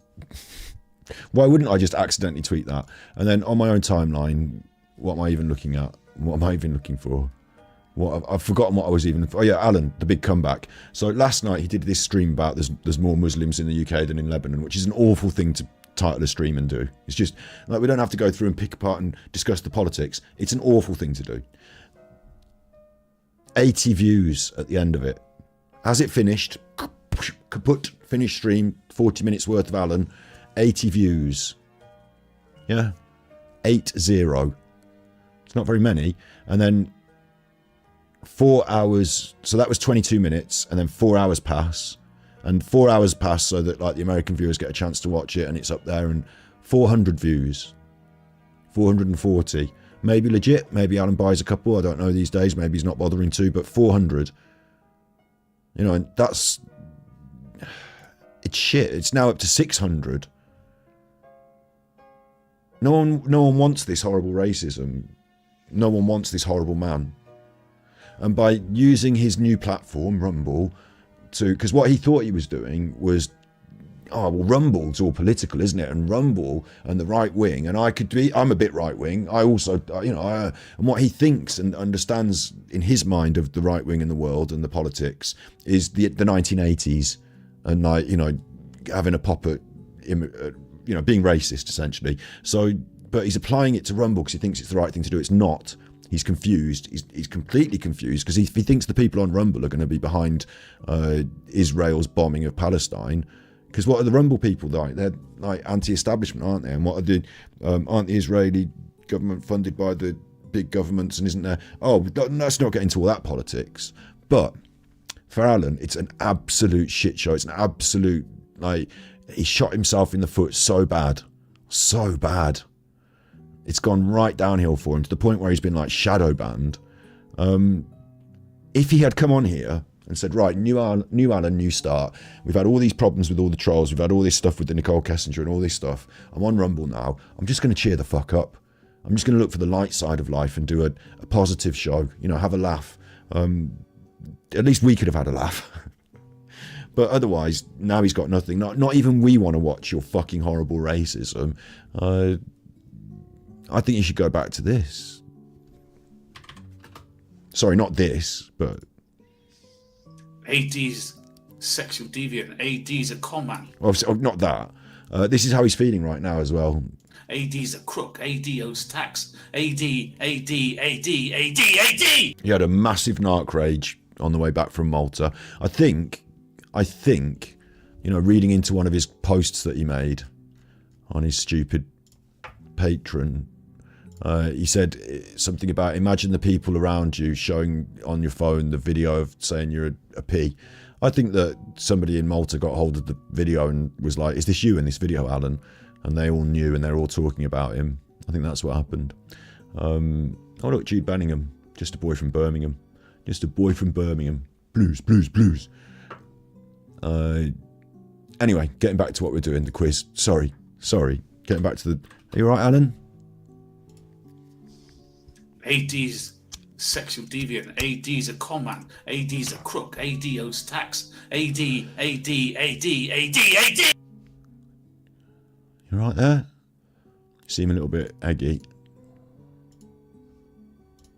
why wouldn't I just accidentally tweet that? And then on my own timeline, what am I even looking at? What am I even looking for? I've forgotten what I was even. Oh yeah, Alan, the big comeback. So last night he did this stream about there's more Muslims in the UK than in Lebanon, which is an awful thing to title a stream and do. It's just like, we don't have to go through and pick apart and discuss the politics. It's an awful thing to do. 80 views at the end of it. Has it finished? Kaput, finished stream, 40 minutes worth of Alan, 80 views. Yeah, 8-0. It's not very many. And then 4 hours, so that was 22 minutes, and then 4 hours pass. And 4 hours pass so that, like, the American viewers get a chance to watch it, and it's up there, and 400 views. 440. Maybe legit, maybe Alan buys a couple, I don't know these days, maybe he's not bothering to, but 400. You know, and that's... It's shit. It's now up to 600. No one wants this horrible racism. No one wants this horrible man. And by using his new platform, Rumble, because what he thought he was doing was, oh, well, Rumble's all political, isn't it? And Rumble and the right wing, and I'm a bit right wing. I also, and what he thinks and understands in his mind of the right wing in the world and the politics is the 1980s, and, like, having a pop at, being racist essentially. So, but he's applying it to Rumble because he thinks it's the right thing to do. It's not. He's confused. He's completely confused because if he thinks the people on Rumble are going to be behind Israel's bombing of Palestine. Because what are the Rumble people like? They're like anti-establishment, aren't they? And what are aren't the Israeli government funded by the big governments, and isn't there? Oh, let's not get into all that politics. But for Alan, it's an absolute shit show. It's an absolute, like, he shot himself in the foot so bad. So bad. It's gone right downhill for him to the point where he's been, like, shadow banned. if he had come on here and said, right, new Alan, new start. We've had all these problems with all the trolls. We've had all this stuff with the Nicole Kessinger and all this stuff. I'm on Rumble now. I'm just going to cheer the fuck up. I'm just going to look for the light side of life and do a positive show, you know, have a laugh. At least we could have had a laugh. But otherwise, now he's got nothing. Not even we want to watch your fucking horrible racism. I think you should go back to this. Sorry, not this, but... AD's sexual deviant. AD's a con man. Well, not that. This is how he's feeling right now as well. AD's a crook. AD owes tax. AD. He had a massive narc rage on the way back from Malta. I think, you know, reading into one of his posts that he made on his stupid Patreon, he said something about, imagine the people around you showing on your phone the video of saying you're a P. I think that somebody in Malta got hold of the video and was like, is this you in this video, Alan? And they all knew and they're all talking about him. I think that's what happened. Oh look, Jude Bellingham, just a boy from Birmingham. Just a boy from Birmingham. Blues. Anyway, getting back to what we're doing, the quiz. Sorry. Getting back to the... Are you all right, Alan? AD's sexual deviant. AD's a con man. AD's a crook. AD owes tax. AD. You right there? You seem a little bit eggy.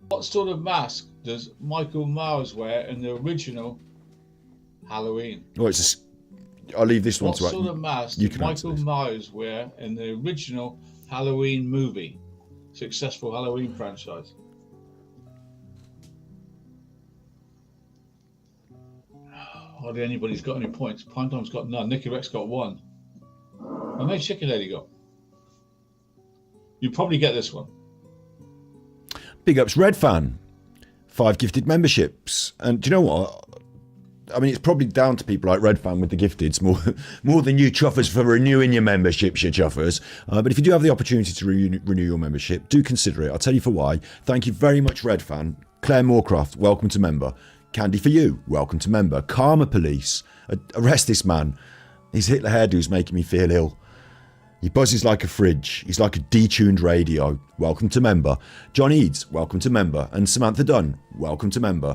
What sort of mask does Michael Myers wear in the original Halloween? Oh, I'll leave this one What to... sort of mask you did can answer Michael this. Myers wear in the original Halloween movie? Successful Halloween franchise. Hardly anybody's got any points. Pinetime's got none. Nicky Rex got one. And where'd Chicken Lady go? You probably get this one. Big ups, Red Fan. 5 gifted memberships. And do you know what? I mean, it's probably down to people like Red Fan with the gifteds more than you chuffers for renewing your memberships, you chuffers. But if you do have the opportunity to renew your membership, do consider it. I'll tell you for why. Thank you very much, Red Fan. Claire Moorcroft, welcome to member. Candy for you, welcome to member. Karma Police, arrest this man. His Hitler hairdo's making me feel ill. He buzzes like a fridge. He's like a detuned radio. Welcome to member. John Eads, welcome to member. And Samantha Dunn, welcome to member.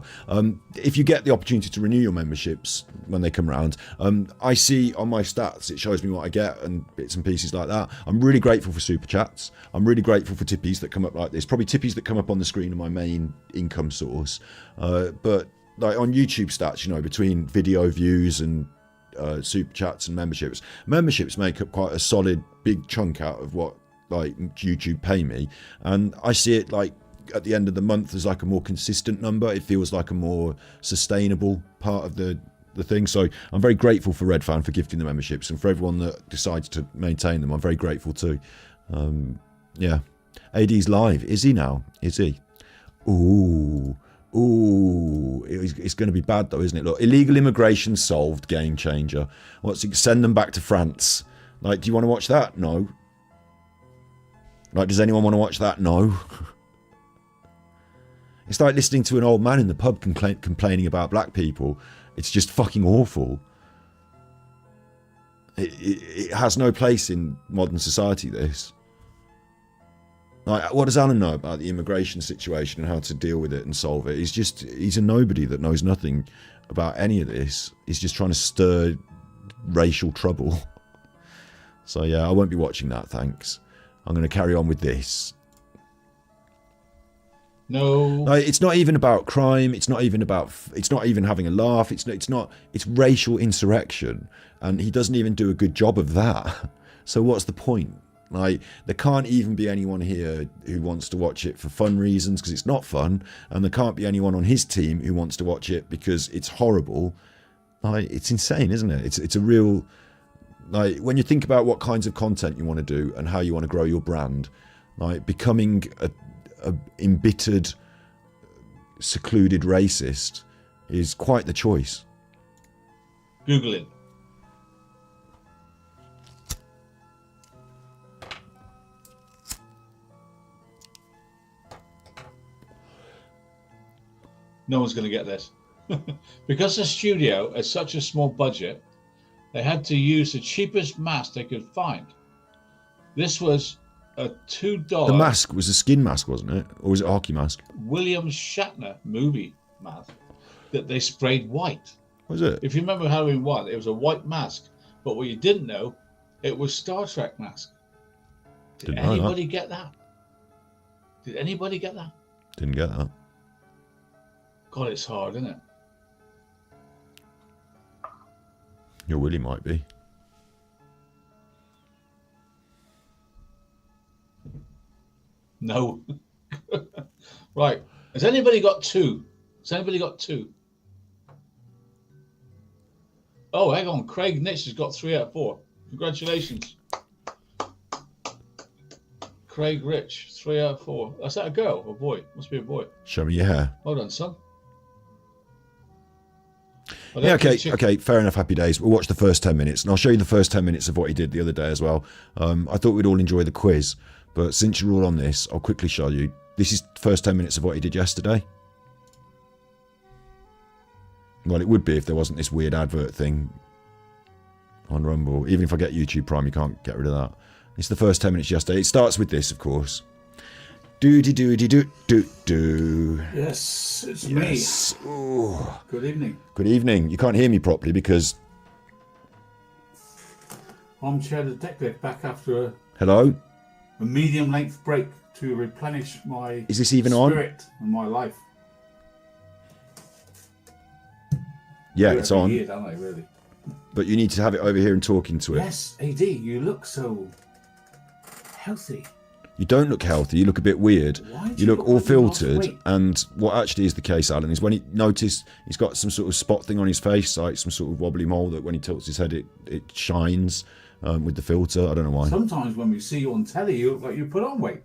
If you get the opportunity to renew your memberships when they come around, I see on my stats, it shows me what I get and bits and pieces like that. I'm really grateful for super chats. I'm really grateful for tippies that come up like this. Probably tippies that come up on the screen are my main income source. But like on YouTube stats, you know, between video views and super chats and memberships make up quite a solid big chunk out of what like YouTube pay me, and I see it like at the end of the month as like a more consistent number. It feels like a more sustainable part of the thing. So I'm very grateful for Red Fan for gifting the memberships, and for everyone that decides to maintain them, I'm very grateful too. Yeah, AD's live. Is he now? Is he? Ooh, it's going to be bad though, isn't it? Look, illegal immigration solved, game changer. What's it? Send them back to France. Like, do you want to watch that? No. Like, does anyone want to watch that? No. It's like listening to an old man in the pub complaining about black people. It's just fucking awful. It has no place in modern society, this. Like, what does Alan know about the immigration situation and how to deal with it and solve it? He's a nobody that knows nothing about any of this. He's just trying to stir racial trouble. So yeah, I won't be watching that, thanks. I'm going to carry on with this. No. Like, it's not even about crime. It's not even having a laugh. It's racial insurrection. And he doesn't even do a good job of that. So what's the point? Like, there can't even be anyone here who wants to watch it for fun reasons because it's not fun, and there can't be anyone on his team who wants to watch it because it's horrible. Like, it's insane, isn't it? It's a real, like, when you think about what kinds of content you want to do and how you want to grow your brand, like, becoming a embittered, secluded racist is quite the choice. Google it. No one's going to get this. Because the studio had such a small budget, they had to use the cheapest mask they could find. This was a $2 The mask was a skin mask, wasn't it? Or was it a hockey mask? William Shatner movie mask that they sprayed white. Was it? If you remember Halloween 1, it was a white mask. But what you didn't know, it was Star Trek mask. Did anybody get that? Did anybody get that? Didn't get that. God, it's hard, isn't it? Your Willy might be. No. Right. Has anybody got 2? Has anybody got 2? Oh, hang on. Craig Nitch has got 3 out of 4. Congratulations. Craig Rich, 3 out of 4. Is that a girl or a boy? Must be a boy. Show me your hair. Well done, son. Yeah, okay, fair enough, happy days. We'll watch the first 10 minutes, and I'll show you the first 10 minutes of what he did the other day as well. I thought we'd all enjoy the quiz, but since you're all on this, I'll quickly show you. This is the first 10 minutes of what he did yesterday. Well, it would be if there wasn't this weird advert thing on Rumble. Even if I get YouTube Prime, you can't get rid of that. It's the first 10 minutes yesterday. It starts with this, of course. Do-de-do-de-do-do-do. Yes, it's Yes. me. Ooh. Good evening. Good evening. You can't hear me properly because... Armchair Detective back after Hello? a medium-length break to replenish my Is this even on? spirit and my life. Yeah, Do it it's every on. year, don't I, really? But you need to have it over here and talk into it. Yes, AD, you look so healthy. You don't look healthy. You look a bit weird. Why do You look all like you lost filtered. weight? And what actually is the case, Alan, is when he noticed he's got some sort of spot thing on his face, like some sort of wobbly mole that when he tilts his head, it shines with the filter. I don't know why. Sometimes when we see you on telly, you look like you put on weight.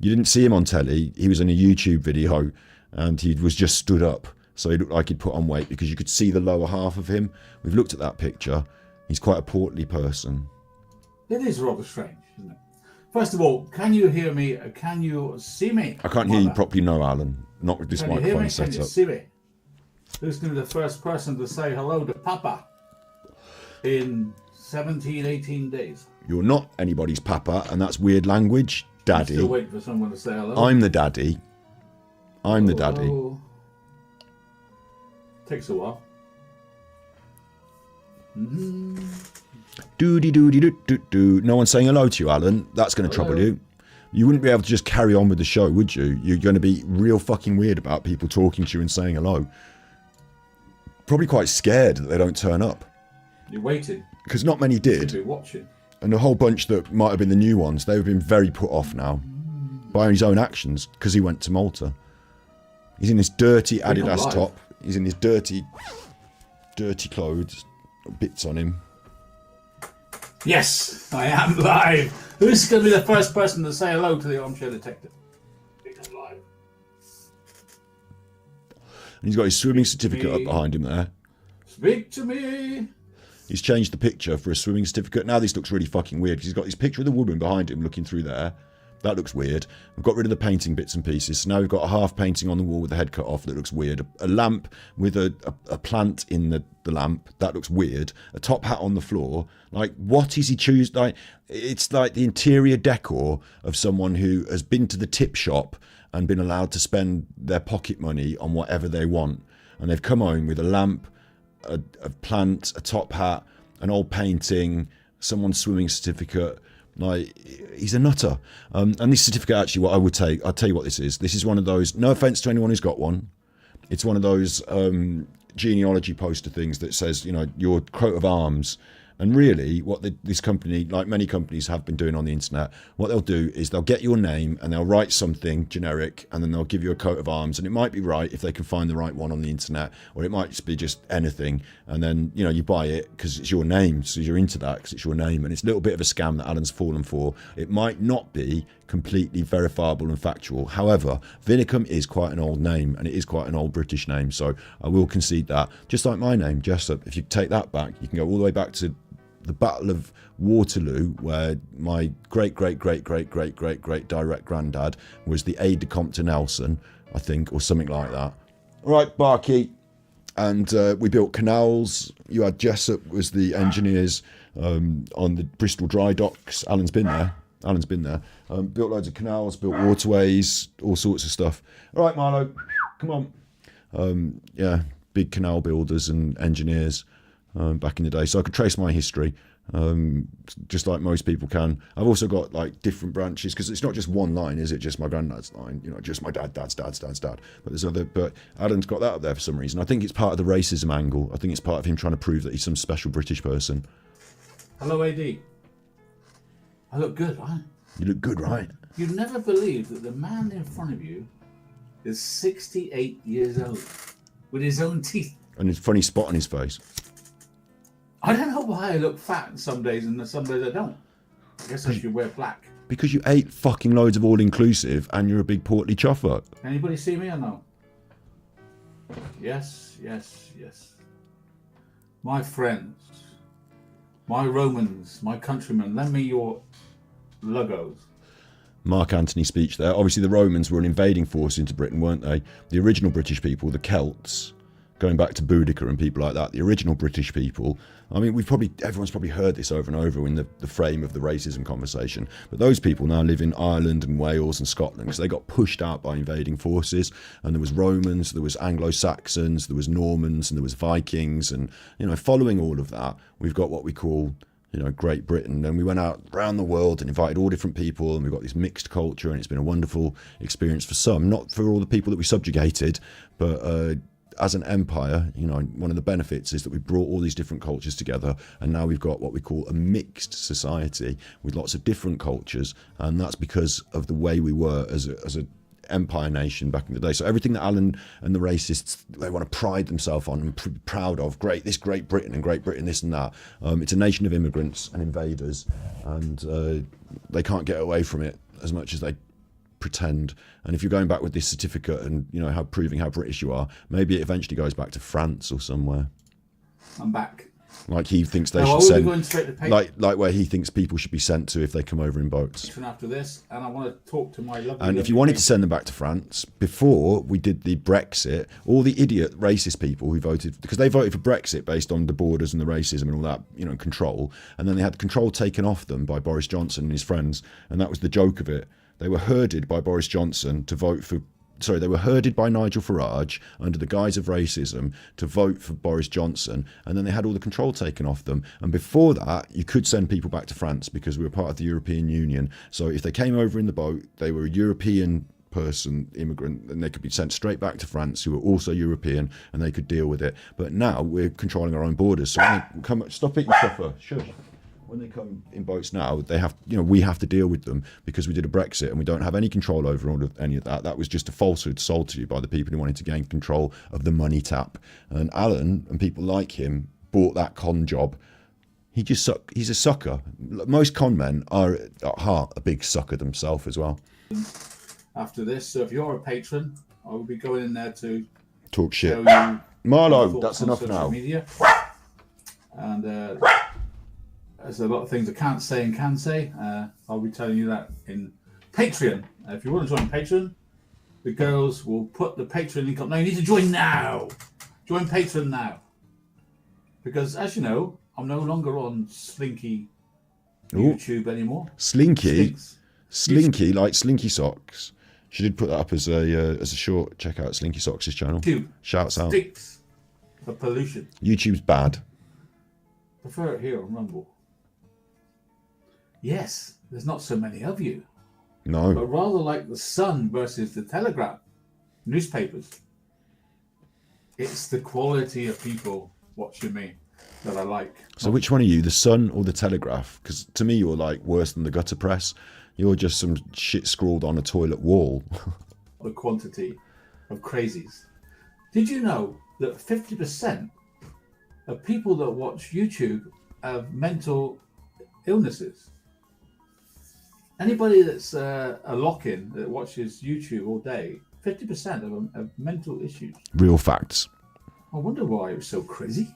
You didn't see him on telly. He was in a YouTube video and he was just stood up. So he looked like he'd put on weight because you could see the lower half of him. We've looked at that picture. He's quite a portly person. It is rather strange, isn't it? First of all, can you hear me? Can you see me? I can't hear you properly, no, Alan. Not with this Can you hear microphone me? set Can you up. see me? Who's going to be the first person to say hello to Papa in 17, 18 days? You're not anybody's papa, and that's weird language. Daddy. Still waiting for someone to say hello. I'm the daddy. I'm the daddy. Oh. Takes a while. Doody doody doo doo doo. No one's saying hello to you, Alan. That's going to trouble you. You wouldn't be able to just carry on with the show, would you? You're going to be real fucking weird about people talking to you and saying hello. Probably quite scared that they don't turn up. You waited. Because not many To did. be watching. And a whole bunch that might have been the new ones, they've been very put off now by his own actions because he went to Malta. He's in this dirty not Adidas live. top. He's in his dirty clothes, bits on him. Yes, I am live. Who's going to be the first person to say hello to the Armchair Detective? I'm live. And he's got his swimming certificate up behind him there. Speak to me. He's changed the picture for a swimming certificate. Now this looks really fucking weird because he's got this picture of the woman behind him looking through there. That looks weird. We've got rid of the painting bits and pieces. So now we've got a half painting on the wall with the head cut off that looks weird. A lamp with a plant in the lamp. That looks weird. A top hat on the floor. Like, what is he choose? Like, it's like the interior decor of someone who has been to the tip shop and been allowed to spend their pocket money on whatever they want. And they've come home with a lamp, a plant, a top hat, an old painting, someone's swimming certificate. Like, he's a nutter. And this certificate, actually, what I would take, I'll tell you what this is. This is one of those, no offence to anyone who's got one. It's one of those genealogy poster things that says, you know, your coat of arms. And really, what this company, like many companies have been doing on the internet, what they'll do is they'll get your name and they'll write something generic and then they'll give you a coat of arms. And it might be right if they can find the right one on the internet, or it might just be just anything. And then, you know, you buy it because it's your name, so you're into that because it's your name. And it's a little bit of a scam that Alan's fallen for. It might not be completely verifiable and factual. However, Vinicum is quite an old name and it is quite an old British name. So I will concede that. Just like my name, Jessup, if you take that back, you can go all the way back to the Battle of Waterloo, where my great direct granddad was the aide de camp to Nelson, I think, or something like that. All right, Barky, And we built canals. You had Jessup was the engineers on the Bristol dry docks. Alan's been there. Built loads of canals, built waterways, all sorts of stuff. All right, Marlo, come on. Yeah, big canal builders and engineers back in the day. So I could trace my history, just like most people can. I've also got like different branches because it's not just one line, is it? Just my granddad's line, just my dad's dad. But there's other. But Alan's got that up there for some reason. I think it's part of the racism angle. I think it's part of him trying to prove that he's some special British person. Hello, AD. I look good, right? You look good, right? You'd never believe that the man in front of you is 68 years old with his own teeth. And his funny spot on his face. I don't know why I look fat some days and some days I don't. I guess I should wear black. Because you ate fucking loads of all-inclusive and you're a big portly chuffer. Anybody see me or no? Yes. My friends, my Romans, my countrymen, lend me your logos. Mark Antony speech there. Obviously the Romans were an invading force into Britain, weren't they? The original British people, the Celts, going back to Boudicca and people like that, the original British people. I mean, everyone's probably heard this over and over in the frame of the racism conversation, but those people now live in Ireland and Wales and Scotland because they got pushed out by invading forces, and there was Romans, there was Anglo-Saxons, there was Normans, and there was Vikings, and following all of that, we've got what we call Great Britain. And we went out around the world and invited all different people, and we've got this mixed culture, and it's been a wonderful experience for some, not for all the people that we subjugated, but as an empire, one of the benefits is that we brought all these different cultures together, and now we've got what we call a mixed society with lots of different cultures, and that's because of the way we were as a empire nation back in the day. So everything that Alan and the racists, they want to pride themselves on and proud of, Great Britain and Great Britain, this and that. It's a nation of immigrants and invaders, and they can't get away from it as much as they pretend. And if you're going back with this certificate and proving how British you are, maybe it eventually goes back to France or somewhere. I'm back. Like he thinks they No, should I will be going straight to send, like where he thinks people should be sent to if they come over in boats. After this, and I want to talk to my lovely. And if you wanted to send them back to France, before we did the Brexit, all the idiot racist people who voted, because they voted for Brexit based on the borders and the racism and all that, control, and then they had control taken off them by Boris Johnson and his friends, and that was the joke of it. They were herded by Boris Johnson to vote for. Sorry, they were herded by Nigel Farage under the guise of racism to vote for Boris Johnson, and then they had all the control taken off them. And before that, you could send people back to France because we were part of the European Union. So if they came over in the boat, they were a European person, immigrant, and they could be sent straight back to France, who were also European, and they could deal with it. But now we're controlling our own borders. So when they come, stop it, you suffer. Shush. When they come in boats now, they have, we have to deal with them because we did a Brexit and we don't have any control over all of any of that. That was just a falsehood sold to you by the people who wanted to gain control of the money tap. And Alan and people like him bought that con job. He's a sucker. Most con men are at heart a big sucker themselves as well. After this, so if you're a patron, I will be going in there to talk shit. Show you Marlo, that's enough now. Media. And there's a lot of things I can't say and can say. I'll be telling you that in Patreon. If you want to join Patreon, the girls will put the Patreon link up. No, you need to join now. Join Patreon now. Because as you know, I'm no longer on Slinky YouTube anymore. Slinky, like Slinky Socks. She did put that up as a short. Check out Slinky Socks' channel. YouTube Shouts out. Stinks for pollution. YouTube's bad. Prefer it here on Rumble. Yes, there's not so many of you. No. But rather like the Sun versus the Telegraph newspapers. It's the quality of people watching me that I like. So which one are you, the Sun or the Telegraph? Because to me, you're like worse than the gutter press. You're just some shit scrawled on a toilet wall. The quantity of crazies. Did you know that 50% of people that watch YouTube have mental illnesses? Anybody that's a lock-in that watches YouTube all day, 50% of them have mental issues. Real facts. I wonder why it was so crazy.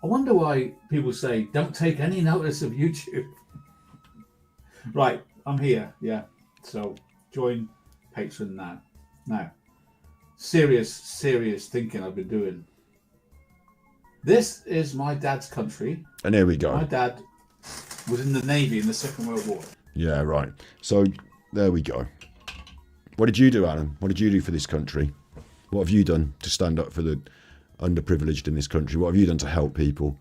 I wonder why people say, don't take any notice of YouTube. Right, I'm here, yeah. So join Patreon now. serious thinking I've been doing. This is my dad's country. And here we go. My dad was in the Navy in the Second World War. Yeah, right. So there we go. What did you do, Alan? What did you do for this country? What have you done to stand up for the underprivileged in this country? What have you done to help people?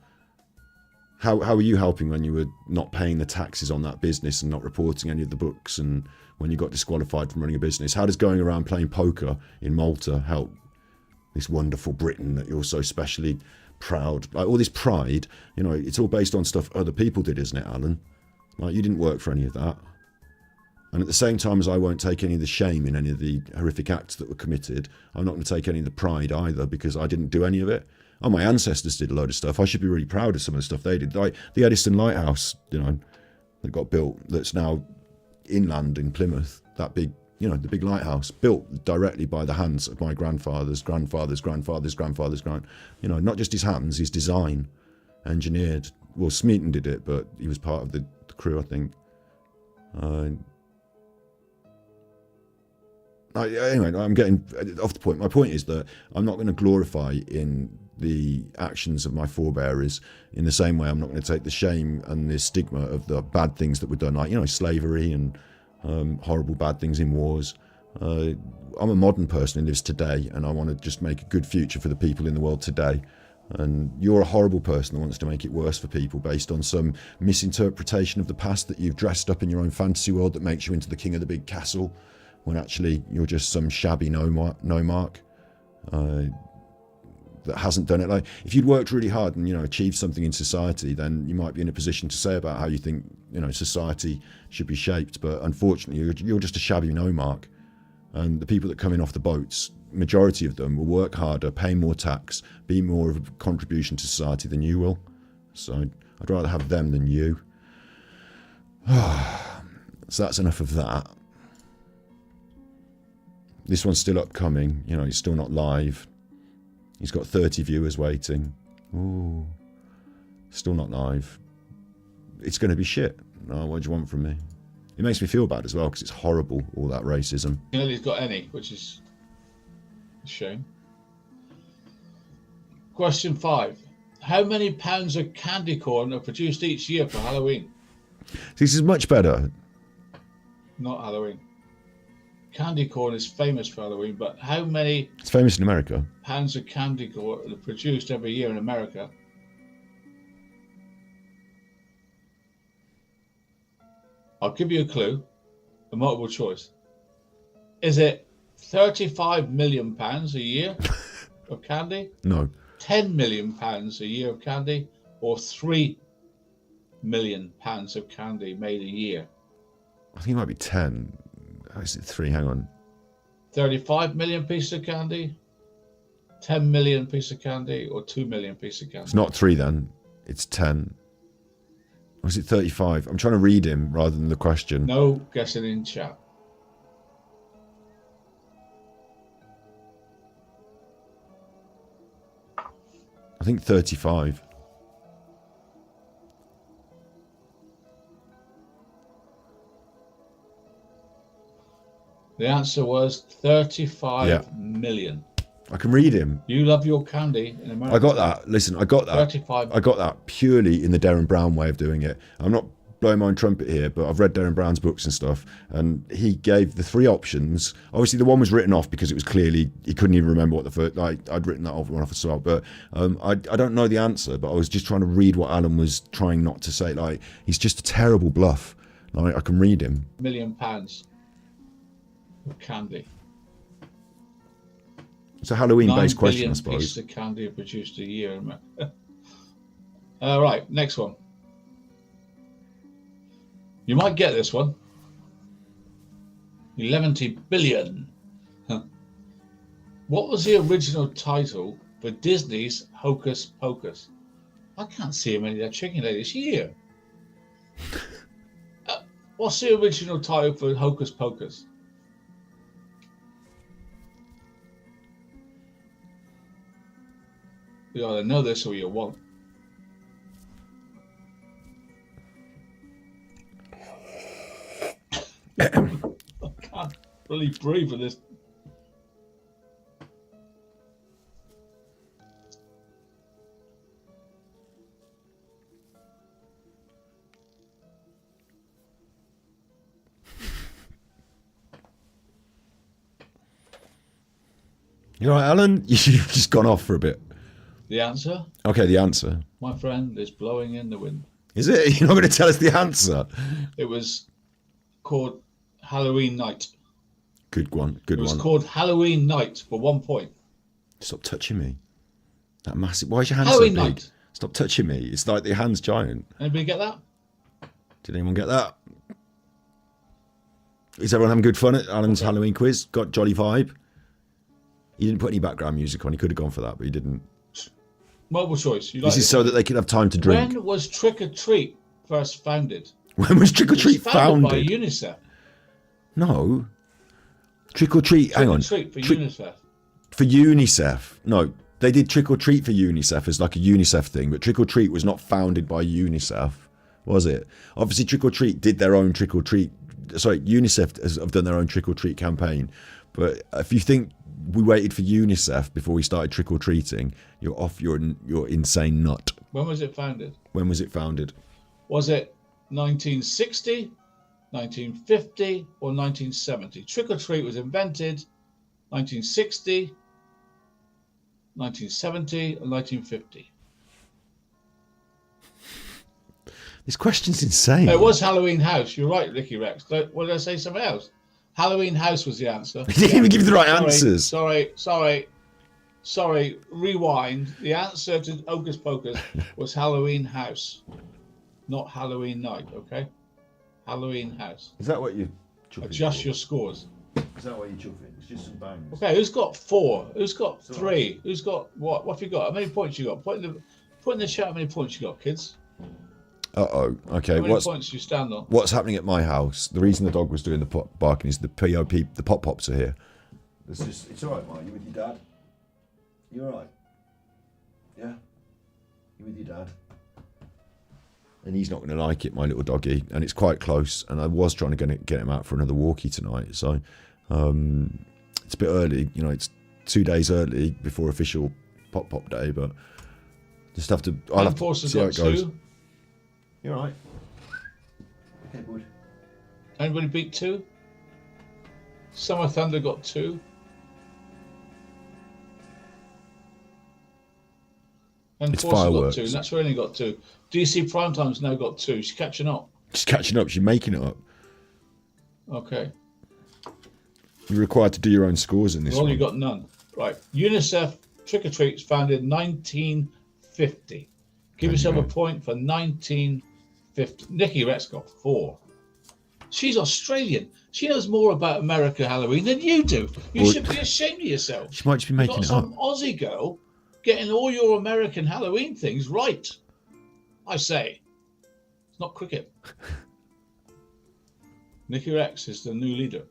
How were you helping when you were not paying the taxes on that business and not reporting any of the books, and when you got disqualified from running a business? How does going around playing poker in Malta help this wonderful Britain that you're so specially proud? Like all this pride, you know, it's all based on stuff other people did, isn't it, Alan? Like you didn't work for any of that. And at the same time as I won't take any of the shame in any of the horrific acts that were committed, I'm not going to take any of the pride either, because I didn't do any of it. Oh, my ancestors did a load of stuff. I should be really proud of some of the stuff they did. Like the Edison Lighthouse, you know, that got built, that's now inland in Plymouth. That big, you know, the big lighthouse built directly by the hands of my grandfather's grandfather's grandfather's grandfather's you know, not just his hands, his design, engineered. Well, Smeaton did it, but he was part of the crew, I think. Anyway, I'm getting off the point. My point is that I'm not going to glorify in the actions of my forebears in the same way I'm not going to take the shame and the stigma of the bad things that were done, like, you know, slavery and horrible bad things in wars. I'm a modern person who lives today, and I want to just make a good future for the people in the world today. And you're a horrible person that wants to make it worse for people based on some misinterpretation of the past that you've dressed up in your own fantasy world that makes you into the king of the big castle, when actually you're just some shabby no-mark that hasn't done it. Like, if you'd worked really hard and, you know, achieved something in society, then you might be in a position to say about how you think, you know, society should be shaped. But unfortunately, you're just a shabby no-mark. And the people that come in off the boats, majority of them will work harder, pay more tax, be more of a contribution to society than you will. So I'd rather have them than you. So that's enough of that. This one's still upcoming, you know, it's still not live. He's got 30 viewers waiting. Ooh, still not live. It's going to be shit. Oh, what do you want from me? It makes me feel bad as well, because it's horrible, all that racism. You know, he's got any, which is a shame. Question 5. How many pounds of candy corn are produced each year for Halloween? This is much better. Not Halloween. Candy corn is famous for Halloween, but how many... It's famous in America. ...pounds of candy corn are produced every year in America? I'll give you a clue, a multiple choice. Is it 35 million pounds a year of candy? No. 10 million pounds a year of candy? Or 3 million pounds of candy made a year? I think it might be 10. How is it 3? Hang on. 35 million pieces of candy, 10 million pieces of candy, or 2 million pieces of candy? It's not 3 then. It's 10. Or is it 35? I'm trying to read him rather than the question. No guessing in chat. I think 35. The answer was 35 million. I can read him. You love your candy in America. I got that. Listen, I got that. 35. I got that purely in the Darren Brown way of doing it. I'm not blowing my own trumpet here, but I've read Darren Brown's books and stuff, and he gave the 3 options. Obviously, the one was written off because it was clearly he couldn't even remember what the first. Like, I'd written that one off as well, but I don't know the answer. But I was just trying to read what Alan was trying not to say. Like, he's just a terrible bluff. Like, I can read him. £1 million of candy. It's a Halloween-based 9 question, billion I suppose. pieces of candy are produced a year in America. Right, next one. You might get this one. 11 billion. What was the original title for Disney's Hocus Pocus? I can't see him any of that chicken ladies here. What's the original title for Hocus Pocus? You either know this or you won't. I can't really breathe with this. You all right, Alan? You've just gone off for a bit. The answer, Okay, the answer. my friend, is blowing in the wind. Is it? You're not going to tell us the answer? It was called Halloween Night. Good one. Good It was one. called Halloween Night for 1 point. Stop touching me. That massive. Why is your hand Halloween so big? Night. Stop touching me. It's like your hand's giant. Anybody get that? Did anyone get that? Is everyone having good fun at Alan's Halloween quiz? Got jolly vibe? He didn't put any background music on. He could have gone for that, but he didn't. Multiple choice. You This like is so that they could have time to drink. When was Trick or Treat first founded? When was Trick or It was Treat founded founded? by UNICEF. No. Trick or Treat, hang on. Trick or Treat for Trick- UNICEF. For UNICEF. No, they did Trick or Treat for UNICEF as like a UNICEF thing, but Trick or Treat was not founded by UNICEF, was it? Obviously, Trick or Treat did their own Trick or Treat. Sorry, UNICEF have done their own Trick or Treat campaign. But if you think we waited for UNICEF before we started trick or treating, you're off your insane nut. When was it founded? When was it founded? Was it 1960, 1950, or 1970? Trick or Treat was invented 1960, 1970, or 1950. This question's insane. It was Halloween House. You're right, Ricky Rex. What did I say? Something else? Halloween House was the answer. He didn't even give you the right answers. Sorry. Rewind. The answer to Hocus Pocus was Halloween House, not Halloween Night. Okay, Halloween House. Is that what you? Adjust your scores. Is that what you chuffing? It's just some bangs. Okay, who's got 4? Who's got 3? Who's got what? What have you got? How many points you got? Put in the chat how many points you got, kids. Okay. How many points do you stand on? What's happening at my house? The reason the dog was doing the barking is the POP, the pop pops are here. It's all right, Mark. You with your dad? You all right? Yeah. You with your dad? And he's not going to like it, my little doggy, and it's quite close. And I was trying to get him out for another walkie tonight, so it's a bit early. You know, it's 2 days early before official pop day, but just have to. I'll have to see how it goes. 2. You all right? Okay, bud. Anybody beat 2? Summer Thunder got 2. And It's Forza got fireworks. 2. That's only got 2. DC Primetime's now got 2. She's catching up. She's catching up. She's making it up. Okay. You're required to do your own scores in this Well, one. you got none. Right. UNICEF Trick or Treat's founded 1950. Give yourself a point for 1950. Nikki Rex got 4. She's Australian. She knows more about America Halloween than you do. You should be ashamed of yourself. She might just be making Got it some up. Aussie girl getting all your American Halloween things right. I say. It's not cricket. Nikki Rex is the new leader.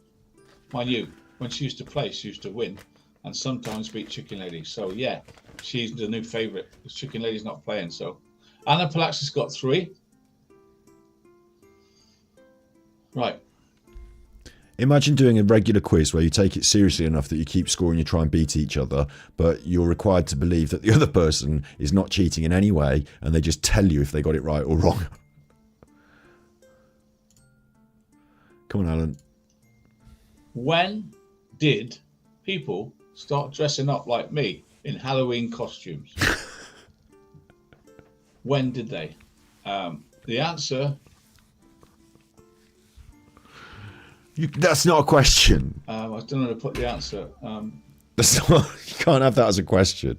Mind you, when she used to play, she used to win and sometimes beat Chicken Lady. So, yeah, she's the new favourite because Chicken Lady's not playing. So, Anna Palaxis got 3. Right. Imagine doing a regular quiz where you take it seriously enough that you keep scoring, you try and beat each other, but you're required to believe that the other person is not cheating in any way, and they just tell you if they got it right or wrong. Come on, Alan. When did people start dressing up like me in Halloween costumes? When did they? The answer... That's not a question. I don't know how to put the answer. That's not, you can't have that as a question.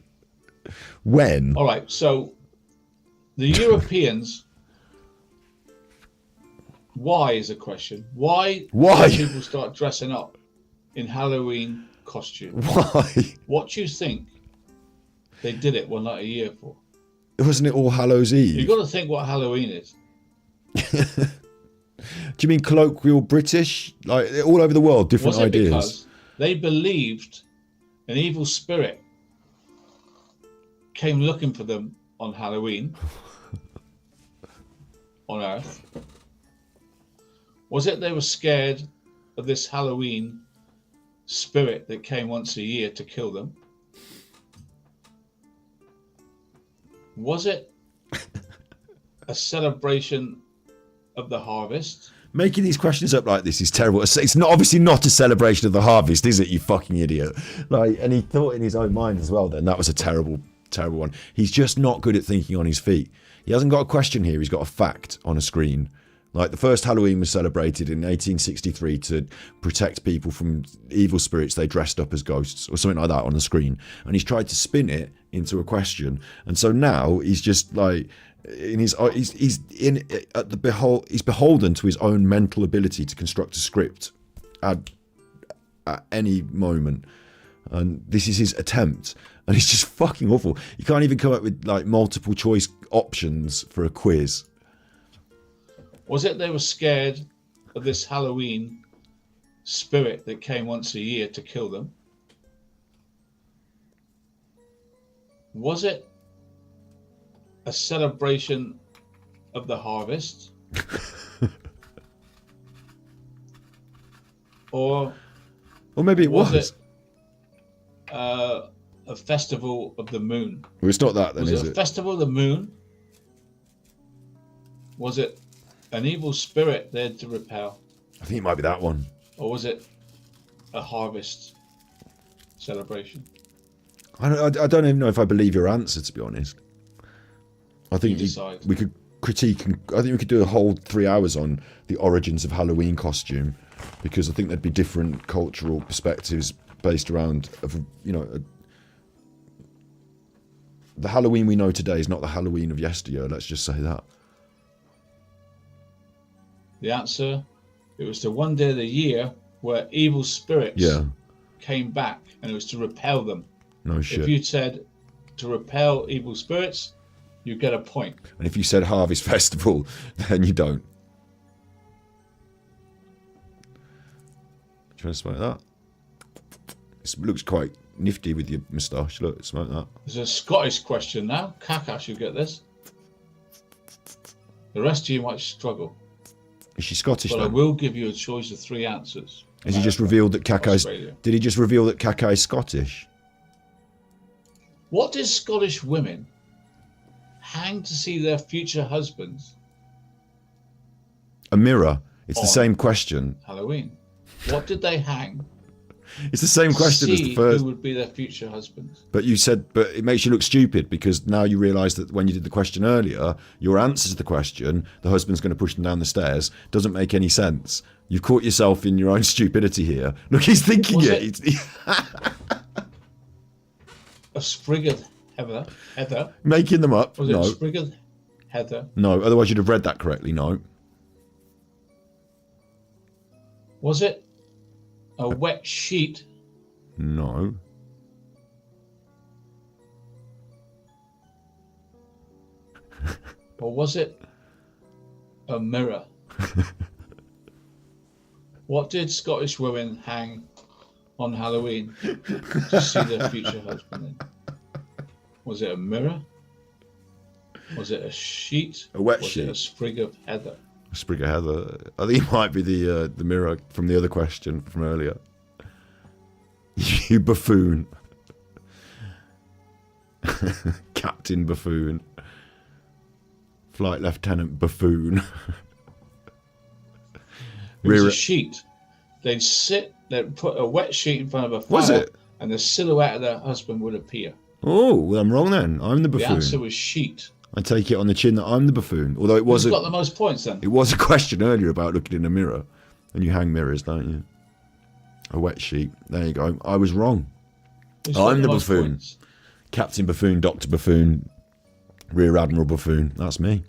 When? All right, so the Europeans... Why is a question. Why did people start dressing up in Halloween costumes? Why? What do you think they did it one night a year for? Wasn't it All Hallows Eve? You've got to think what Halloween is. Do you mean colloquial British? Like all over the world, different Was it ideas? because they believed an evil spirit came looking for them on Halloween on Earth? Was it they were scared of this Halloween spirit that came once a year to kill them? Was it a celebration of the harvest? Making these questions up like this is terrible. It's not obviously not a celebration of the harvest, is it, you fucking idiot? Like, and he thought in his own mind as well then. That was a terrible, terrible one. He's just not good at thinking on his feet. He hasn't got a question here, he's got a fact on a screen. Like, the first Halloween was celebrated in 1863 to protect people from evil spirits they dressed up as ghosts or something like that on the screen. And he's tried to spin it into a question. And so now he's just like, he's beholden to his own mental ability to construct a script at any moment. And this is his attempt. And it's just fucking awful. You can't even come up with like multiple choice options for a quiz. Was it they were scared of this Halloween spirit that came once a year to kill them? Was it a celebration of the harvest? Or maybe it was. It a festival of the moon? Well, it's not that then, was is it? it? A festival of the moon? Was it an evil spirit there to repel? I think it might be that one. Or was it a harvest celebration? I don't even know if I believe your answer, to be honest. I think we could critique, and I think we could do a whole 3 hours on the origins of Halloween costume, because I think there'd be different cultural perspectives based around, the Halloween we know today is not the Halloween of yesteryear, let's just say that. The answer, it was the one day of the year where evil spirits came back, and it was to repel them. No shit. If you said to repel evil spirits, you get a point. And if you said Harvest Festival, then you don't. Do you want to smoke that? It looks quite nifty with your moustache. Look, smoke that. There's a Scottish question now. Kaka should get this. The rest of you might struggle. Is she Scottish? But then? I will give you a choice of 3 answers. Has he just revealed that Kakai's... Did he just reveal that Kakai is Scottish? What did Scottish women hang to see their future husbands? A mirror. It's the same question. Halloween. What did they hang? It's the same question as the first. Who would be their future husbands? But you said, but it makes you look stupid, because now you realise that when you did the question earlier, your answer to the question, the husband's going to push them down the stairs, doesn't make any sense. You've caught yourself in your own stupidity here. Look, he's thinking it. A sprig of heather. Making them up. Was it No. a sprig of heather? No, otherwise you'd have read that correctly. No. Was it a wet sheet? No. Or was it a mirror? What did Scottish women hang on Halloween to see their future husband in? Was it a mirror? Was it a sheet? A wet was sheet. It a sprig of heather? A sprig of heather. I think it might be the mirror from the other question from earlier. You buffoon. Captain Buffoon. Flight Lieutenant Buffoon. It was a sheet. They'd put a wet sheet in front of a fire. Was it? And the silhouette of their husband would appear. Oh, well, I'm wrong then. I'm the buffoon. The answer was sheet. I take it on the chin that I'm the buffoon. Although it was Who's got the most points then? It was a question earlier about looking in a mirror. And you hang mirrors, don't you? A wet sheet. There you go. I was wrong. I'm the buffoon. Points? Captain Buffoon, Dr. Buffoon, Rear Admiral Buffoon. That's me.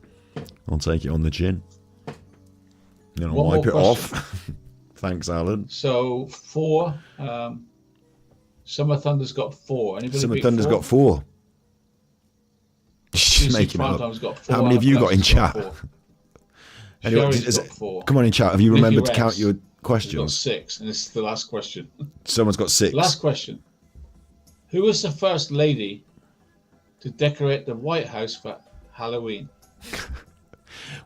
I'll take it on the chin. Then I'll wipe it off. Thanks, Alan. So 4. Summer Thunder's got 4. Anybody Summer beat Thunder's 4? got 4. Just making it up. Got 4. How many have you got in chat? Anyway, Sherry's got 4. Come on in chat. Have you Mickey remembered to Rex count your Got questions? 6, and this is the last question. Someone's got 6. Last question. Who was the first lady to decorate the White House for Halloween?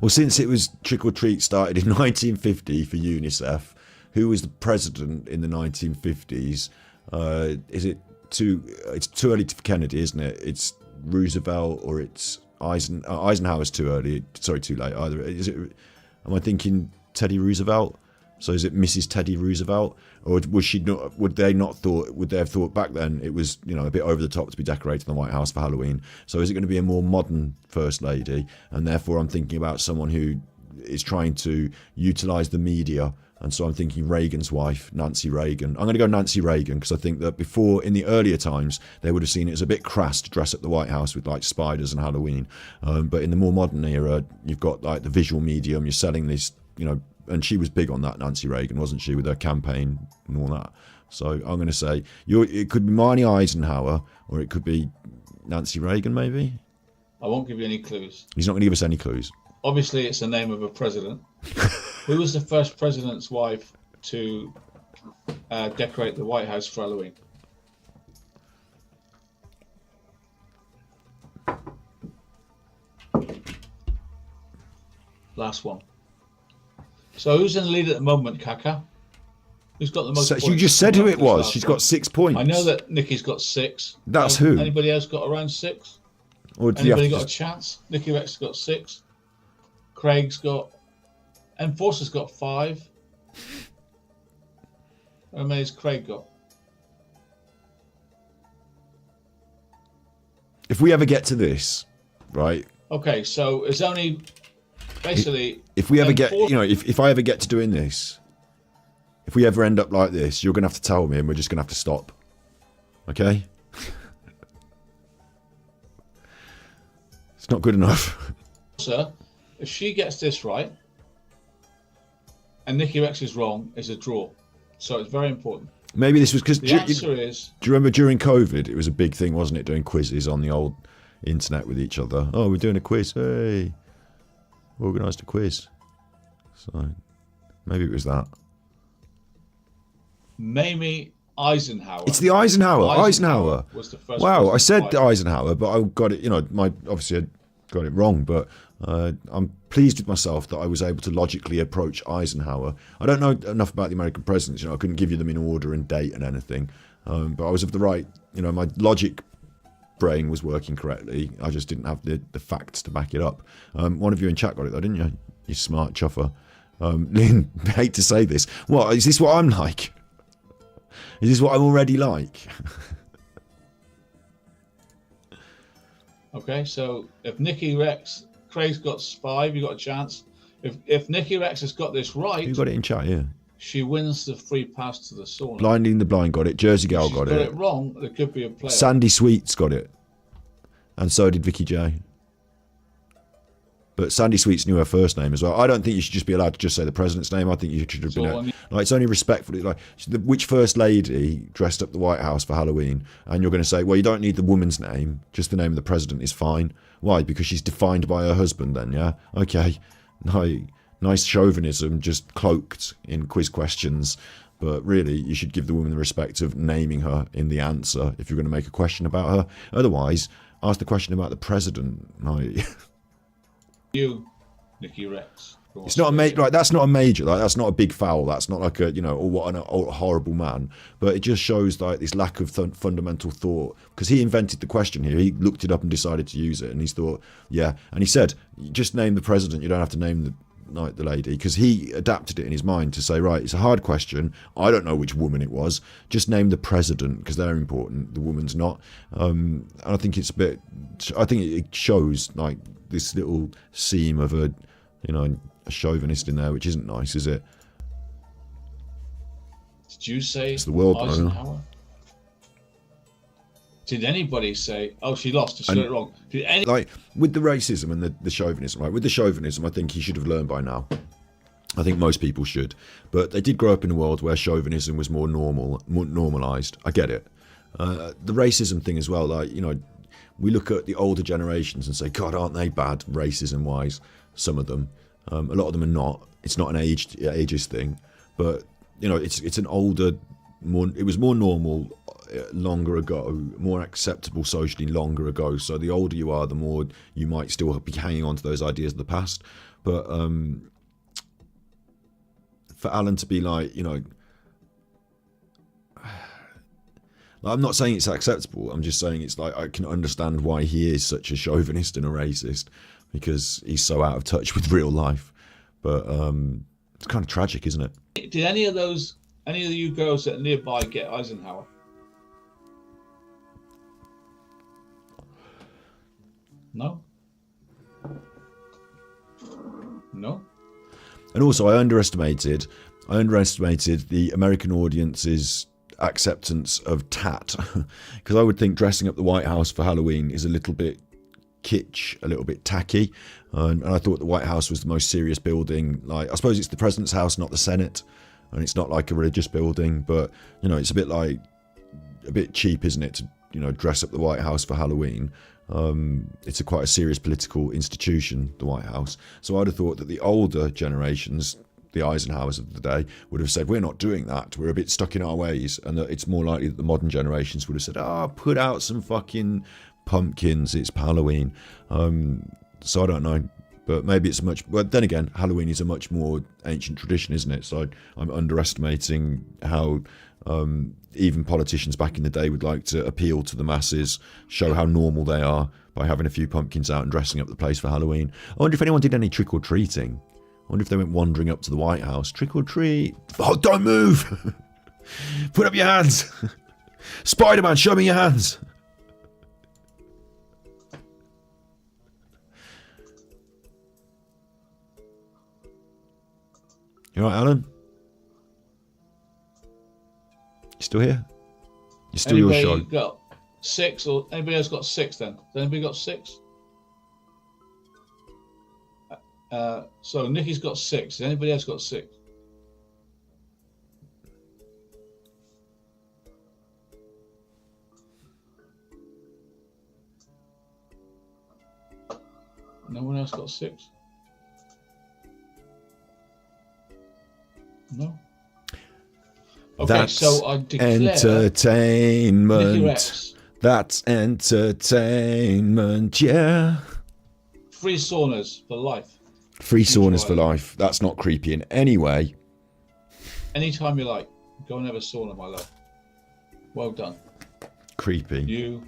Well, since it was Trick or Treat started in 1950 for UNICEF, who was the president in the 1950s? Is it it's too early for Kennedy, isn't it? It's Roosevelt or it's Eisenhower's too early. Sorry, too late either. Is it? Am I thinking Teddy Roosevelt? So is it Mrs. Teddy Roosevelt, or was she not? Would they have thought back then it was, you know, a bit over the top to be decorating the White House for Halloween? So is it going to be a more modern First Lady? And therefore, I'm thinking about someone who is trying to utilise the media. And so I'm thinking Reagan's wife, Nancy Reagan. I'm going to go Nancy Reagan because I think that before, in the earlier times, they would have seen it as a bit crass to dress up the White House with like spiders and Halloween. But in the more modern era, you've got like the visual medium. You're selling this, you know, and she was big on that, Nancy Reagan, wasn't she, with her campaign and all that. So I'm going to say it could be Marnie Eisenhower or it could be Nancy Reagan, maybe. I won't give you any clues. He's not going to give us any clues. Obviously, it's the name of a president. Who was the first president's wife to decorate the White House for Halloween? Last one. So who's in the lead at the moment, Kaka? Who's got the most points? You just said who it was. She's got 6 points. I know that Nikki's got 6. That's who? Anybody else got around 6? Or do Anybody you have got a chance? Nikki Rex has got 6. Craig's got... Enforcer's got 5. How many has Craig got? If we ever get to this, right? Okay, so it's only basically... If we ever get, you know, if I ever get to doing this, if we ever end up like this, you're going to have to tell me and we're just going to have to stop. Okay? It's not good enough. Sir, if she gets this right and Nikki Rex is wrong, it's a draw. So it's very important. Maybe this was because... The answer is... Do you remember during COVID, it was a big thing, wasn't it, doing quizzes on the old internet with each other? Oh, we're doing a quiz. Hey. Organised a quiz. So maybe it was that. Mamie Eisenhower. It's the Eisenhower. Eisenhower. Was the first wow, I said wife. Eisenhower, but I got it, you know, obviously I got it wrong, but I'm pleased with myself that I was able to logically approach Eisenhower. I don't know enough about the American presidents, you know, I couldn't give you them in order and date and anything, but I was of the right, you know, my logic brain was working correctly. I just didn't have the facts to back it up. One of you in chat got it though, didn't you? You smart chuffer. Lynn, I hate to say this. What, is this what I'm like? Is this what I'm already like? Okay, so if Nikki Rex, Craig's got 5, you got a chance. If Nikki Rex has got this right, You got it in chat, yeah. she wins the free pass to the sauna. Blinding the Blind got it. Jersey Gal If she's got got it. it wrong, there could be a player. Sandy Sweets got it. And so did Vicky J. But Sandy Sweets knew her first name as well. I don't think you should just be allowed to just say the president's name. I think you should have been... Like, it's only respectful. Like, which first lady dressed up the White House for Halloween? And you're going to say, well, you don't need the woman's name. Just the name of the president is fine. Why? Because she's defined by her husband then, yeah? Okay. No, nice chauvinism just cloaked in quiz questions. But really, you should give the woman the respect of naming her in the answer if you're going to make a question about her. Otherwise, ask the question about the president. Like... You, Nikki Rex. It's not that's not a major, like that's not a big foul. That's not like a, you know, oh, what a horrible man. But it just shows like this lack of fundamental thought, because he invented the question here. He looked it up and decided to use it, and he thought, yeah. And he said, just name the president. You don't have to name the lady, because he adapted it in his mind to say, right, it's a hard question. I don't know which woman it was. Just name the president because they're important. The woman's not. And I think it's a bit. I think it shows like this little seam of a, you know, a chauvinist in there, which isn't nice, is it? Did you say it's the world, Eisenhower? Did anybody say, oh, she lost, she got it wrong? Did like, with the racism and the chauvinism, right? With the chauvinism, I think he should have learned by now. I think most people should. But they did grow up in a world where chauvinism was more normalised. I get it. The racism thing as well, like, you know, we look at the older generations and say, God, aren't they bad racism-wise? Some of them. A lot of them are not. It's not an ageist thing. But, you know, it's an older, it was more normal longer ago, more acceptable socially longer ago. So the older you are, the more you might still be hanging on to those ideas of the past. But for Alan to be like, you know, I'm not saying it's acceptable. I'm just saying it's like I can understand why he is such a chauvinist and a racist, because he's so out of touch with real life. But It's kind of tragic, isn't it? Did any of you girls that are nearby get Eisenhower? No. No. And also, I underestimated the American audience's acceptance of tat, because I would think dressing up the White House for Halloween is a little bit kitsch, a little bit tacky, and I thought the White House was the most serious building. Like, I suppose it's the president's house, not the Senate, and it's not like a religious building, but you know, it's a bit cheap, isn't it, to, you know, dress up the White House for Halloween. It's quite a serious political institution, the White House. So I'd have thought that the older generations, the Eisenhowers of the day, would have said, we're not doing that, we're a bit stuck in our ways, and that it's more likely that the modern generations would have said, put out some fucking pumpkins, it's Halloween. So I don't know, but maybe it's but then again, Halloween is a much more ancient tradition, isn't it? So I'm underestimating how even politicians back in the day would like to appeal to the masses, show how normal they are by having a few pumpkins out and dressing up the place for Halloween. I wonder if anyone did any trick-or-treating. I wonder if they went wandering up to the White House. Trick or treat. Oh, don't move! Put up your hands! Spider-Man, show me your hands! You alright, Alan? You still here? You still your show? Got 6, or anybody else got 6 then? Has anybody got 6? So Nikki's got 6. Has anybody else got 6? No one else got 6? No? Okay, That's so I declare entertainment. That's entertainment, yeah. Free saunas for life. Free saunas for life. That's not creepy in any way. Anytime you like, go and have a sauna, my love. Well done. Creepy. You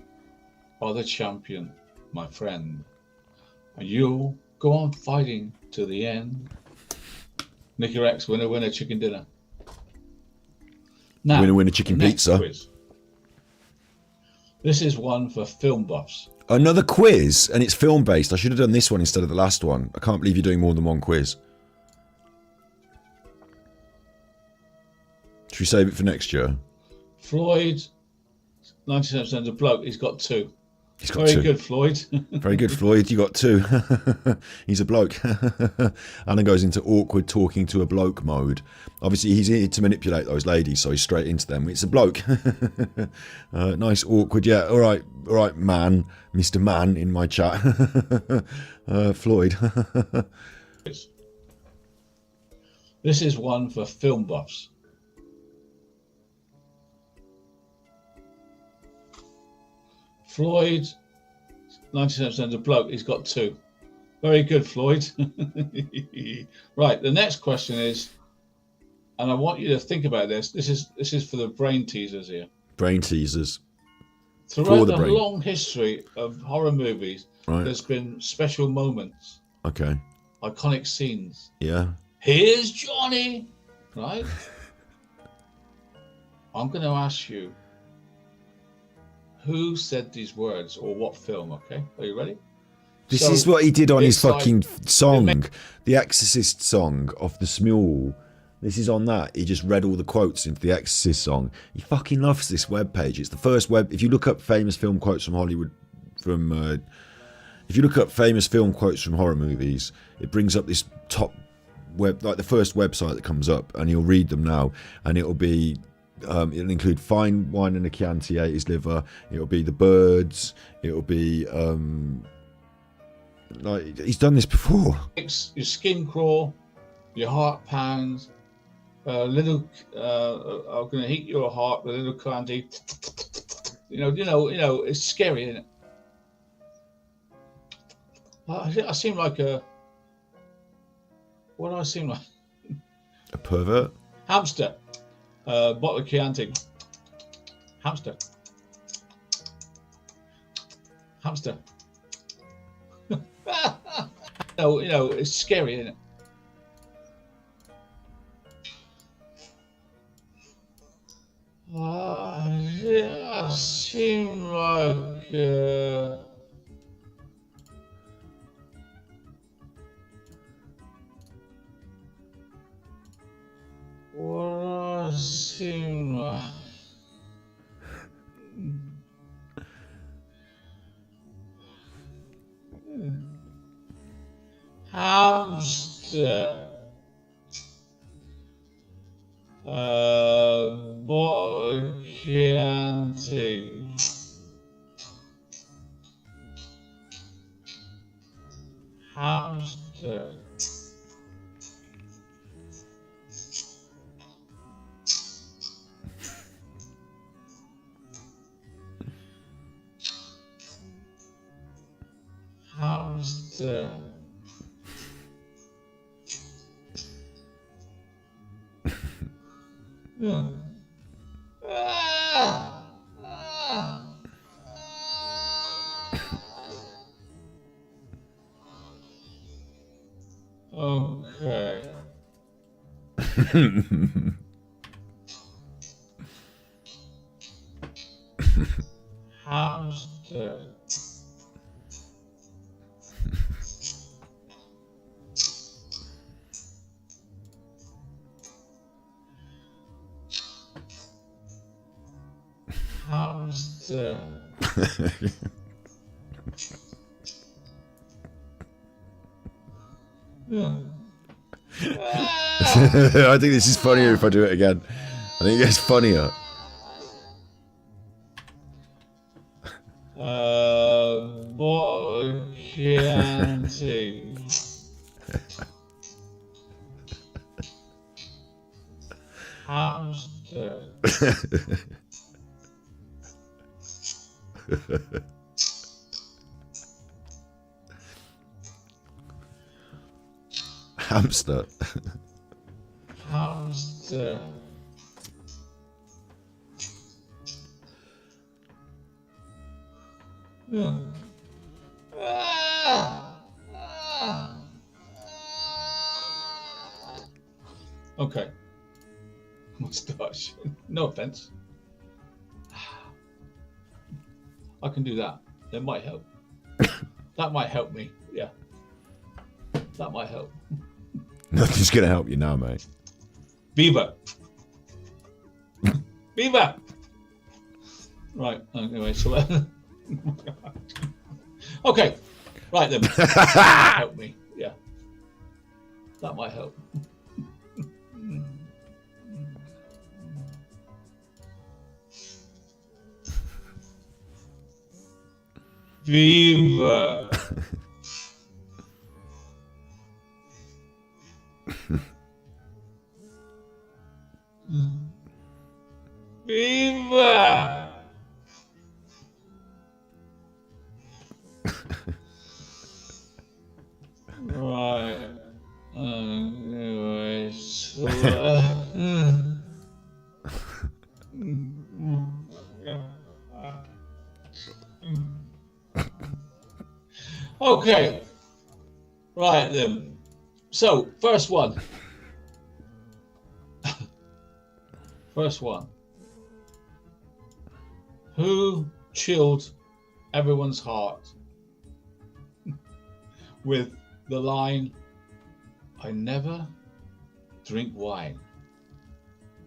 are the champion, my friend. And you'll go on fighting to the end. Nicky Rex, winner, chicken dinner. Now, Winner, chicken pizza. Quiz. This is one for film buffs. Another quiz, and it's film based. I should have done this one instead of the last one. I can't believe you're doing more than one quiz. Should we save it for next year? Floyd, 97% of bloke, he's got 2. He's got Very 2. good, Floyd. Very good, Floyd. You got 2. He's a bloke. Alan goes into awkward talking to a bloke mode. Obviously, he's here to manipulate those ladies, so he's straight into them. It's a bloke. Nice, awkward. Yeah, all right, man. Mr. Man in my chat. Floyd. This is one for film buffs. Floyd, 97% of bloke, he's got 2. Very good, Floyd. Right, the next question is, and I want you to think about this. This is for the brain teasers here. Brain teasers. Throughout the long history of horror movies, right, there's been special moments. Okay. Iconic scenes. Yeah. Here's Johnny. Right? I'm going to ask you, who said these words or what film, okay? Are you ready? This is what he did on his fucking song, the Exorcist song off the Smule. This is on that. He just read all the quotes into the Exorcist song. He fucking loves this webpage. It's the first web. If you look up famous film quotes from Hollywood, if you look up famous film quotes from horror movies, it brings up this top web, like the first website that comes up, and you'll read them now, and it'll be. It'll include fine wine and a Chianti, ate his liver. It'll be the birds. It'll be like he's done this before. Your skin crawl, your heart pounds, I'm going to heat your heart with a little Chianti. You know, it's scary, isn't it? I seem like a. What do I seem like? A pervert. Hamster. Bottle of Chianti. Hamster. Hamster. You know, it's scary, isn't it? I seem like what I seem like. Hamster. Chianti. Hamster. Hamster. Okay. Hamster. Hamster. I think this is funnier if I do it again. I think it gets funnier. Chianti. Hamster. Hamster. Hamster. Okay. Mustache. No offense. I can do that. That might help. That might help me. Yeah. That might help. Nothing's gonna help you now, mate. Beaver. Beaver. Right. Anyway, so okay. Right then. Help me. Yeah. That might help. Beaver. Beaver. Right. Anyway, so, okay. Right then. So, first one. First one. Who chilled everyone's heart with the line, I never drink wine.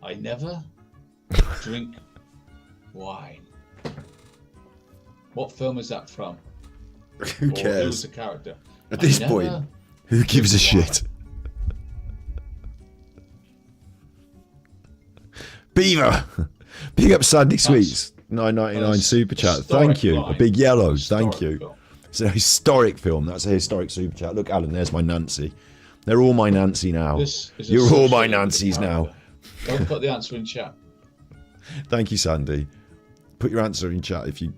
I never drink wine. What film is that from? Who Or cares? who's the character? At this I point, never who gives a drink shit? Beaver! Big up Sandy Sweets. 9.99 super chat. Thank you. A big yellow. Thank you. Film. It's a historic film. That's a historic super chat. Look, Alan, there's my Nancy. They're all my Nancy now. This is a You're all my socially Nancys now. character. Don't put the answer in chat. Thank you, Sandy. Put your answer in chat if you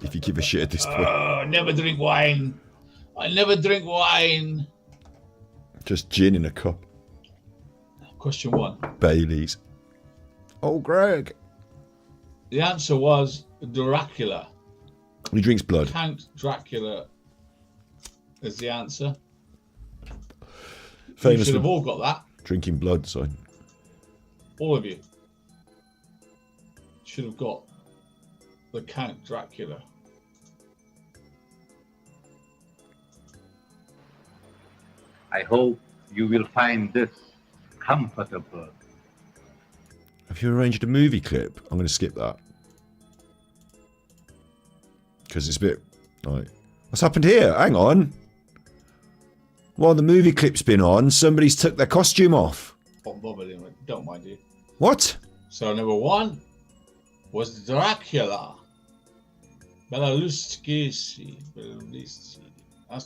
if you give a shit at this point. I never drink wine. I never drink wine. Just gin in a cup. Question one. Baileys. Oh, Greg. The answer was Dracula. He drinks blood. Count Dracula is the answer. You Famous should have for all got that. drinking blood, so. All of you. should have got the Count Dracula. I hope you will find this comfortable. Have you arranged a movie clip? I'm going to skip that. Because it's a bit like, what's happened here? Hang on. While the movie clip's been on, somebody's took their costume off. Don't mind you. What? So number 1 was Dracula. Bela Lugosi.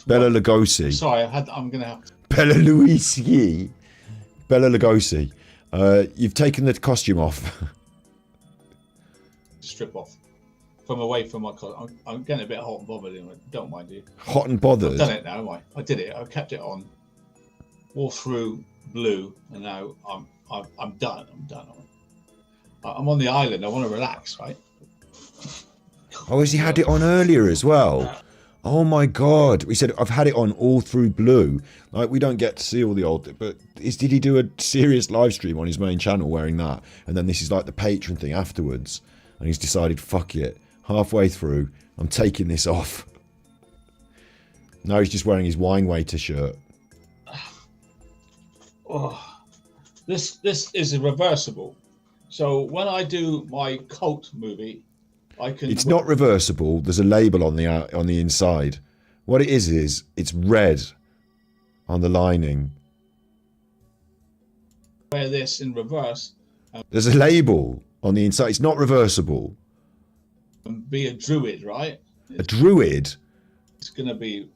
Bela Lugosi. Sorry, I'm going to have to. Bela Lugosi. Bela Lugosi. You've taken the costume off. Strip off. From away from my costume. I'm getting a bit hot and bothered. Don't mind you. Hot and bothered? I've done it now, I did it. I've kept it on. All through blue. And now I'm done. I'm on the island. I want to relax, right? Oh, has he had it on earlier as well? Oh my God. We said, I've had it on all through blue. Like, we don't get to see all the old... But did he do a serious live stream on his main channel wearing that? And then this is like the Patreon thing afterwards. And he's decided, fuck it. Halfway through, I'm taking this off. Now he's just wearing his wine waiter shirt. Oh, this is a reversible. So when I do my cult movie, I can... It's not reversible. There's a label on the inside. What it is it's red on the lining. Wear this in reverse. There's a label on the inside. It's not reversible. And be a druid, right? A druid? It's gonna be...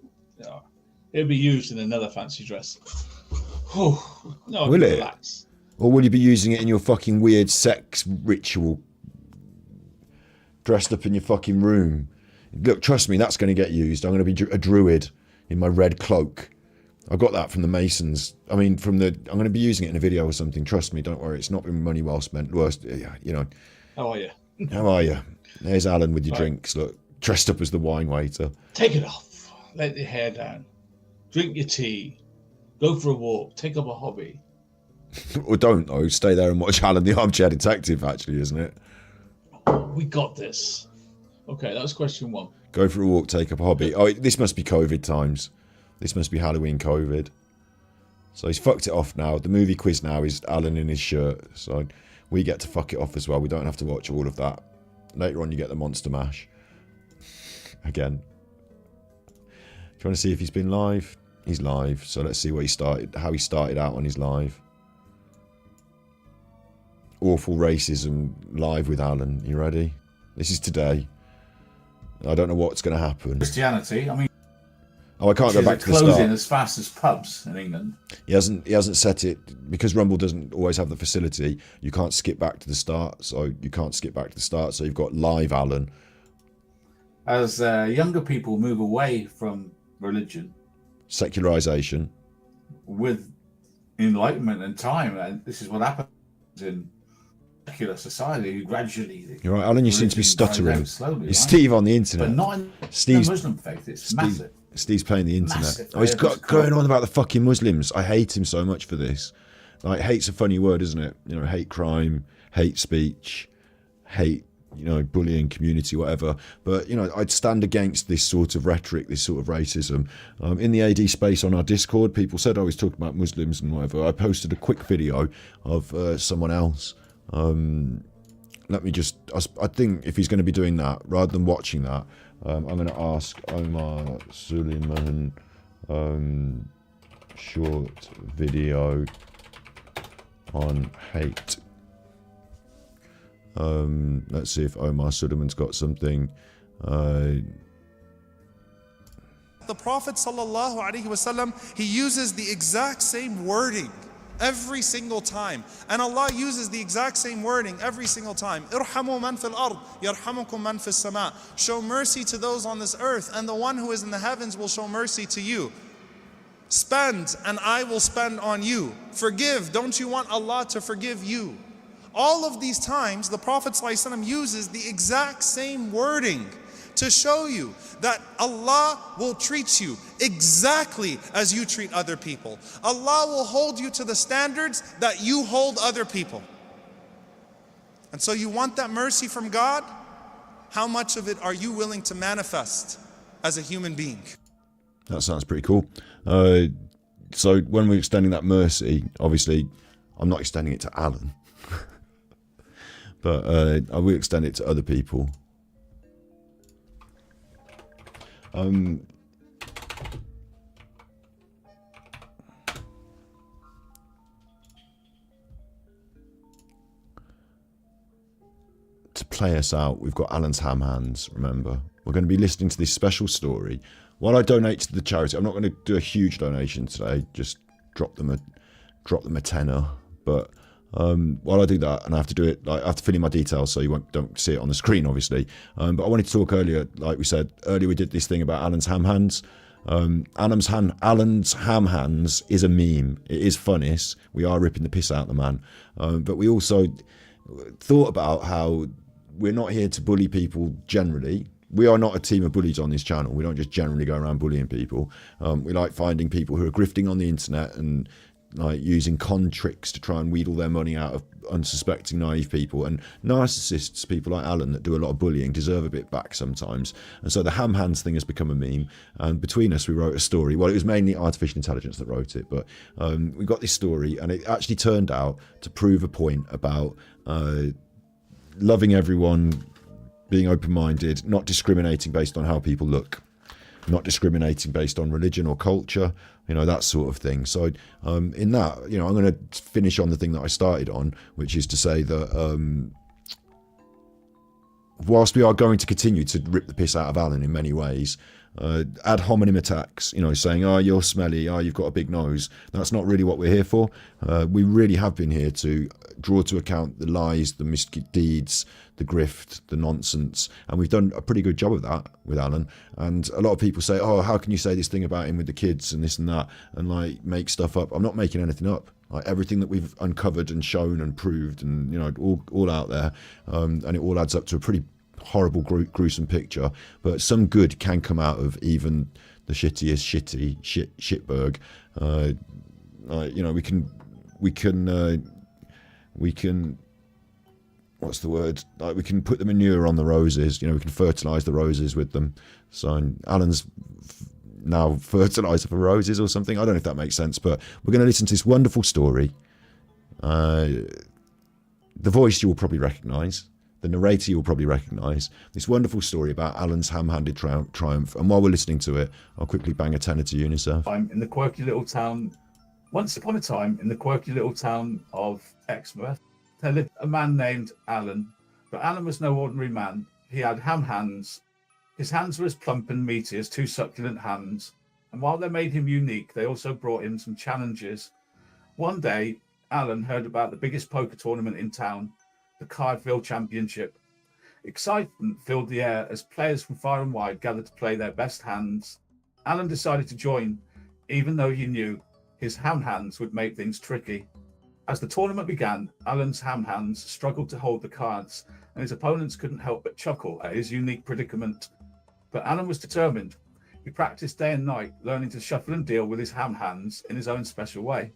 it'll be used in another fancy dress. Oh, no, will it? Relax. Or will you be using it in your fucking weird sex ritual? Dressed up in your fucking room. Look, trust me, that's going to get used. I'm going to be a druid in my red cloak. I got that from the Masons. I mean, I'm going to be using it in a video or something. Trust me, don't worry. It's not been money well spent. Worst, you know. How are you? How are you? There's Alan with your drinks. Look, dressed up as the wine waiter. Take it off. Let your hair down. Drink your tea. Go for a walk. Take up a hobby. Or don't, though. Stay there and watch Alan the Armchair Detective, actually, isn't it? We got this. Okay, that was question 1. Go for a walk, take up a hobby. Oh, this must be COVID times. This must be Halloween COVID. So he's fucked it off now. The movie quiz now is Alan in his shirt. So we get to fuck it off as well. We don't have to watch all of that. Later on, you get the Monster Mash. Again. Trying to see if he's been live. He's live. So let's see how he started out on his live. Awful racism live with Alan. You ready? This is today. I don't know what's going to happen. Christianity, I mean... Oh, I can't go back to the start. Closing as fast as pubs in England. He hasn't set it, because Rumble doesn't always have the facility. You can't skip back to the start, so you can't skip back to the start. So you've got live Alan. As younger people move away from religion, secularization, with enlightenment and time, and this is what happens in secular society. Gradually, you're right, Alan. You seem to be stuttering. Slowly, it's Steve on the internet, but not in the Muslim faith. It's massive. Steve's playing the internet. Massive. Oh, he's got going on about the fucking Muslims. I hate him so much for this. Like, hate's a funny word, isn't it? You know, hate crime, hate speech, hate, you know, bullying, community, whatever. But, you know, I'd stand against this sort of rhetoric, this sort of racism. In the AD space on our Discord, people said I was talking about Muslims and whatever. I posted a quick video of someone else. Let me just, I think if he's going to be doing that, rather than watching that, I'm going to ask Omar Suleiman, short video on hate. Let's see if Omar Suleiman's got something. The Prophet sallallahu alaihi wasallam, he uses the exact same wording every single time, and Allah uses the exact same wording every single time. Irhamu man fil ard yarhamukum man fis sama. Show mercy to those on this earth, and the one who is in the heavens will show mercy to you. Spend, and I will spend on you. Forgive, don't you want Allah to forgive you? All of these times, the Prophet ﷺ uses the exact same wording to show you that Allah will treat you exactly as you treat other people. Allah will hold you to the standards that you hold other people. And so you want that mercy from God? How much of it are you willing to manifest as a human being? That sounds pretty cool. So when we're extending that mercy, obviously, I'm not extending it to Alan, but I will extend it to other people. To play us out, we've got Alan's ham hands, remember. We're going to be listening to this special story. While I donate to the charity, I'm not going to do a huge donation today, just drop them a tenner. But while I do that, and I have to do it, like, I have to fill in my details so you don't see it on the screen, obviously. But I wanted to talk earlier, like we said, earlier we did this thing about Alan's ham hands. Alan's ham hands is a meme. It is funny. We are ripping the piss out of the man. But we also thought about how we're not here to bully people generally. We are not a team of bullies on this channel. We don't just generally go around bullying people. We like finding people who are grifting on the internet and like using con tricks to try and wheedle their money out of unsuspecting naive people. And narcissists, people like Alan that do a lot of bullying, deserve a bit back sometimes. And so the ham hands thing has become a meme. And between us, we wrote a story. Well, it was mainly artificial intelligence that wrote it, but we got this story, and it actually turned out to prove a point about loving everyone, being open-minded, not discriminating based on how people look, not discriminating based on religion or culture, that sort of thing. So in that, I'm going to finish on the thing that I started on, which is to say that whilst we are going to continue to rip the piss out of Alan in many ways, ad hominem attacks, saying, oh, you're smelly, oh, you've got a big nose. That's not really what we're here for. We really have been here to draw to account the lies, the misdeeds, the grift, the nonsense. And we've done a pretty good job of that with Alan. And a lot of people say, oh, how can you say this thing about him with the kids and this and that, and like make stuff up? I'm not making anything up. Like everything that we've uncovered and shown and proved and, all out there. And it all adds up to a pretty horrible, gruesome picture, but some good can come out of even the shittiest shitberg. We can what's the word, like we can put the manure on the roses, we can fertilize the roses with them. So Alan's now fertilizer for roses or something. I don't know if that makes sense, but we're going to listen to this wonderful story. The voice you will probably recognize. The narrator you'll probably recognise. This wonderful story about Alan's ham-handed triumph. And while we're listening to it, I'll quickly bang a tenner to you, Unicef. Once upon a time, in the quirky little town of Exmouth, there lived a man named Alan. But Alan was no ordinary man. He had ham hands. His hands were as plump and meaty as two succulent hands. And while they made him unique, they also brought him some challenges. One day, Alan heard about the biggest poker tournament in town, the Cardville Championship. Excitement filled the air as players from far and wide gathered to play their best hands. Alan decided to join, even though he knew his ham hands would make things tricky. As the tournament began, Alan's ham hands struggled to hold the cards, and his opponents couldn't help but chuckle at his unique predicament. But Alan was determined. He practiced day and night, learning to shuffle and deal with his ham hands in his own special way.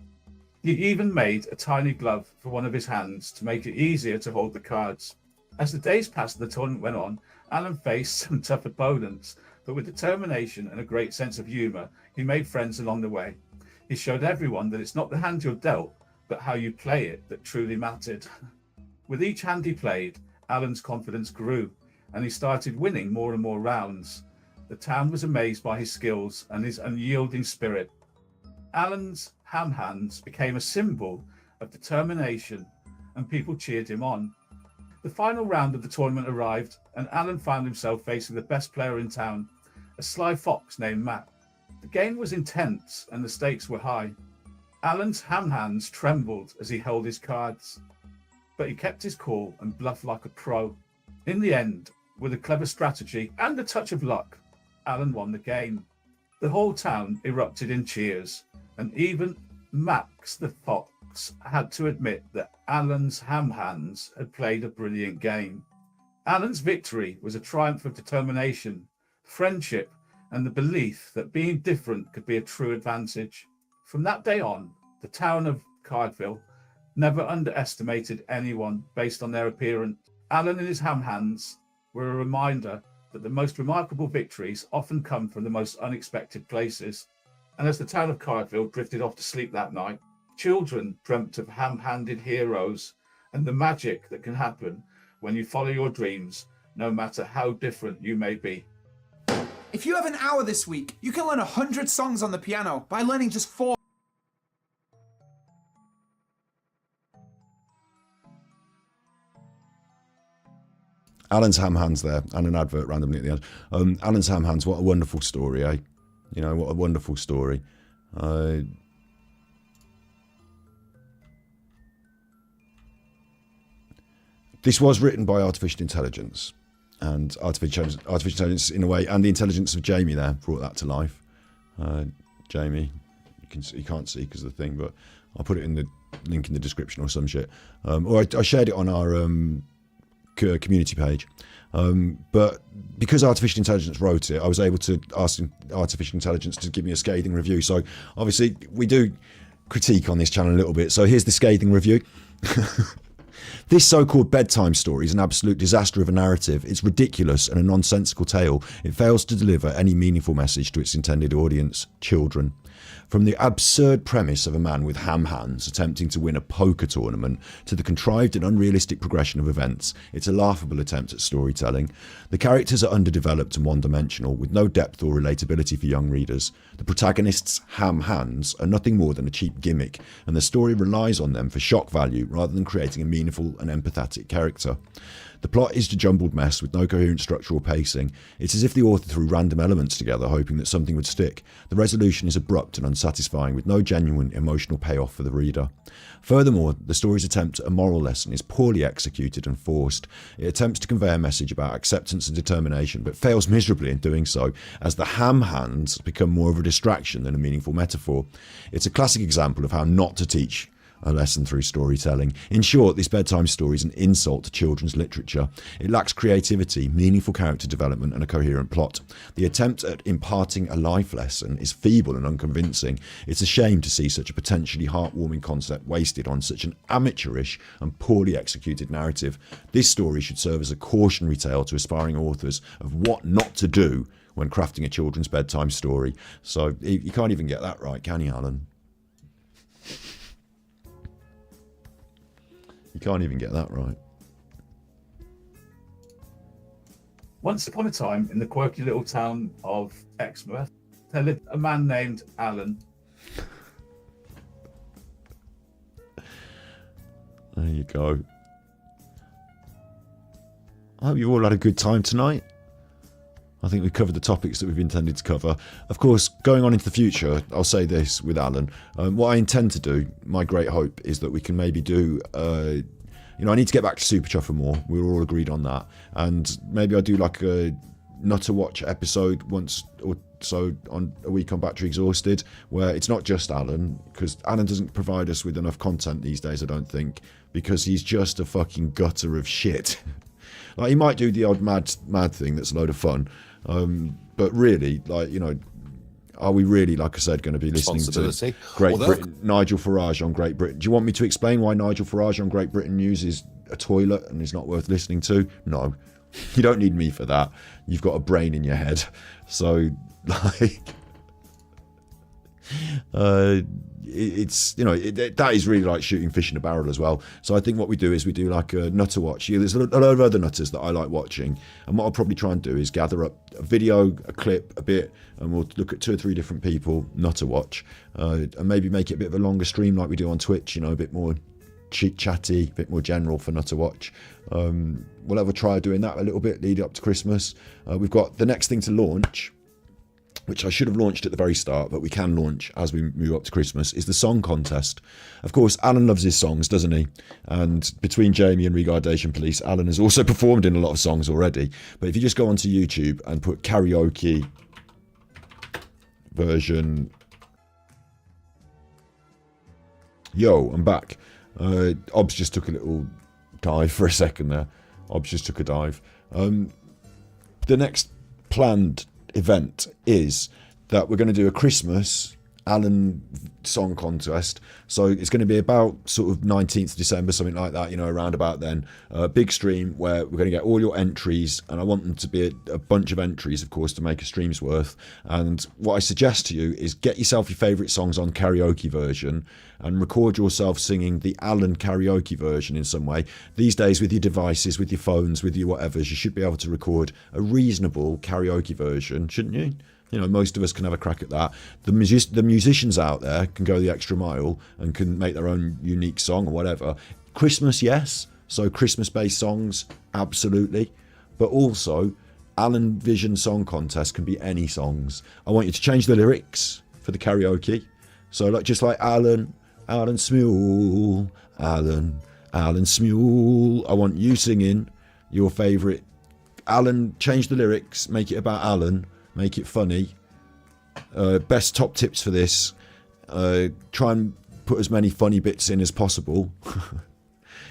He even made a tiny glove for one of his hands to make it easier to hold the cards. As the days passed and the tournament went on, Alan faced some tough opponents, but with determination and a great sense of humour, he made friends along the way. He showed everyone that it's not the hand you're dealt, but how you play it that truly mattered. With each hand he played, Alan's confidence grew, and he started winning more and more rounds. The town was amazed by his skills and his unyielding spirit. Alan's ham hands became a symbol of determination, and people cheered him on. The final round of the tournament arrived, and Alan found himself facing the best player in town, a sly fox named Matt. The game was intense, and the stakes were high. Alan's ham hands trembled as he held his cards, but he kept his cool and bluffed like a pro. In the end, with a clever strategy and a touch of luck, Alan won the game. The whole town erupted in cheers, and even Max the fox had to admit that Alan's ham hands had played a brilliant game. Alan's victory was a triumph of determination, friendship, and the belief that being different could be a true advantage. From that day on, the town of Cardville never underestimated anyone based on their appearance. Alan and his ham hands were a reminder that the most remarkable victories often come from the most unexpected places. And as the town of Caerfield drifted off to sleep that night, children dreamt of ham-handed heroes and the magic that can happen when you follow your dreams, no matter how different you may be. If you have an hour this week, you can learn 100 songs on the piano by learning just 4. Alan's ham hands there, and an advert randomly at the end. Alan's ham hands, what a wonderful story, eh? You know, what a wonderful story. This was written by artificial intelligence, and artificial intelligence in a way, and the intelligence of Jamie there brought that to life. Jamie, you can't see because of the thing, but I'll put it in the link in the description or some shit. Or I shared it on our community page. But because artificial intelligence wrote it, I was able to ask artificial intelligence to give me a scathing review. So obviously we do critique on this channel a little bit. So here's the scathing review. This so-called bedtime story is an absolute disaster of a narrative. It's ridiculous and a nonsensical tale. It fails to deliver any meaningful message to its intended audience, children. From the absurd premise of a man with ham hands attempting to win a poker tournament to the contrived and unrealistic progression of events, it's a laughable attempt at storytelling. The characters are underdeveloped and one-dimensional, with no depth or relatability for young readers. The protagonists' ham hands are nothing more than a cheap gimmick, and the story relies on them for shock value rather than creating a meaningful and empathetic character. The plot is a jumbled mess with no coherent structure or pacing. It's as if the author threw random elements together hoping that something would stick. The resolution is abrupt and unsatisfying with no genuine emotional payoff for the reader. Furthermore, the story's attempt at a moral lesson is poorly executed and forced. It attempts to convey a message about acceptance and determination, but fails miserably in doing so, as the ham hands become more of a distraction than a meaningful metaphor. It's a classic example of how not to teach a lesson through storytelling. In short, this bedtime story is an insult to children's literature. It lacks creativity, meaningful character development, and a coherent plot. The attempt at imparting a life lesson is feeble and unconvincing. It's a shame to see such a potentially heartwarming concept wasted on such an amateurish and poorly executed narrative. This story should serve as a cautionary tale to aspiring authors of what not to do when crafting a children's bedtime story. So you can't even get that right, can you, Alan? You can't even get that right. Once upon a time, in the quirky little town of Exmouth, there lived a man named Alan. There you go. I hope you all had a good time tonight. I think we covered the topics that we've intended to cover. Of course, going on into the future, I'll say this with Alan. What I intend to do, my great hope, is that we can maybe do... I need to get back to Super Chuffer more. We were all agreed on that. And maybe I'll do like a not to watch episode once or so on a week on Battery Exhausted, where it's not just Alan, because Alan doesn't provide us with enough content these days, I don't think, because he's just a fucking gutter of shit. Like, he might do the odd mad thing that's a load of fun. But really, are we really, like I said, going to be listening to Great Britain, Nigel Farage on Great Britain? Do you want me to explain why Nigel Farage on Great Britain News is a toilet and is not worth listening to? No, you don't need me for that. You've got a brain in your head. So, that is really like shooting fish in a barrel as well. So I think what we do is we do like a nutter watch. There's a lot of other nutters that I like watching, and what I'll probably try and do is gather up a video, a clip, a bit, and we'll look at 2 or 3 different people nutter watch, and maybe make it a bit of a longer stream like we do on Twitch, a bit more chatty, a bit more general for nutter watch. We'll have a try doing that a little bit lead up to Christmas. We've got the next thing to launch, which I should have launched at the very start, but we can launch as we move up to Christmas, is the song contest. Of course, Alan loves his songs, doesn't he? And between Jamie and Regardation Police, Alan has also performed in a lot of songs already. But if you just go onto YouTube and put karaoke version... Yo, I'm back. Obs just took a little dive for a second there. Obs just took a dive. The next planned event is that we're going to do a Christmas Alan song contest. So it's going to be about sort of 19th December, something like that, around about then. Big stream where we're going to get all your entries, and I want them to be a bunch of entries, of course, to make a stream's worth. And what I suggest to you is get yourself your favourite songs on karaoke version and record yourself singing the Alan karaoke version in some way. These days, with your devices, with your phones, with your whatevers, you should be able to record a reasonable karaoke version, shouldn't you? Most of us can have a crack at that. The musicians out there can go the extra mile and can make their own unique song or whatever. Christmas, yes. So Christmas-based songs, absolutely. But also, Alan Vision Song Contest can be any songs. I want you to change the lyrics for the karaoke. So just like Alan Smule, Alan Smule. I want you singing your favourite. Alan, change the lyrics, make it about Alan. Make it funny. Best top tips for this. Try and put as many funny bits in as possible.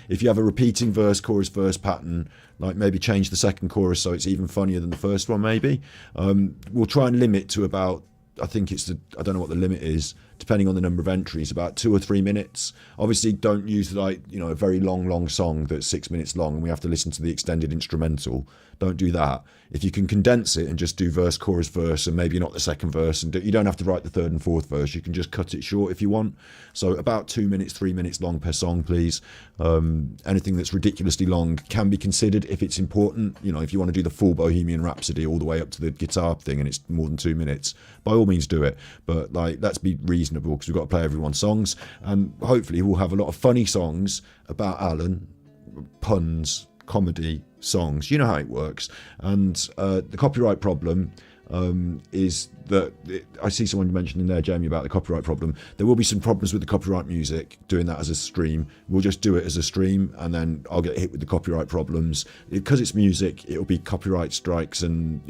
If you have a repeating verse, chorus, verse pattern, like maybe change the second chorus so it's even funnier than the first one, maybe. We'll try and limit to about, I don't know what the limit is, depending on the number of entries, about 2 or 3 minutes. Obviously, don't use a very long song that's 6 minutes long and we have to listen to the extended instrumental. Don't do that. If you can condense it and just do verse, chorus, verse, and maybe not the second verse, and you don't have to write the third and fourth verse. You can just cut it short if you want. So about 2 minutes, 3 minutes long per song, please. Anything that's ridiculously long can be considered if it's important. If you want to do the full Bohemian Rhapsody all the way up to the guitar thing and it's more than 2 minutes, by all means do it. But let's be reasonable because we've got to play everyone's songs, and hopefully we'll have a lot of funny songs about Alan, puns, comedy songs. You know how it works. And the copyright problem is that I see someone mentioning there, Jamie, about the copyright problem. There will be some problems with the copyright music doing that as a stream. We'll just do it as a stream and then I'll get hit with the copyright problems. Because it's music, it'll be copyright strikes and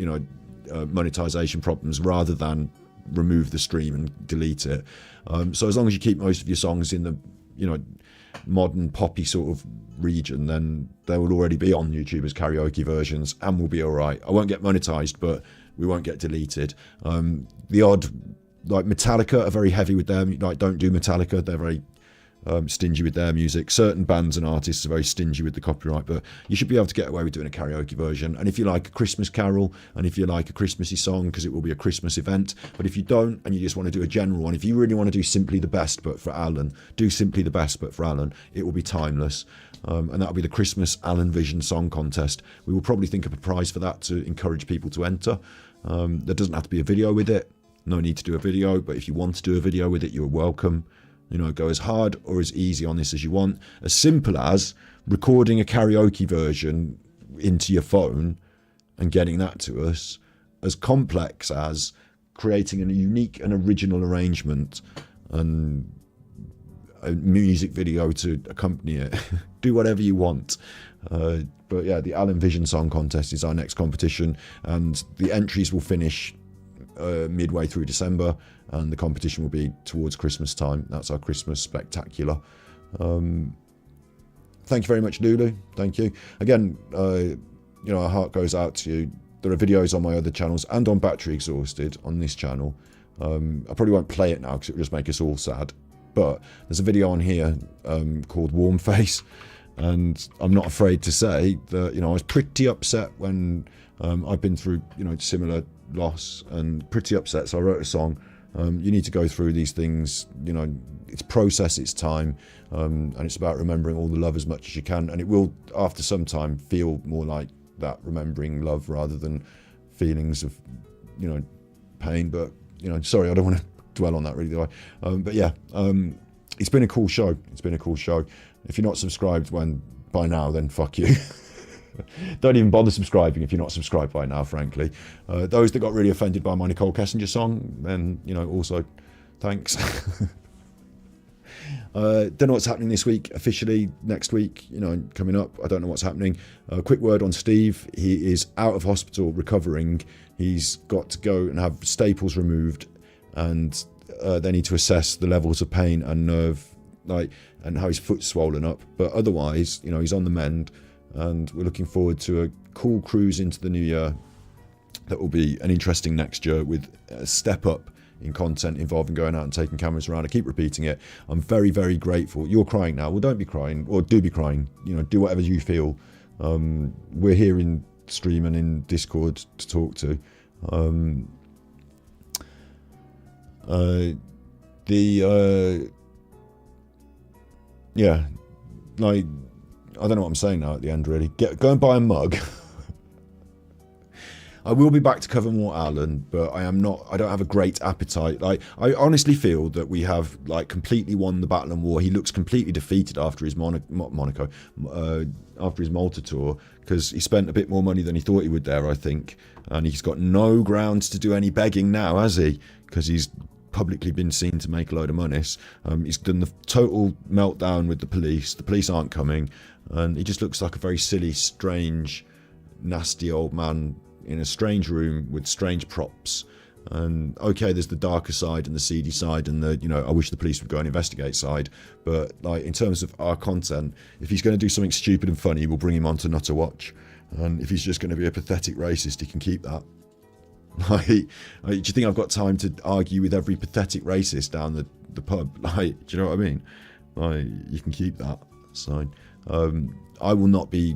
monetization problems rather than remove the stream and delete it. So as long as you keep most of your songs in the modern poppy sort of region, then they will already be on YouTube as karaoke versions and we'll be all right. I won't get monetized, but we won't get deleted. The odd, Metallica are very heavy with them. Don't do Metallica. They're very stingy with their music. Certain bands and artists are very stingy with the copyright, but you should be able to get away with doing a karaoke version. And if you like a Christmas carol, and if you like a Christmassy song, because it will be a Christmas event, but if you don't, and you just want to do a general one, if you really want to do Simply the Best but for Alan, do Simply the Best but for Alan. It will be timeless. And that'll be the Christmas Alan Vision Song Contest. We will probably think of a prize for that to encourage people to enter. There doesn't have to be a video with it. No need to do a video, but if you want to do a video with it, you're welcome. Go as hard or as easy on this as you want. As simple as recording a karaoke version into your phone and getting that to us. As complex as creating a unique and original arrangement and a music video to accompany it. Do whatever you want. But yeah, the Alan Vision Song Contest is our next competition, and the entries will finish midway through December, and the competition will be towards Christmas time. That's our Christmas spectacular. Thank you very much, Lulu. Thank you again. Our heart goes out to you. There are videos on my other channels and on Battery Exhausted on this channel. I probably won't play it now because it will just make us all sad, but there's a video on here called Warm Face, and I'm not afraid to say that I was pretty upset when I've been through similar loss, and pretty upset, so I wrote a song. You need to go through these things, it's process, it's time, and it's about remembering all the love as much as you can, and it will after some time feel more like that, remembering love rather than feelings of pain. But sorry, I don't want to dwell on that really, do I? But yeah, it's been a cool show. If you're not subscribed by now, then fuck you. Don't even bother subscribing if you're not subscribed by now, frankly. Those that got really offended by my Nicole Kessinger song, then, also thanks. Don't know what's happening this week officially. Next week, coming up, I don't know what's happening. Quick word on Steve. He is out of hospital recovering. He's got to go and have staples removed, and they need to assess the levels of pain and nerve, and how his foot's swollen up. But otherwise, he's on the mend. And we're looking forward to a cool cruise into the new year that will be an interesting next year with a step up in content involving going out and taking cameras around. I keep repeating it. I'm very, very grateful. You're crying now. Well, don't be crying, or do be crying. You know, do whatever you feel. We're here in stream and in Discord to talk to. Yeah, like, I don't know what I'm saying now at the end, really. Go and buy a mug. I will be back to cover more Alan, but I don't have a great appetite. Like, I honestly feel that we have, like, completely won the battle and war. He looks completely defeated after his after his Malta tour, because he spent a bit more money than he thought he would there, I think. And he's got no grounds to do any begging now, has he? Because he's publicly been seen to make a load of monies. He's done the total meltdown with the police. The police aren't coming. And he just looks like a very silly, strange, nasty old man in a strange room with strange props. And okay, there's the darker side and the seedy side and the, you know, I wish the police would go and investigate side. But like, in terms of our content, if he's going to do something stupid and funny, we'll bring him on to Not to Watch. And if he's just going to be a pathetic racist, he can keep that. Like, do you think I've got time to argue with every pathetic racist down the pub? Like, do you know what I mean? Like, you can keep that. So, I will not be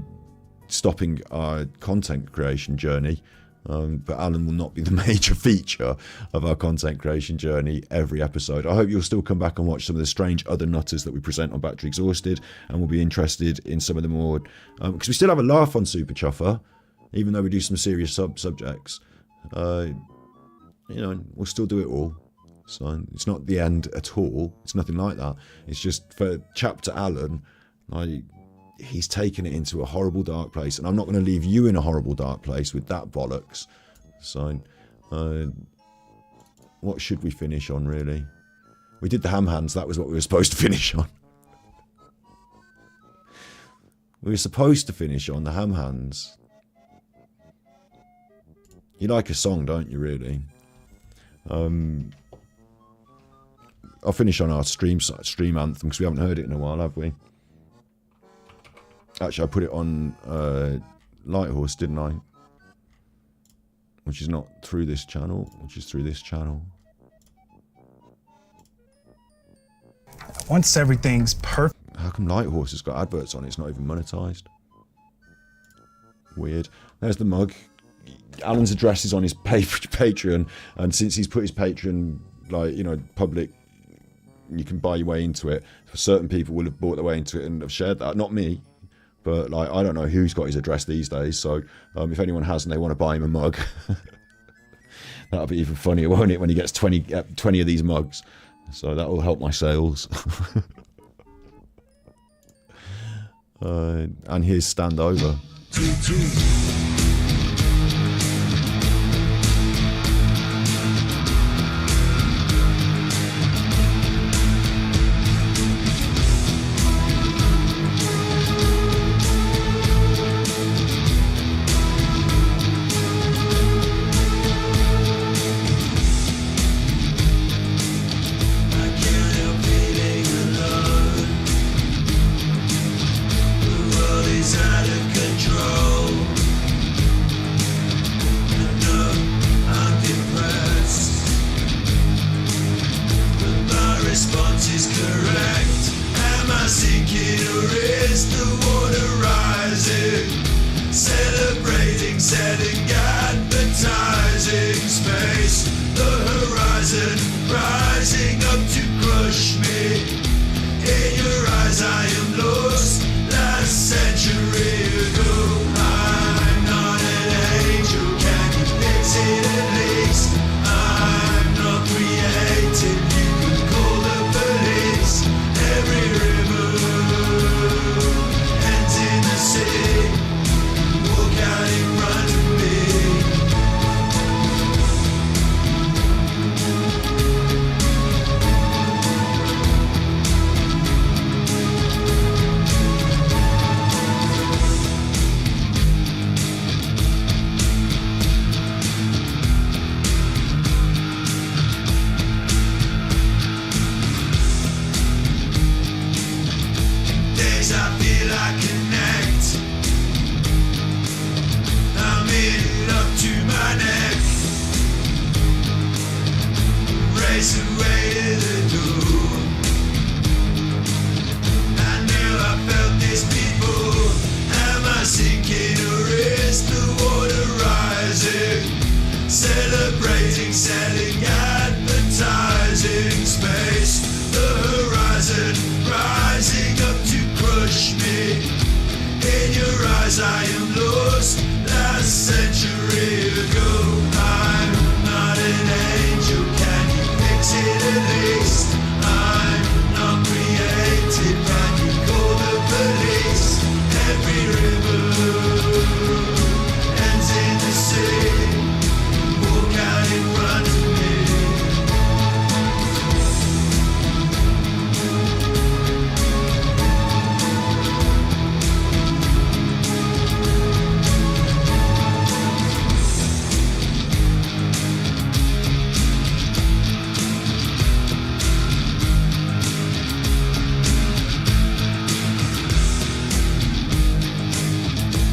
stopping our content creation journey, but Alan will not be the major feature of our content creation journey every episode. I hope you'll still come back and watch some of the strange other nutters that we present on Battery Exhausted, and we'll be interested in some of the more, because we still have a laugh on Super Chuffer, even though we do some serious subjects. You know, we'll still do it all. So it's not the end at all. It's nothing like that. It's just for Chapter Alan, like, he's taken it into a horrible dark place, and I'm not going to leave you in a horrible dark place with that bollocks. So, what should we finish on, really? We did the ham hands. That was what we were supposed to finish on. We were supposed to finish on the ham hands. You like a song, don't you, really? I'll finish on our stream anthem, because we haven't heard it in a while, have we? Actually, I put it on Lighthorse, didn't I? Which is not through this channel, which is through this channel. Once everything's perfect. How come Lighthorse has got adverts on it? It's not even monetized. Weird. There's the mug. Alan's address is on his Patreon, and since he's put his Patreon, like, you know, public, you can buy your way into it. Certain people will have bought their way into it and have shared that. Not me. But, like, I don't know who's got his address these days, so if anyone has and they want to buy him a mug, that'll be even funnier, won't it, when he gets 20 of these mugs. So that will help my sales. And here's Stand Over. chase away the dawn. I know I felt this before. Am I sinking or is the water rising? Celebrating, selling, advertising space. The horizon rising up to crush me. In your eyes I am lost. Last century ago. I'm not an angel. Can you fix it at least? I'm not created. Can you call the police? Every river ends in the sea. Walk out in front of me.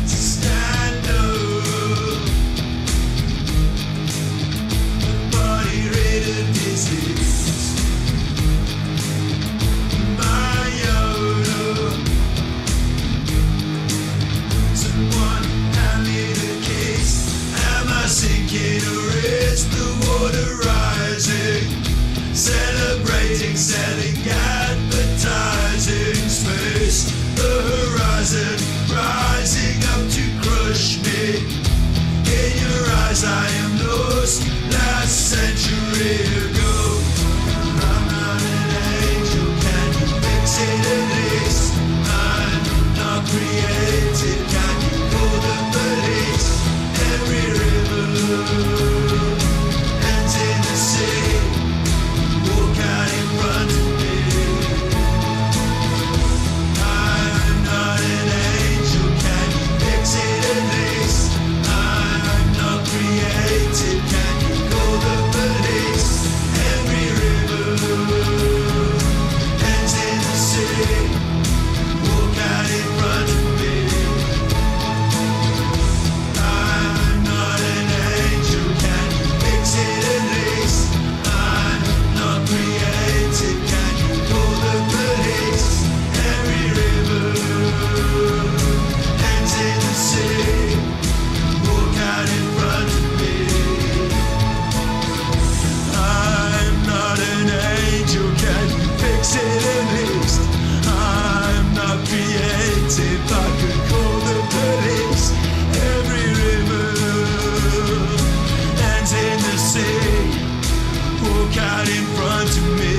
Stand up, body rid of disease. My Yoda, someone hand me the keys. Am I sinking or is the water rising? Celebrating, selling, advertising space. The horizon rising up to crush me. In your eyes I am lost. Last century ago. I'm not an angel. Can you fix it at least? I'm not created. Can you call the police? Every river ends in the sea. Walk out in front of me. I'm not an angel. Can you fix it at least? I'm not created. Can you call the police? Every river ends in the sea. Walk out in front of me. I'm not an angel. Can you fix it at least? I'm not created. Can you call the police? Every river ends in the sea. Walk out in front of me. I'm not an angel. Can you fix it at least? I'm not creative. I could call the police. Every river ends in the sea. Walk out in front of me.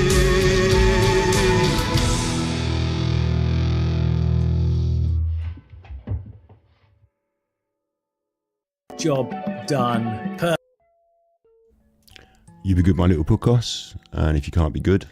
Job done. You be good, my little podcast, and if you can't be good,